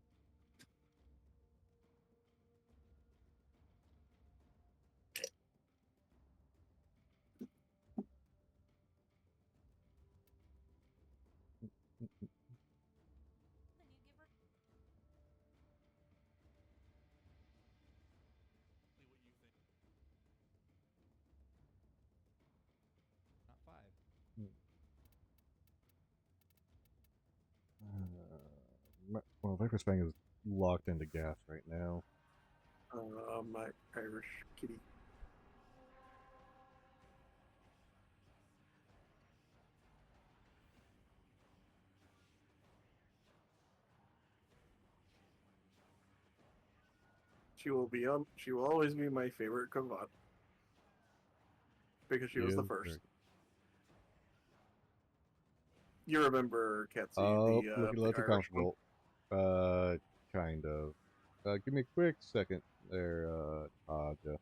Well, Viper's Fang is locked into gas right now. My Irish kitty. She will always be my favorite Kavat. Because she was the first. You remember Ketsy, Oh, the looking a little too Irish one? comfortable. Kind of. Give me a quick second there, Taja.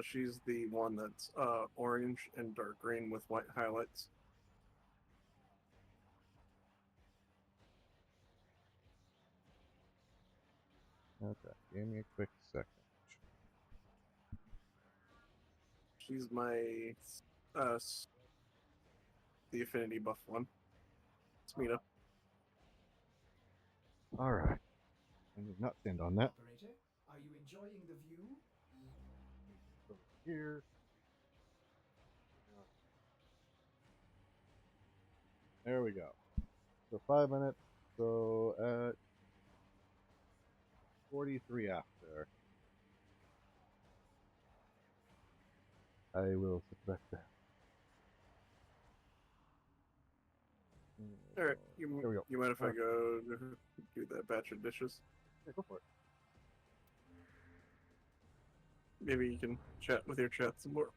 She's the one that's orange and dark green with white highlights. Okay, give me a quick second. She's my the affinity buff one. It's Mina. Alright. I did not stand on that. Operator, are you enjoying the view? Over here. There we go. So 5 minutes. So at 43 after, I will sit back down. All right, There we go. you mind if I Alright. go do that batch of dishes? Yeah, go for it. Maybe you can chat with your chat some more.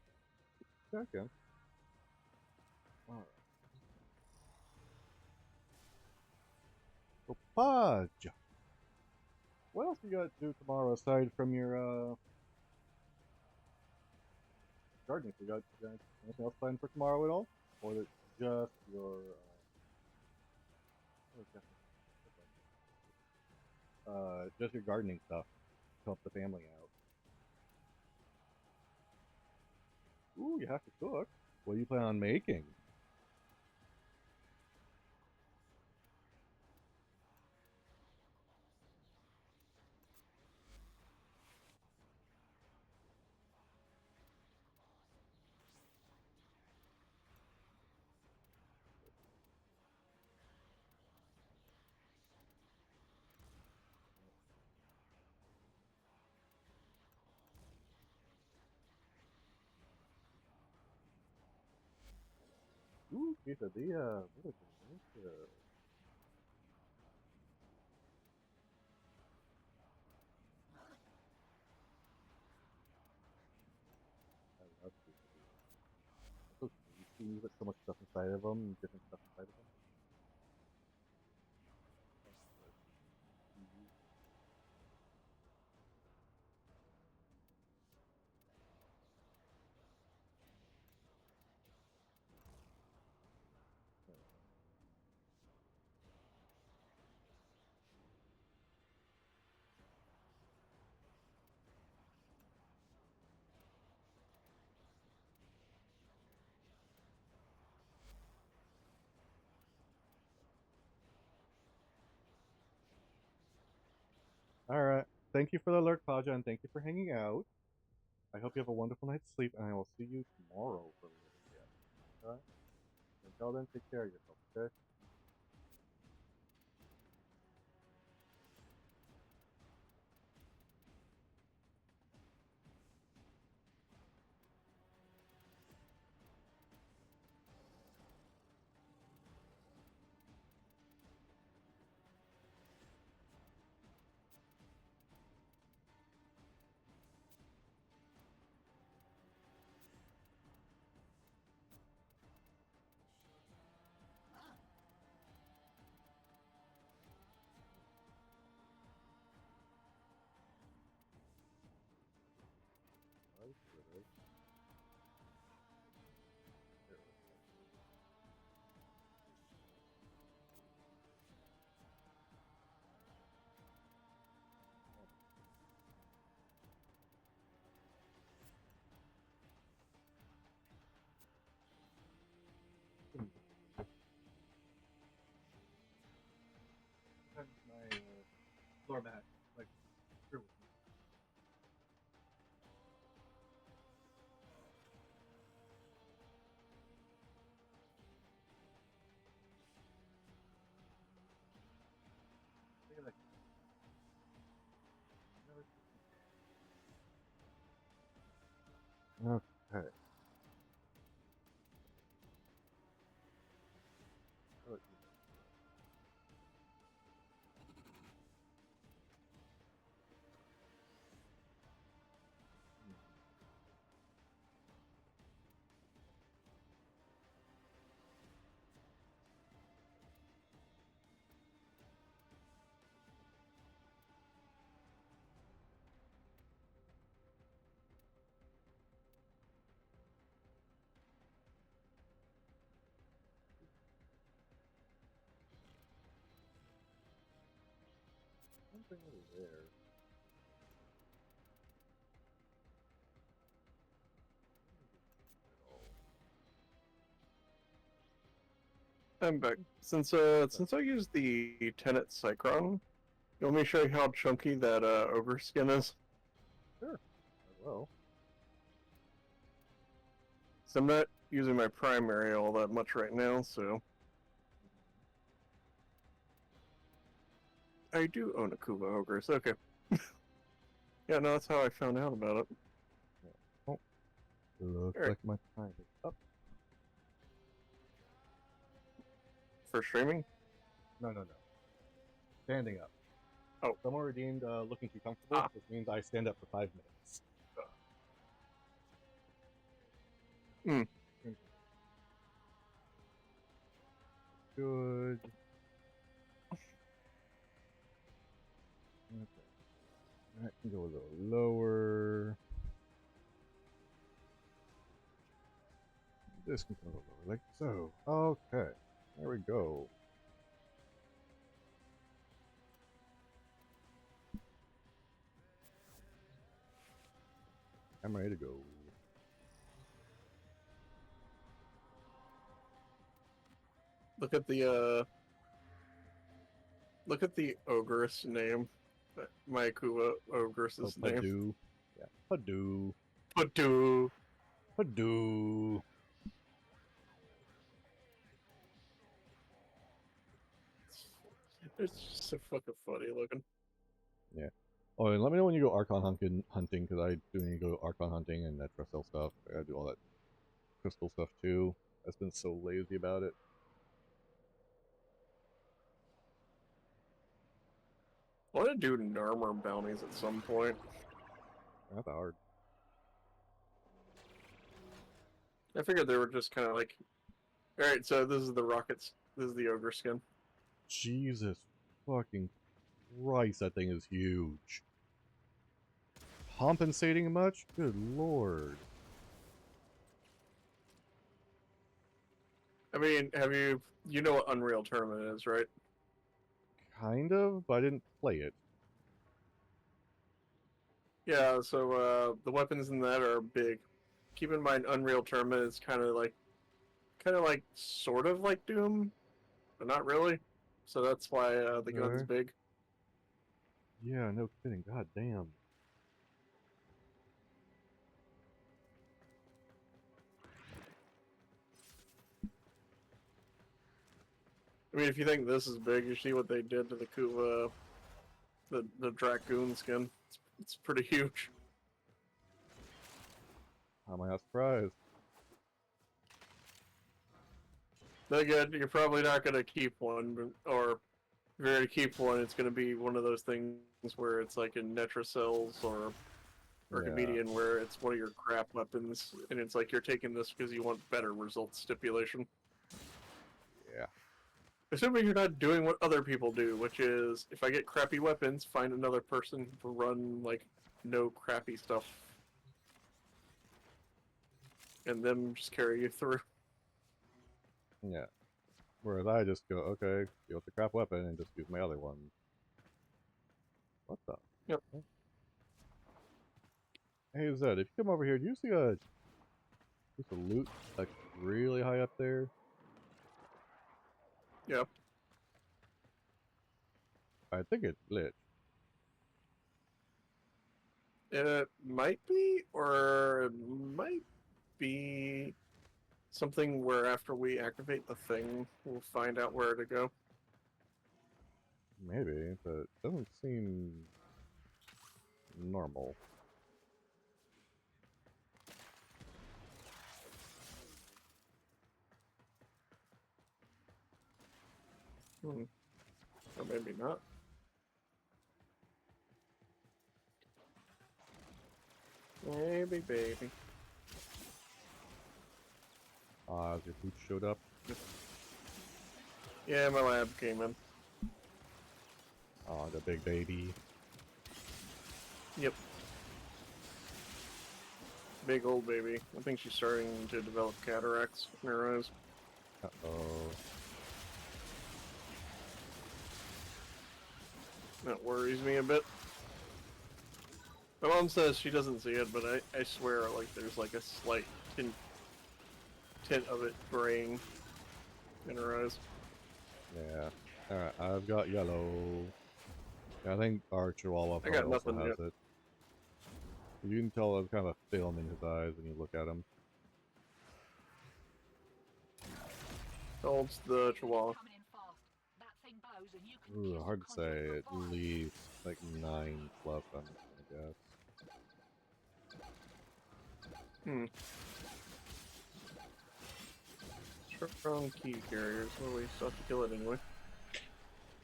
Yeah, I can. Alright. So, Podge, what else you got to do tomorrow aside from your gardening? You got anything else planned for tomorrow at all? Or is it just your just your gardening stuff to help the family out? Ooh, you have to cook. What do you plan on making? Ooh, quesadilla. What is delicious. I love quesadillas. So tasty. You put so much stuff inside of them, different stuff inside of them. Alright. Thank you for the alert, Paja, and thank you for hanging out. I hope you have a wonderful night's sleep, and I will see you tomorrow for a little bit. Alright? Until then, take care of yourself, okay? Sometimes my floor mat like screw with me. Okay. What you something over there. I'm back. Since I used the Tenet Cycron, you want me to show you how chunky that ogre skin is? Sure. Well, So I'm not using my primary all that much right now, so I do own a Kuva ogre. So okay. Yeah, no, that's how I found out about it. oh, looks Alright. like my time is up. For streaming? No. Standing up. Oh. Someone redeemed looking too comfortable, which means I stand up for 5 minutes. Hmm. Good. Okay. That can go a little lower. This can go a little lower, like so. Okay. There we go. I'm ready to go. Look at the ogress name. My Kuva ogress's name. Padu. Yeah. Padu. Padu. Padu. It's just so fucking funny looking. Yeah. Oh, and let me know when you go Archon hunting, because I do need to go Archon hunting and that Dressel stuff. I gotta do all that crystal stuff too. I've been so lazy about it. I want to do Narmer bounties at some point. Not that hard. I figured they were just kind of like, alright, so this is the rockets. This is the ogre skin. Jesus fucking Christ, that thing is huge. Compensating much? Good lord. I mean, you know what Unreal Tournament is, right? Kind of, but I didn't play it. Yeah, so the weapons in that are big. Keep in mind, Unreal Tournament is kind of like, sort of like Doom, but not really. So that's why the gun's Okay. big. Yeah, no kidding. God damn. I mean, if you think this is big, you see what they did to the Kuva, the Dragoon skin. It's pretty huge. How am I not surprised? Then again, you're probably not going to keep one, or if you're going to keep one, it's going to be one of those things where it's like in Netracells or Yeah. Comedian, where it's one of your crap weapons, and it's like you're taking this because you want better results stipulation. Yeah. Assuming you're not doing what other people do, which is, if I get crappy weapons, find another person to run, like, no crappy stuff. And them just carry you through. Yeah. Whereas I just go, okay, deal with the crap weapon and just use my other one. What the? Yep. Hey Zed, if you come over here, do you see just a loot like really high up there? Yep. I think it's glitched. It might be, or it might be something where after we activate the thing, we'll find out where to go. Maybe, but it doesn't seem normal. Or maybe not. Maybe, baby. Your food showed up. Yeah, my lab came in. The big baby. Yep. Big old baby. I think she's starting to develop cataracts in her eyes. Uh-oh. That worries me a bit. My mom says she doesn't see it, but I swear like there's like a slight tint of it graying in her eyes. Yeah. Alright, I've got yellow. Yeah, I think our Chihuahua I got probably also nothing has yet. it. You can tell there's kind of a film in his eyes when you look at him. How old's the Chihuahua? Coming in fast. That thing bows and you can Ooh, kiss hard to the conduit say. of At a virus. least like 9 plus, I'm gonna guess. Hmm. Strong key carriers. Well, we still have to kill it anyway.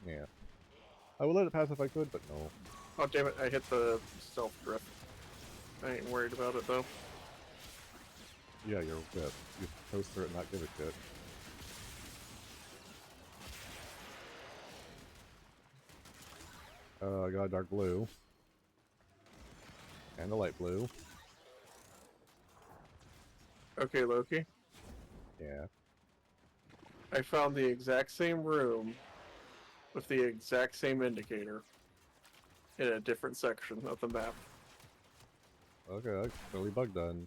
Yeah. I would let it pass if I could, but no. Oh damn it! I hit the stealth drift. I ain't worried about it though. Yeah, you're good. You toast her and not give a shit. I got a dark blue. And a light blue. Okay, Loki. Yeah. I found the exact same room with the exact same indicator in a different section of the map. Okay, that's totally bug done.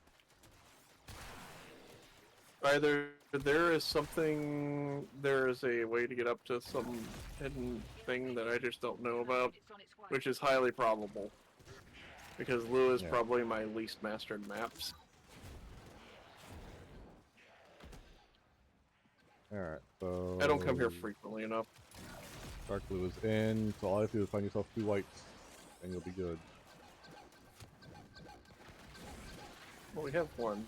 Either there is a way to get up to some hidden thing that I just don't know about, It's on its way. which is highly probable. Because Lua is Yeah. probably my least mastered maps. Alright, so... I don't come here frequently enough. Dark blue is in, so all I have to do is find yourself 2 whites, and you'll be good. Well, we have one.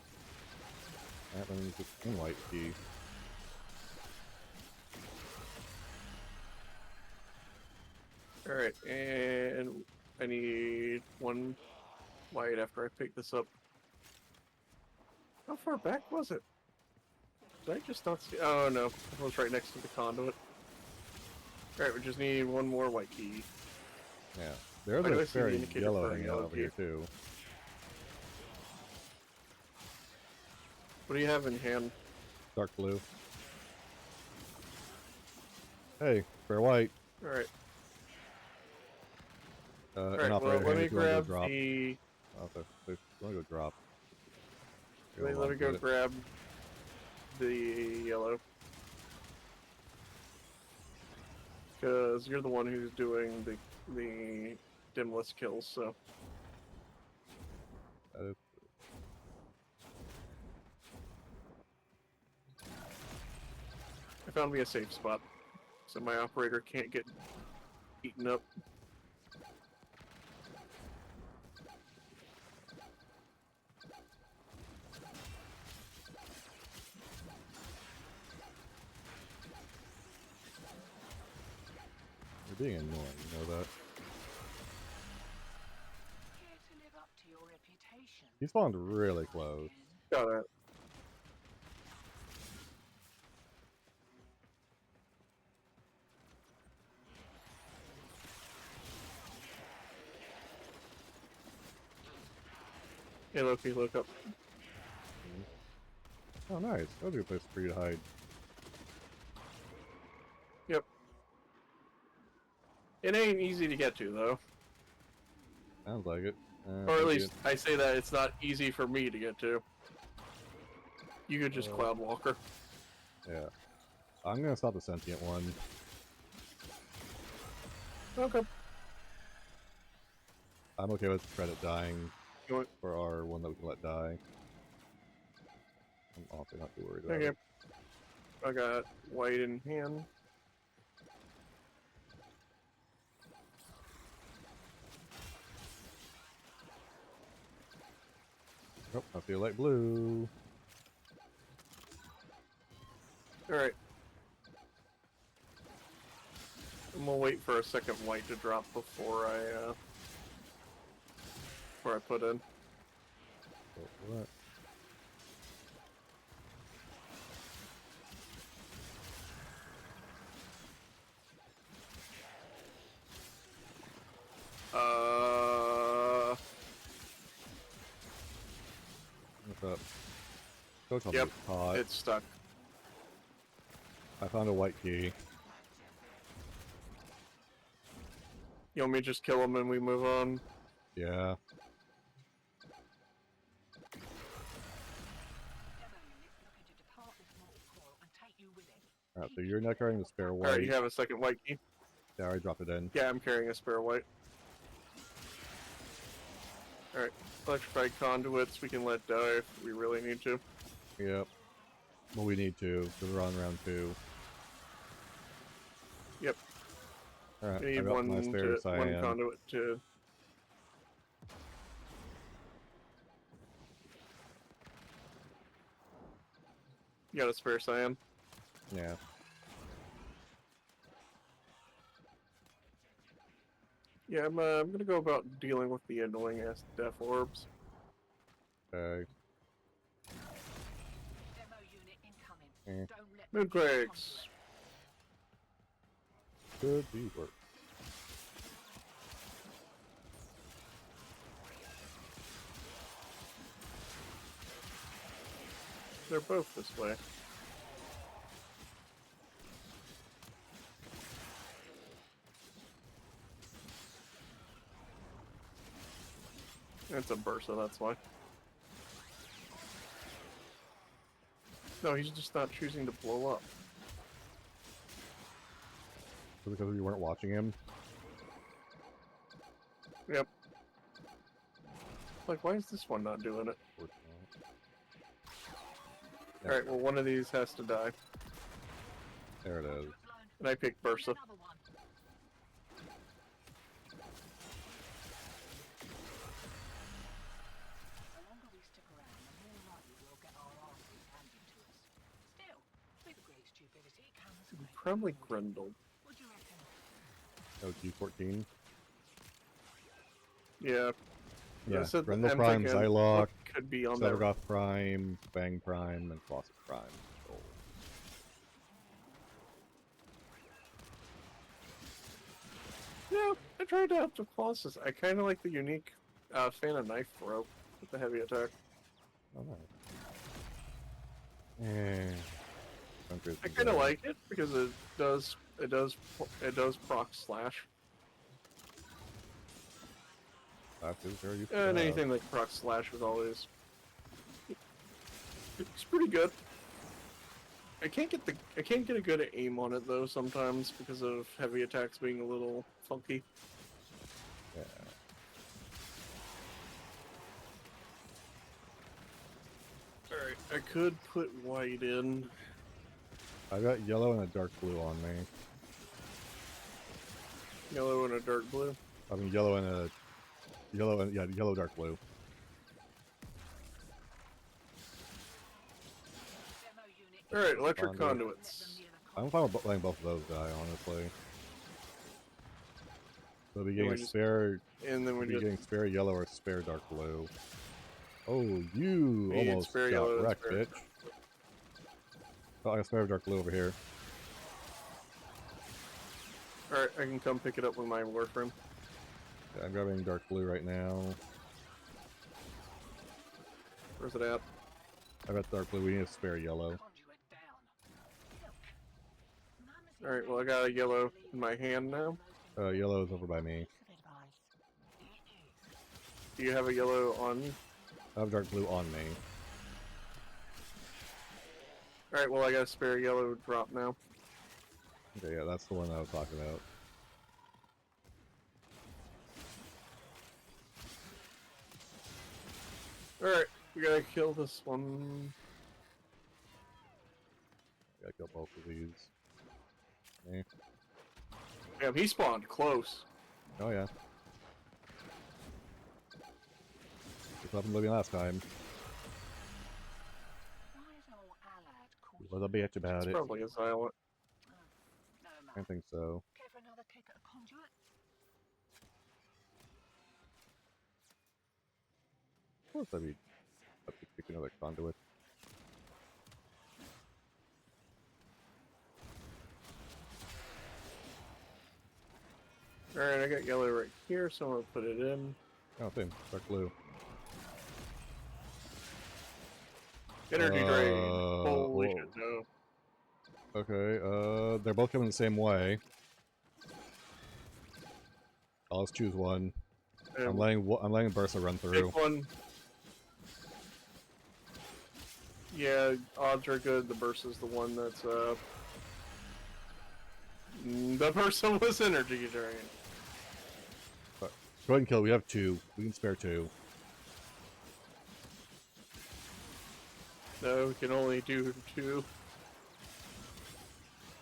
That means it's 1 white key. Alright, and I need 1 white after I pick this up. How far back was it? Did I just not see? Oh no, it was right next to the conduit. Alright, we just need 1 more white key. Yeah. There's Why do I a see the fairy indicator yellow for a hanging out yellow over key? here too. What do you have in hand? Dark blue. Hey, fair white. Alright. An Alright, well, operator let hand me if you want to go grab drop. the... Okay, so if you want to go drop. Let me go grab the yellow. Because you're the one who's doing the dimless kills, so... That is I found me a safe spot, so my operator can't get eaten up. You're being annoying, you know that. Care to live up to your reputation? He spawned really close. Got it. Hey Loki, look up. Oh, nice. That was a good place for you to hide. Yep. It ain't easy to get to, though. Sounds like it. Or at least, I say that it's not easy for me to get to. You could just Cloud Walker. Yeah. I'm gonna stop the sentient one. Okay. I'm okay with credit dying You want- for our one that we can let die. I'm also not too worried about Okay. it. I got white in hand. Oh, I feel like blue. Alright. I'll wait for a second white to drop before I put in. Go for that. What's up? Don't tell me Yep, it's hot. it's stuck. I found a white key. You want me to just kill him and we move on? Yeah. Demo unit looking to depart this mortal coil and take you with it. Alright, so you're not carrying the spare white. Alright, you have a second white key? Yeah, I already dropped it in. Yeah, I'm carrying a spare white. Alright, electrified conduits we can let die if we really need to. Yep. Well, we need to, because we're on round 2. Yep. Alright, We I need got one, my spare cyan. one conduit to... You got a spare cyan? Yeah. Yeah, I'm gonna go about dealing with the annoying ass death orbs. Okay. Demo unit incoming. Eh. Don't let Mood them get quakes. Could be worse. They're both this way. It's a Bursa, that's why. No, he's just not choosing to blow up. Was it because you weren't watching him? Yep. Like, why is this one not doing it? Of course not. Alright, well, one of these has to die. There it is. And I picked Bursa. another one. The longer we stick around, the more likely we'll get our asses handed to us. Still, with great stupidity comes great Probably reward. Grendel. What do you reckon? Oh, G14. Yeah. Yeah, I said Grendel I'm Prime, thinking Zylock, what could be on there. Severgoth Prime, Fang Prime, and Colossus Prime. Control. Yeah, I tried out the Colossus. I kind of like the unique fan of knife throw with the heavy attack. Oh, nice. I kind of like it because it does proc slash. That is very useful. And anything like proc slash is always it's pretty good. I can't get a good aim on it though sometimes because of heavy attacks being a little funky. Yeah. Alright, I could put white in. I got yellow and a dark blue on me. Yellow and a dark blue. I mean yellow and yellow dark blue. Demo unit Alright, electric Conduit. conduits. I'm fine with playing both of those guys, honestly. So be Yeah, getting we a just- spare, And then we be just getting spare yellow or spare dark blue. Oh, you We need almost spare got yellow and wrecked, spare- bitch. Oh, I got spare dark blue over here. Alright, I can come pick it up with my Warframe. Yeah, I'm grabbing dark blue right now. Where's it at? I got dark blue. We need a spare yellow. conduit down. Look, Mum is Alright, well I got a yellow in my hand now. Yellow is over by me. Do you have a yellow on you? I have dark blue on me. Alright, well I got a spare yellow drop now. Okay, yeah, that's the one I was talking about. Alright, we gotta kill this one. Gotta kill both of these. Eh. Damn, he spawned close. Oh yeah. Just happened to me last time. Why is old Allard called Was a bitch about It's it. probably a silent. No, I think so. care for another kick at conduit? Of course, I'd pick another conduit. Alright, I got yellow right here, so I'm gonna put it in. Oh, same. Dark blue. Energy drain. Holy Whoa. shit, no. Okay, they're both coming the same way. Let's choose one. I'm letting Bursa run through. Pick one. Yeah, odds are good. The burst is the one that's the person was energy drain. But go ahead and kill. We have 2. We can spare 2. No, we can only do 2.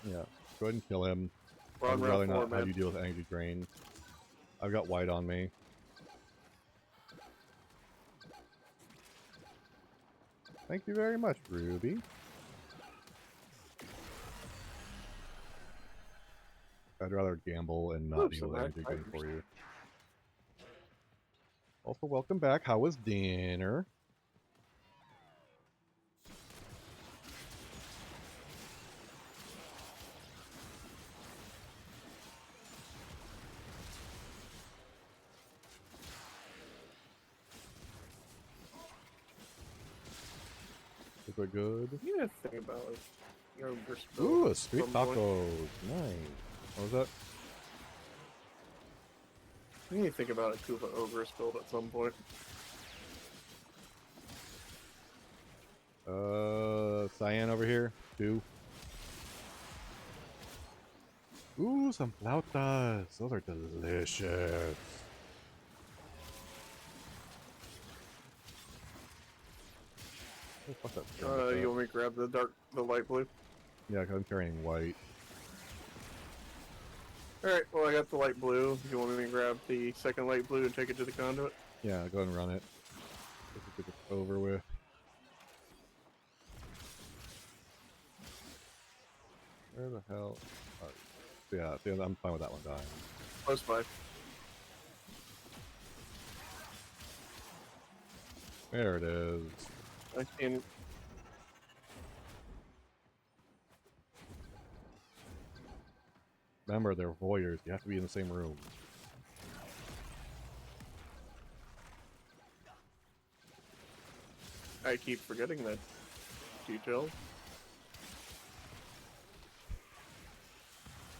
Yeah. Go ahead and kill him. We're on I'd rather round 4, not have man. you deal with energy drain. I've got white on me. Thank you very much, Ruby. I'd rather gamble and not Oops, deal with I'm energy drain for you. 5%. Also, welcome back. How was dinner? Is it good? You need to think about like, your spell Ooh, a at street some point. taco. Nice. What was that? You need to think about a Koopa Ogre build at some point. Cyan over here. 2. Ooh, some flautas. Those are delicious. Oh, fuck that. You want me to grab the light blue? Yeah, 'cause I'm carrying white. Alright, well I got the light blue. You want me to grab the second light blue and take it to the conduit? Yeah, go ahead and run it. Let's get this over with. Where the hell? Oh, yeah, see, I'm fine with that one dying. Close by. There it is. I can. Remember, they're voyeurs. You have to be in the same room. I keep forgetting that detail.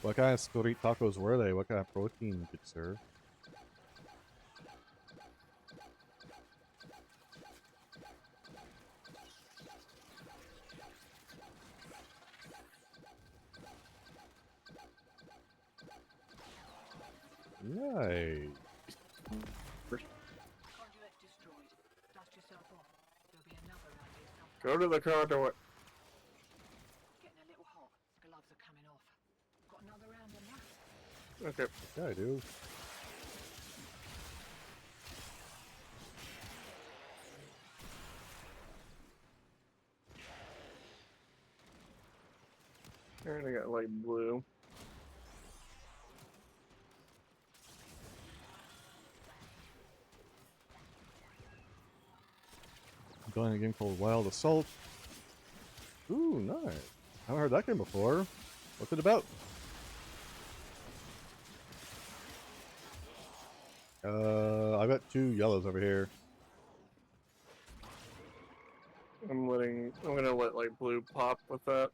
What kind of street tacos were they? What kind of protein, good sir? Yay. Conduit's destroyed. Dust yourself off. There'll be another around here somewhere. Go to the conduit. Getting a little hot. Gloves are coming off. Got another round in there? Okay. Yeah, I do. Alright, I got light blue. I'm playing a game called Wild Assault. Ooh, nice. I haven't heard that game before. What's it about? I've got 2 yellows over here. I'm gonna let light blue pop with that.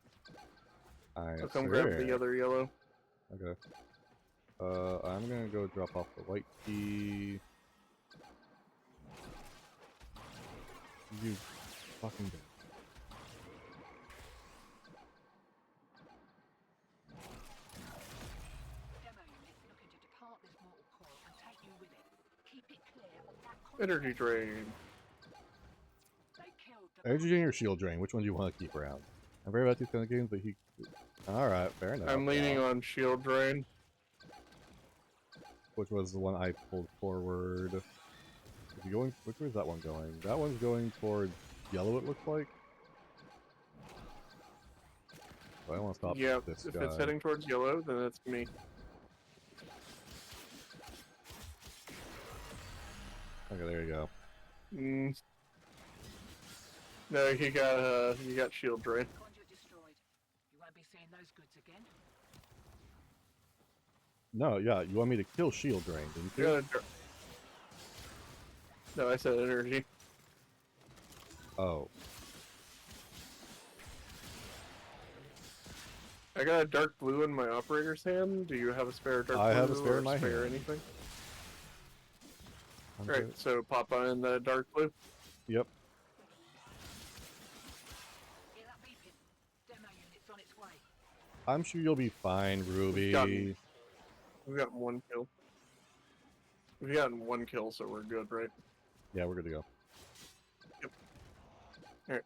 Alright, I'll come grab the other yellow. Okay. I'm gonna go drop off the white key. You fucking bitch. Demo unit looking to depart this mortal coil and take you with it. Keep it clear of that conduit. Energy drain. They killed the Energy drain or shield drain? Which one do you want to keep around? I'm very about these kind of games, but he. Alright, fair enough. I'm leaning on shield drain. Which was the one I pulled forward. Is he going? Which way is that one going? That one's going towards yellow, it looks like. So I want to stop Yeah, this if guy. it's heading towards yellow, then that's me. Okay, there you go. Mm. No, he got shield drain. Conduit destroyed. You won't be seeing those goods again. No, yeah, you want me to kill shield drain, didn't you? No, I said energy. Oh. I got a dark blue in my operator's hand. Do you have a spare dark blue? I have a spare or in my spare hand. anything? Okay. Right, so pop on the dark blue. Yep. Hear that beeping? Demo unit's on its way. I'm sure you'll be fine, Ruby. We've gotten one kill. We've gotten one kill, so we're good, right? Yeah, we're good to go. Yep. Alright.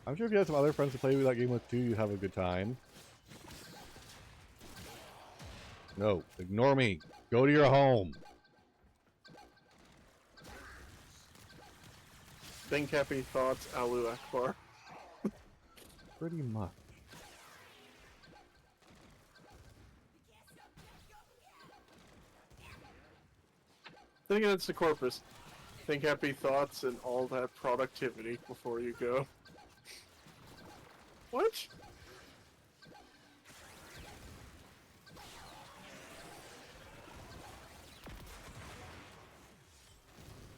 I'm sure if you have some other friends to play that game with too, you have a good time. No, ignore me. Go to your home. Think happy thoughts, Alu Akbar. Pretty much. Think it's the corpus. Think happy thoughts and all that productivity before you go. What?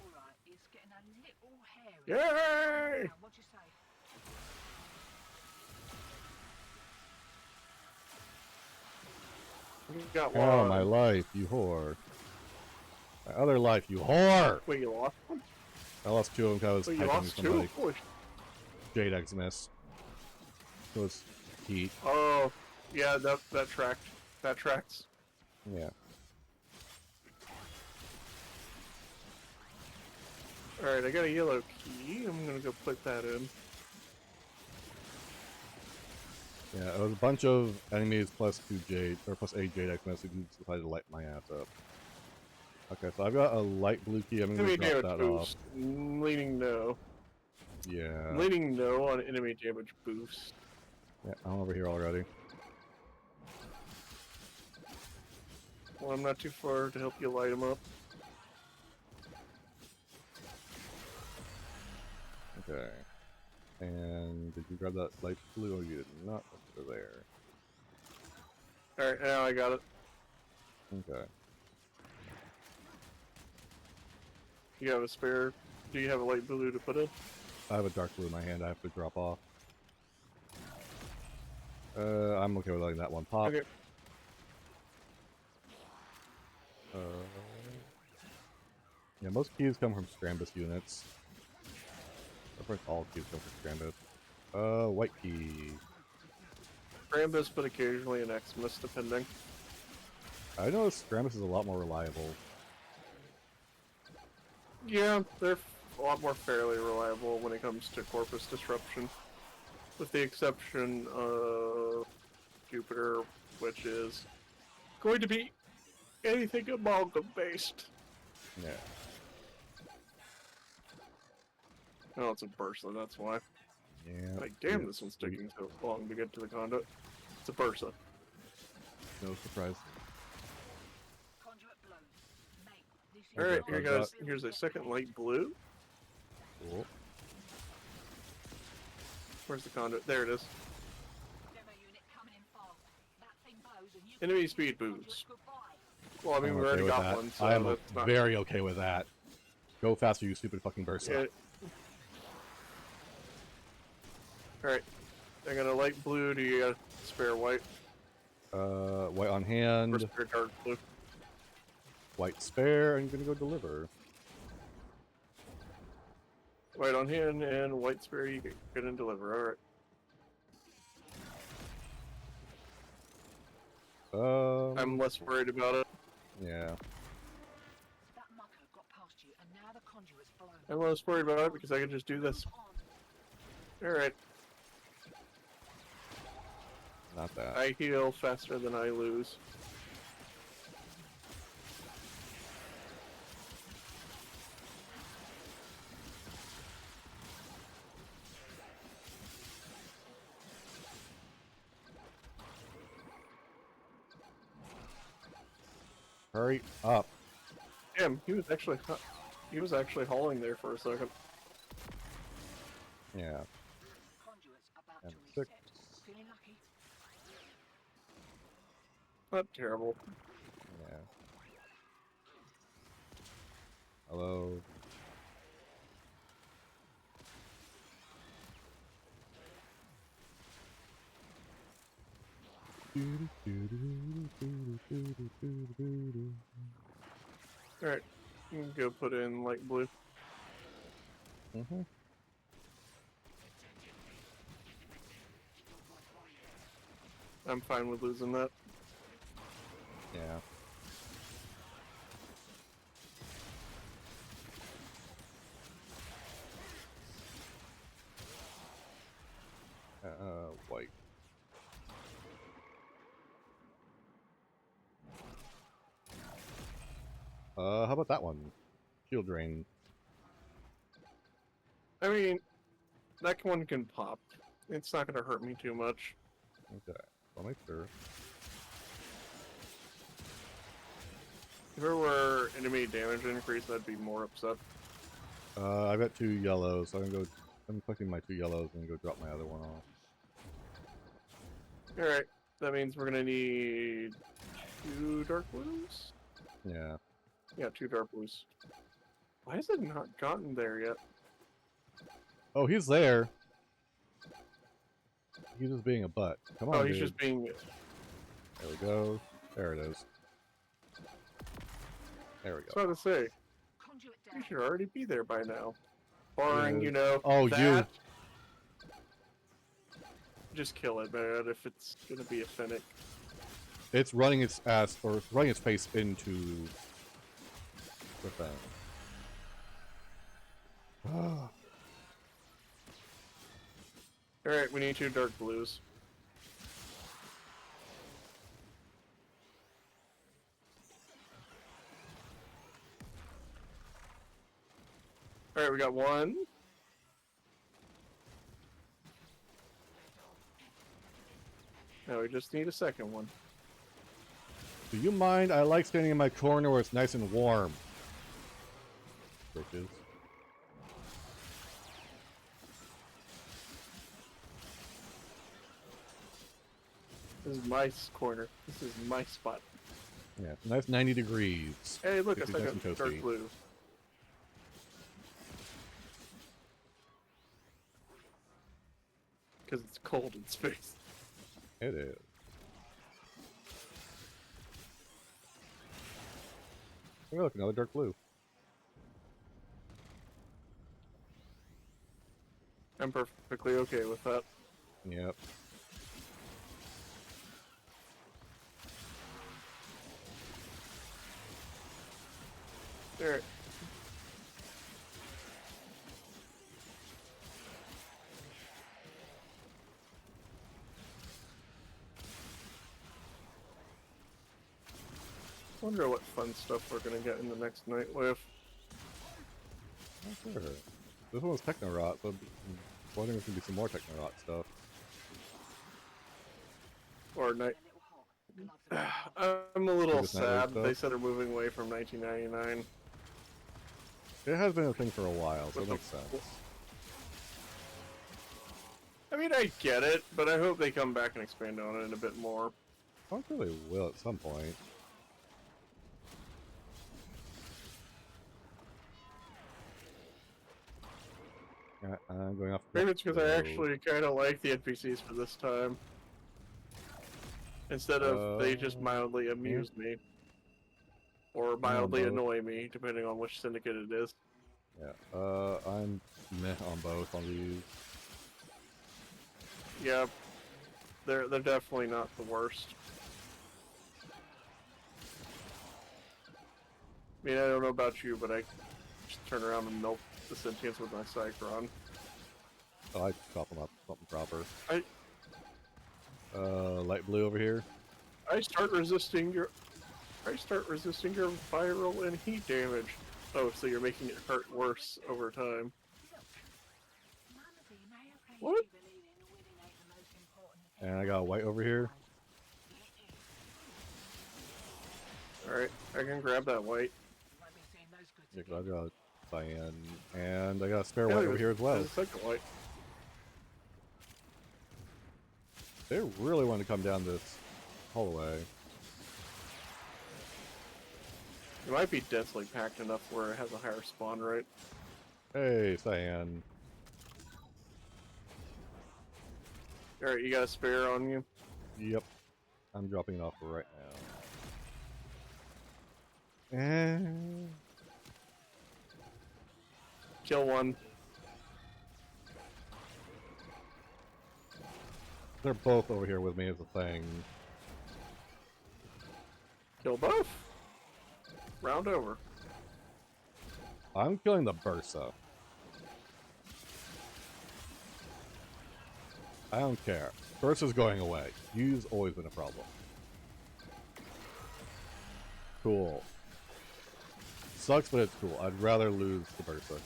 Alright, it's getting a little hairy. Yay! Now, what'd you say? You got Oh, one. my life, you whore. My other life, you whore! Wait, you lost one? I lost two of them because I was Wait, you typing lost to two? somebody. Holy Jade Xmas. It was heat. Oh, yeah, that tracked. That tracks. Yeah. Alright, I got a yellow key. I'm gonna go put that in. Yeah, it was a bunch of enemies plus two Jade, or plus a Jade Xmas who decided to light my ass up. Okay, so I've got a light blue key. I'm gonna Enemy drop damage that boost. Leaning no. Yeah. Leaning no on enemy damage boost. Yeah, I'm over here already. Well, I'm not too far to help you light them up. Okay. And did you grab that light blue? Oh, you did not. Over there. Alright, now I got it. Okay. You have a spare. Do you have a light blue to put in? I have a dark blue in my hand. I have to drop off. I'm okay with letting that one pop. Okay. Yeah, most keys come from Scrambus units. Of course, all keys come from Scrambus. White key. Rambus, but occasionally an Xmas, depending. I know Scrambus is a lot more reliable. Yeah, they're a lot more fairly reliable when it comes to Corpus Disruption. With the exception of Jupiter, which is going to be anything amalgam based. Yeah. Oh, it's a Bursa, that's why. Yeah. Like, damn, yeah, this one's sweet. taking so long to get to the conduit. It's a Bursa. No surprise. Conduit blown. Mate, this is Alright, not here I've a goes. got- Here's a second light blue. Cool. Where's the conduit? There it is. demo unit coming in fast. That thing blows and you Enemy can speed conduit boost. goodbye. Well, I mean, I'm we okay already with got that. one, so I am that's not... very okay with that. Go faster, you stupid fucking Bursa. Yeah. Alright. I got a light blue. Do you got a spare white? White on Or hand, spare dark blue? white spare, and you're gonna go deliver. White on hand and white spare you get and deliver. Alright. I'm less worried about it. Yeah. That mucker got past you and now the conduit's blown. I'm less worried about it because I can just do this. On. Alright. Not that. I heal faster than I lose. Hurry up. Damn, he was actually hauling there for a second. Yeah. Conduits about And to 6. reset. Feeling lucky? Not terrible. Yeah. Hello. Alright, you can go put in light blue. Mm-hmm. I'm fine with losing that. Yeah. White. How about that one? Shield drain. I mean, that one can pop. It's not gonna hurt me too much. Okay. I'll make sure. If there were enemy damage increase, I'd be more upset. I've got 2 yellows, so I'm collecting my 2 yellows and go drop my other one off. Alright, that means we're gonna need 2 dark blues? Yeah. Yeah, 2 dark blues. Why has it not gotten there yet? Oh, he's there. He's just being a butt. Come on, Oh, he's dude. just being... There we go. There it is. There we I was go. about to say, Conduit you down. should already be there by now. Barring, Yeah. you know, Oh, that... you. Just kill it, man, if it's gonna be a Fennec. It's running its ass, or it's running its face into the thing. Alright, we need 2 dark blues. Alright, we got 1. Now we just need a second one. Do you mind? I like standing in my corner where it's nice and warm. Bitches. This is my corner. This is my spot. Yeah, it's a nice 90 degrees. Hey, look, a It's nice second and dark toasty. blue. Because it's cold in space. It is. Oh, look, another dark blue. I'm perfectly okay with that. Yep. Alright. Wonder what fun stuff we're gonna get in the next night with. Oh, sure. This one was Techno Rot, so I'm wondering if there's gonna be some more Techno Rot stuff. Or night. A little hot. Gloves are I'm a little Just nightly sad. stuff? They said they're moving away from 1999. It has been a thing for a while, so What it the makes sense. I mean, I get it, but I hope they come back and expand on it a bit more. I'm sure they will at some point. I'm going off. Maybe it's because I So, actually kind of like the NPCs for this time. Instead of they just mildly amuse me. Or mildly both. annoy me, depending on which syndicate it is. Yeah. I'm meh on both on these. Yeah, they're definitely not the worst. I mean, I don't know about you, but I just turn around and milk the sentience with my Cycron. Oh, I chop them up something proper. I Light blue over here. start resisting your viral and heat damage. Oh, so you're making it hurt worse over time. What? And I got white over here. Alright, I can grab that white. Yeah, 'cause I've got cyan, and I got a spare Yeah, white over here as well. there's a second white. They really want to come down this hallway. It might be densely packed enough where it has a higher spawn rate. Hey, cyan. Alright, you got a spare on you? Yep. I'm dropping it off right now. And Kill one. they're both over here with me as a thing. Kill both. Round over. I'm killing the Bursa. I don't care. Bursa's going away. You's always been a problem. Cool. Sucks, but it's cool. I'd rather lose the Bursa.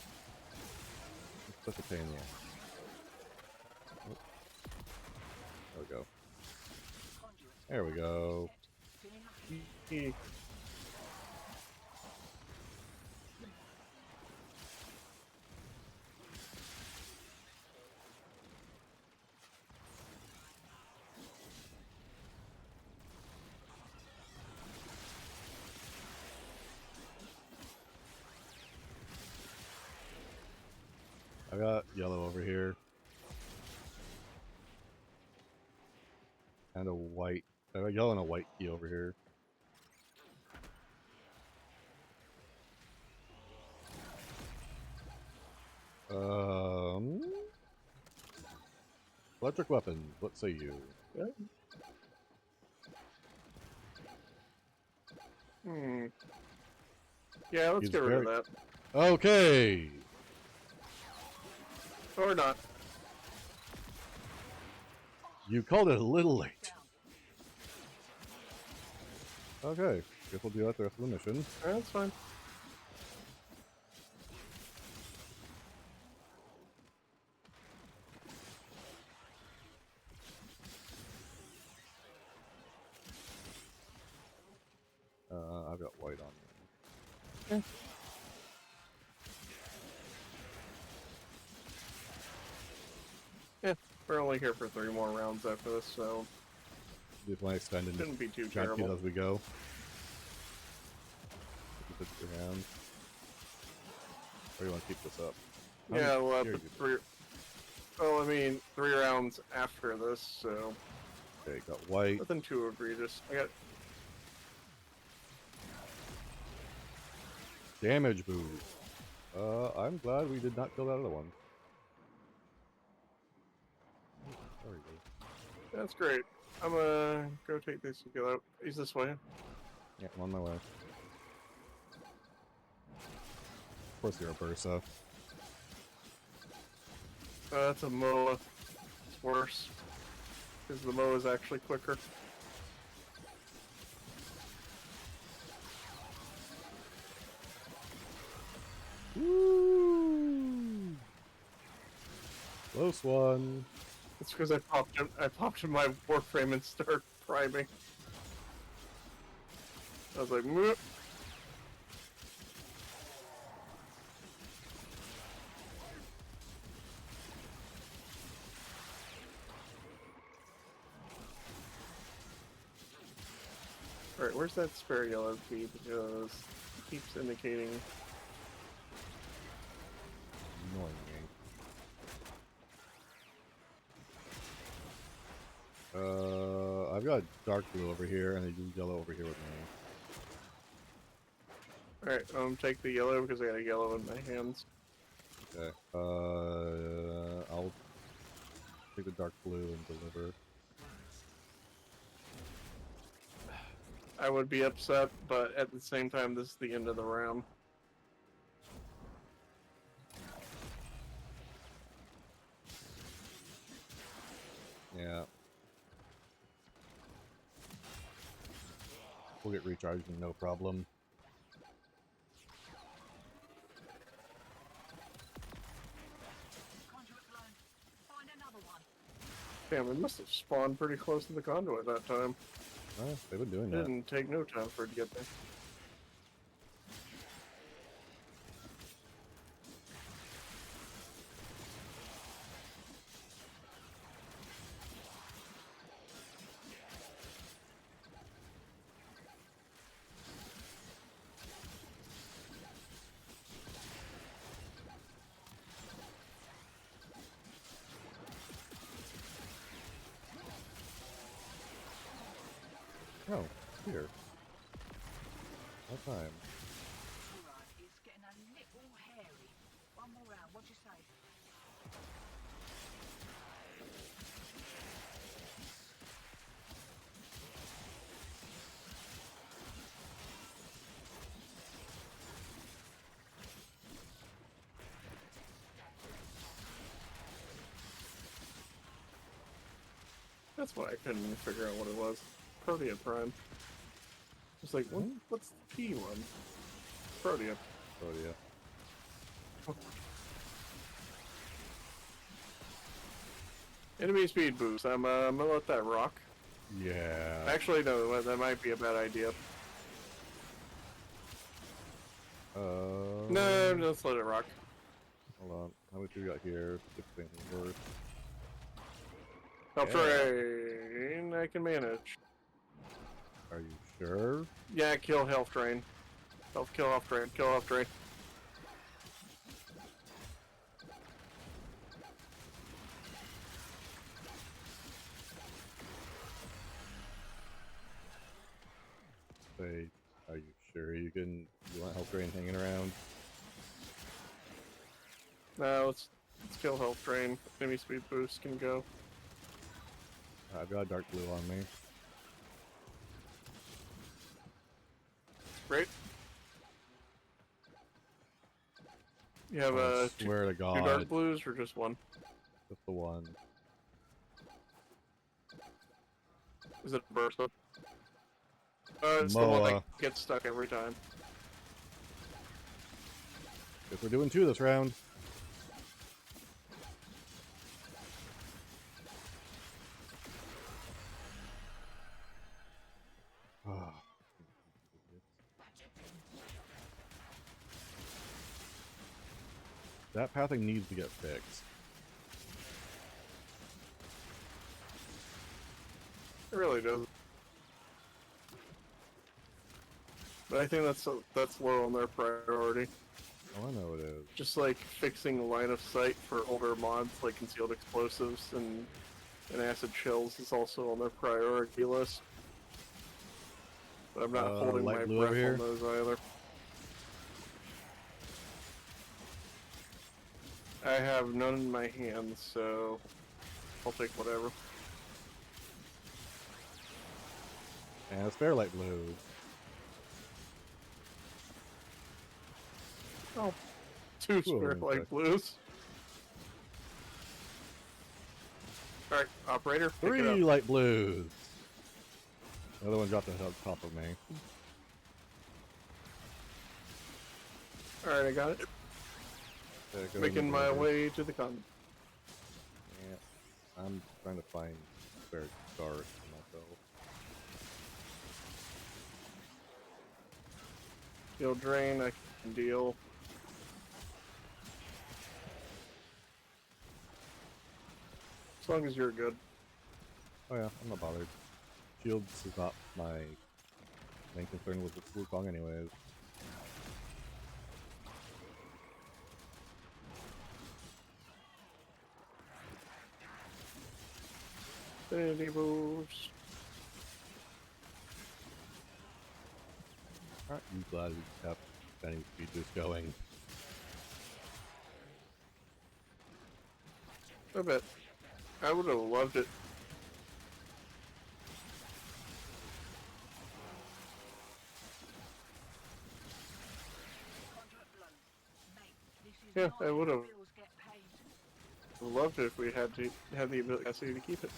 It's such a pain in the ass. Oh. There we go. There we go. I got yellow over here. And a white. I got yellow and a white key over here. Electric weapons. What say you? Yeah. Yeah, let's He's get rid of that. Okay. Or not. You called it a little late. Okay. Guess we'll do that the rest of the mission. Alright, that's fine. I've got white on me. Yeah. Yeah, we're only here for 3 more rounds after this, so Just want to extend and shouldn't be too try to keep terrible. as we go. Keep it around. Or you want to keep this up? Yeah, we'll have here the you 3. Well, I mean, 3 rounds after this, so Okay, got white. nothing too egregious. I got Damage boost. I'm glad we did not kill that other one. There we go. that's great. I'm gonna go take this and go out. He's this way. Yeah, I'm on my way. Of course you're a Bursa. That's a Moa. It's worse. Because the Moa is actually quicker. Woo! Close one. It's because I popped in my warframe and started priming. I was like, "Moop." Alright, where's that spare yellow key? Because it keeps indicating. Annoying me. I've got dark blue over here and a yellow over here with me. Alright, take the yellow because I got a yellow in my hands. Okay. I'll take the dark blue and deliver. I would be upset, but at the same time, this is the end of the round. Yeah. We'll get recharged, no problem. Conduit blown. Find another one. Damn, it must have spawned pretty close to the conduit that time. They've been doing It that. didn't take no time for it to get there. Here. What time? Alright, it's getting a little hairy. One more round, what'd you say? That's what I couldn't figure out what it was. Protea Prime. It's like, what's the P one? Protea. Oh yeah. Enemy speed boost. I'm gonna let that rock. Yeah. Actually, no, that might be a bad idea. No, let's let it rock. Hold on. How much do we got here? 16 worth. Help Yeah. train, I can manage. Are you sure? Yeah, kill health drain. Kill health drain. Kill health drain. Say, are you sure you want health drain hanging around? No, let's kill health drain. Enemy speed boost can go. I've got dark blue on me. Great. You have I two swear to dark God, blues or just one? just the one. Is it a burst? It's the one Moa. that gets stuck every time. Guess we're doing 2 this round. That pathing needs to get fixed. It really does. But I think that's low on their priority. Oh, I know it is. Just like fixing line of sight for older mods like concealed explosives and acid shells is also on their priority list. But I'm not holding light my blue breath over here? on those either. I have none in my hands, so I'll take whatever. And it's fair light blue. Oh, two Cool, spare light okay. blues. Alright, operator, pick it 3 up. light blues. The other one dropped on top of me. Alright, I got it. Okay, go Making ahead my and way to the con. Yeah. I'm trying to find spare stars for myself. Heal drain, I can deal. As long as you're good. Oh yeah, I'm not bothered. Shields is not my main concern with the Wukong anyways. Infinity moves. Aren't you glad we kept Benny's speed boost going? I bet. I would have loved it. Conduit blown. Mate, this is Yeah, not I how would have bills get paid. loved it if we had the ability to keep it.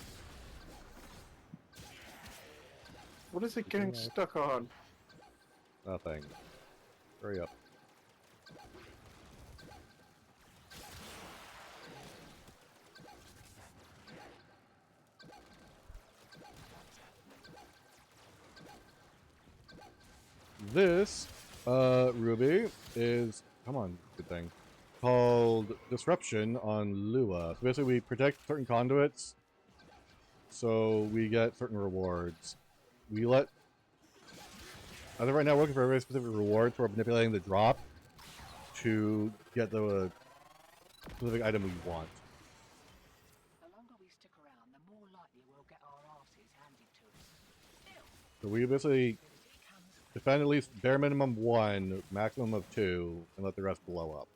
What is it getting Anything else? stuck on? Nothing. Hurry up. This, Ruby, is, come on, good thing, called Disruption on Lua. So basically we protect certain conduits, so we get certain rewards. We let, as of right now, we're looking for a very specific reward for manipulating the drop to get the specific item we want. The longer we stick around, the more likely we'll get our asses handed to us. Still, So we basically Stupidity comes with defend at least bare minimum 1, maximum of 2, and let the rest blow up.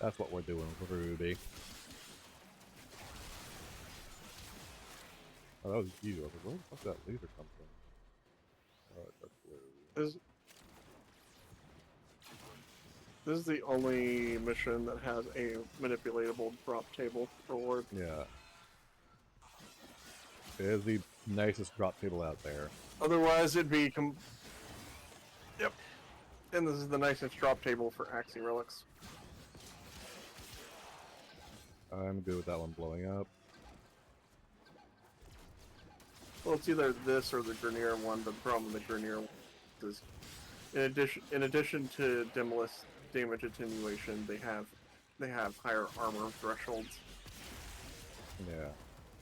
That's what we're doing for Ruby. Oh, that was you. I was like, where the fuck did that laser come from? That's blue. This is the only mission that has a manipulatable drop table reward. Yeah. It is the nicest drop table out there. Otherwise, it'd be Yep. And this is the nicest drop table for Axie relics. I'm good with that one blowing up. Well, it's either this or the Grenier one, but the problem with the Grenier is, in addition to Demolist damage attenuation, they have higher armor thresholds. Yeah.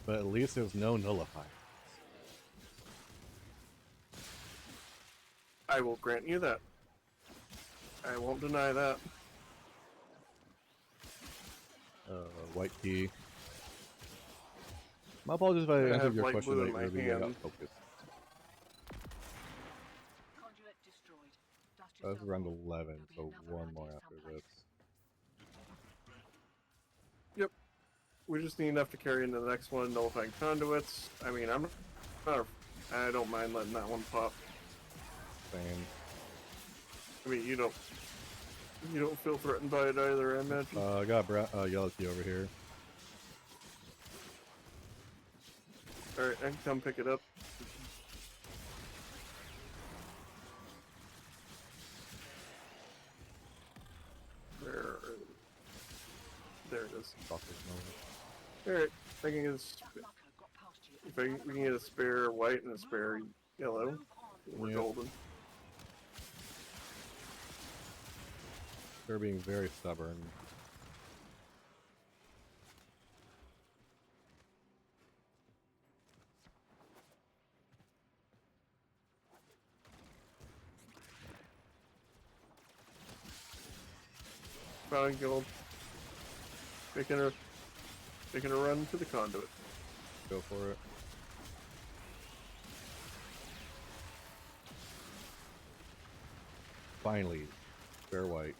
But at least there's no nullifier. I will grant you that. I won't deny that. White key. My apologies if I I answered have your light question blue late, in my Ruby. I got hand. focused. conduit destroyed. Dust That's yourself around off. 11, There'll be so another one around more here after someplace. this. Yep. We just need enough to carry into the next one. Nullifying conduits. I mean, I don't mind letting that one pop. Same. I mean, you don't feel threatened by it either, I imagine. I got a yellow key over here. Alright, I can come pick it up. There it is. Doctor's note. Alright, I can get That mucker got past you. if we can get a spare white and a spare yellow, Move on. we're Yep. golden. They're being very stubborn. Found gold. Making a run to the conduit. Go for it. Finally, spare white.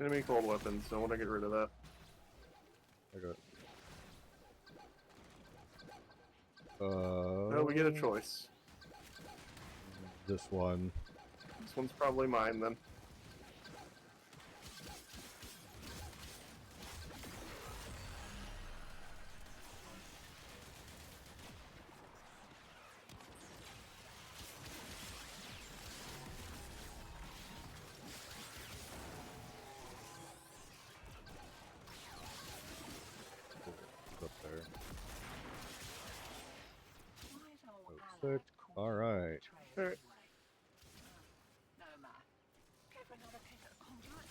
Enemy cold weapons, so I want to get rid of that. I got. Oh, we get a choice. This one. This one's probably mine then. Up there. Why is old Oh, Allied 6. called Alright. betrayed Alright. anyway? No matter. Care for another pick at a conduit?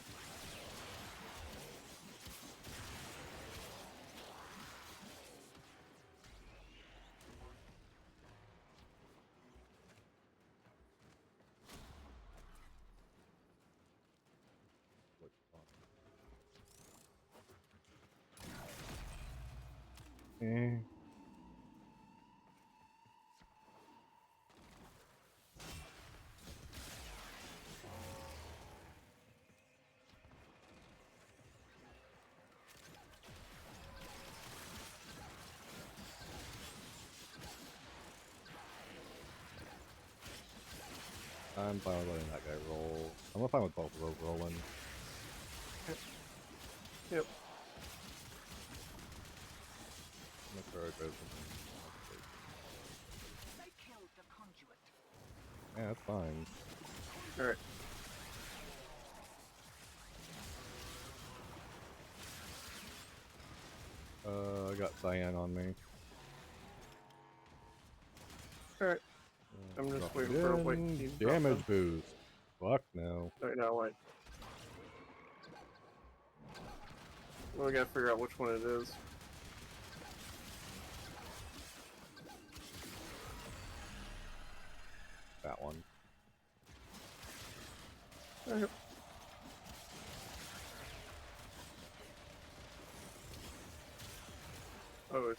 Eh. I'm fine with letting that guy roll. I'm fine with both of those rolling. Yep. I'm gonna charge over. They killed the conduit. Yeah, that's fine. Alright. I got cyan on me. Alright. I'm just Drop waiting it for a white in. key to drop Damage down. boost. Fuck no. Alright, now white. Well, we gotta figure out which one it is. That one. Alright.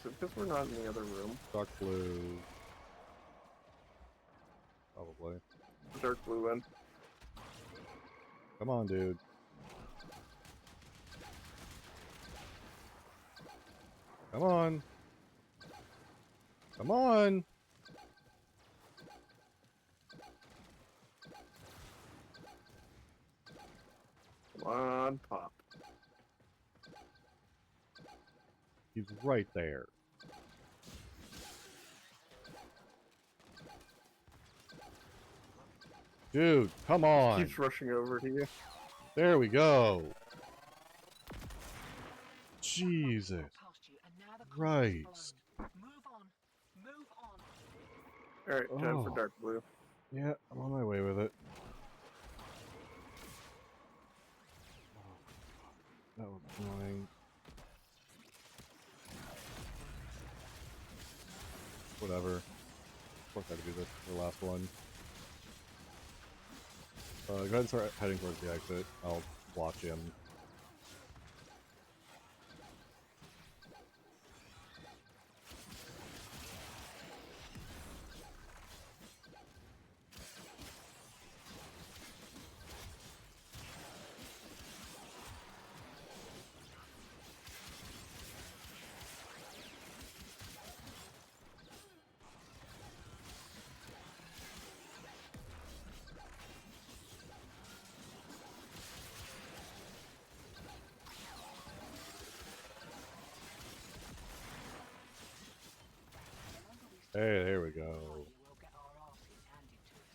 Is it because we're not in the other room? Dark blue. Probably. Dark blue in. Come on, dude. Come on. Come on. Come on, pop. He's right there. Dude, come on. Keeps rushing over to you. There we go. Jesus Past you, and now the Christ. Move on. Move on. Alright, time for Oh. dark blue. Yeah, I'm on my way with it. Oh, that was annoying. Whatever. Of course I had to do this for the last one. Go ahead and start heading towards the exit. I'll watch him. Hey, there we go. We'll get our asses handed to us.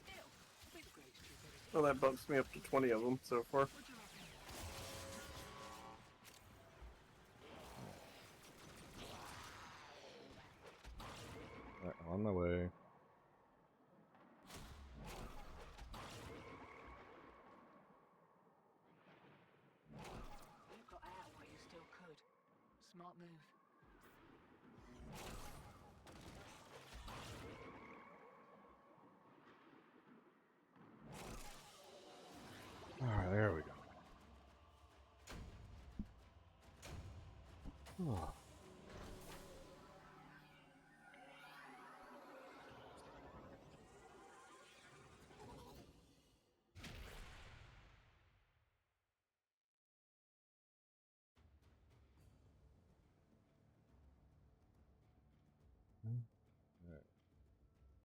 Still, with great stupidity. Well, that bumps me up to 20 of them so far. What do you reckon? Alright, I'm on my way. You got out while you still could. Smart move. Alright, there we go. Oh.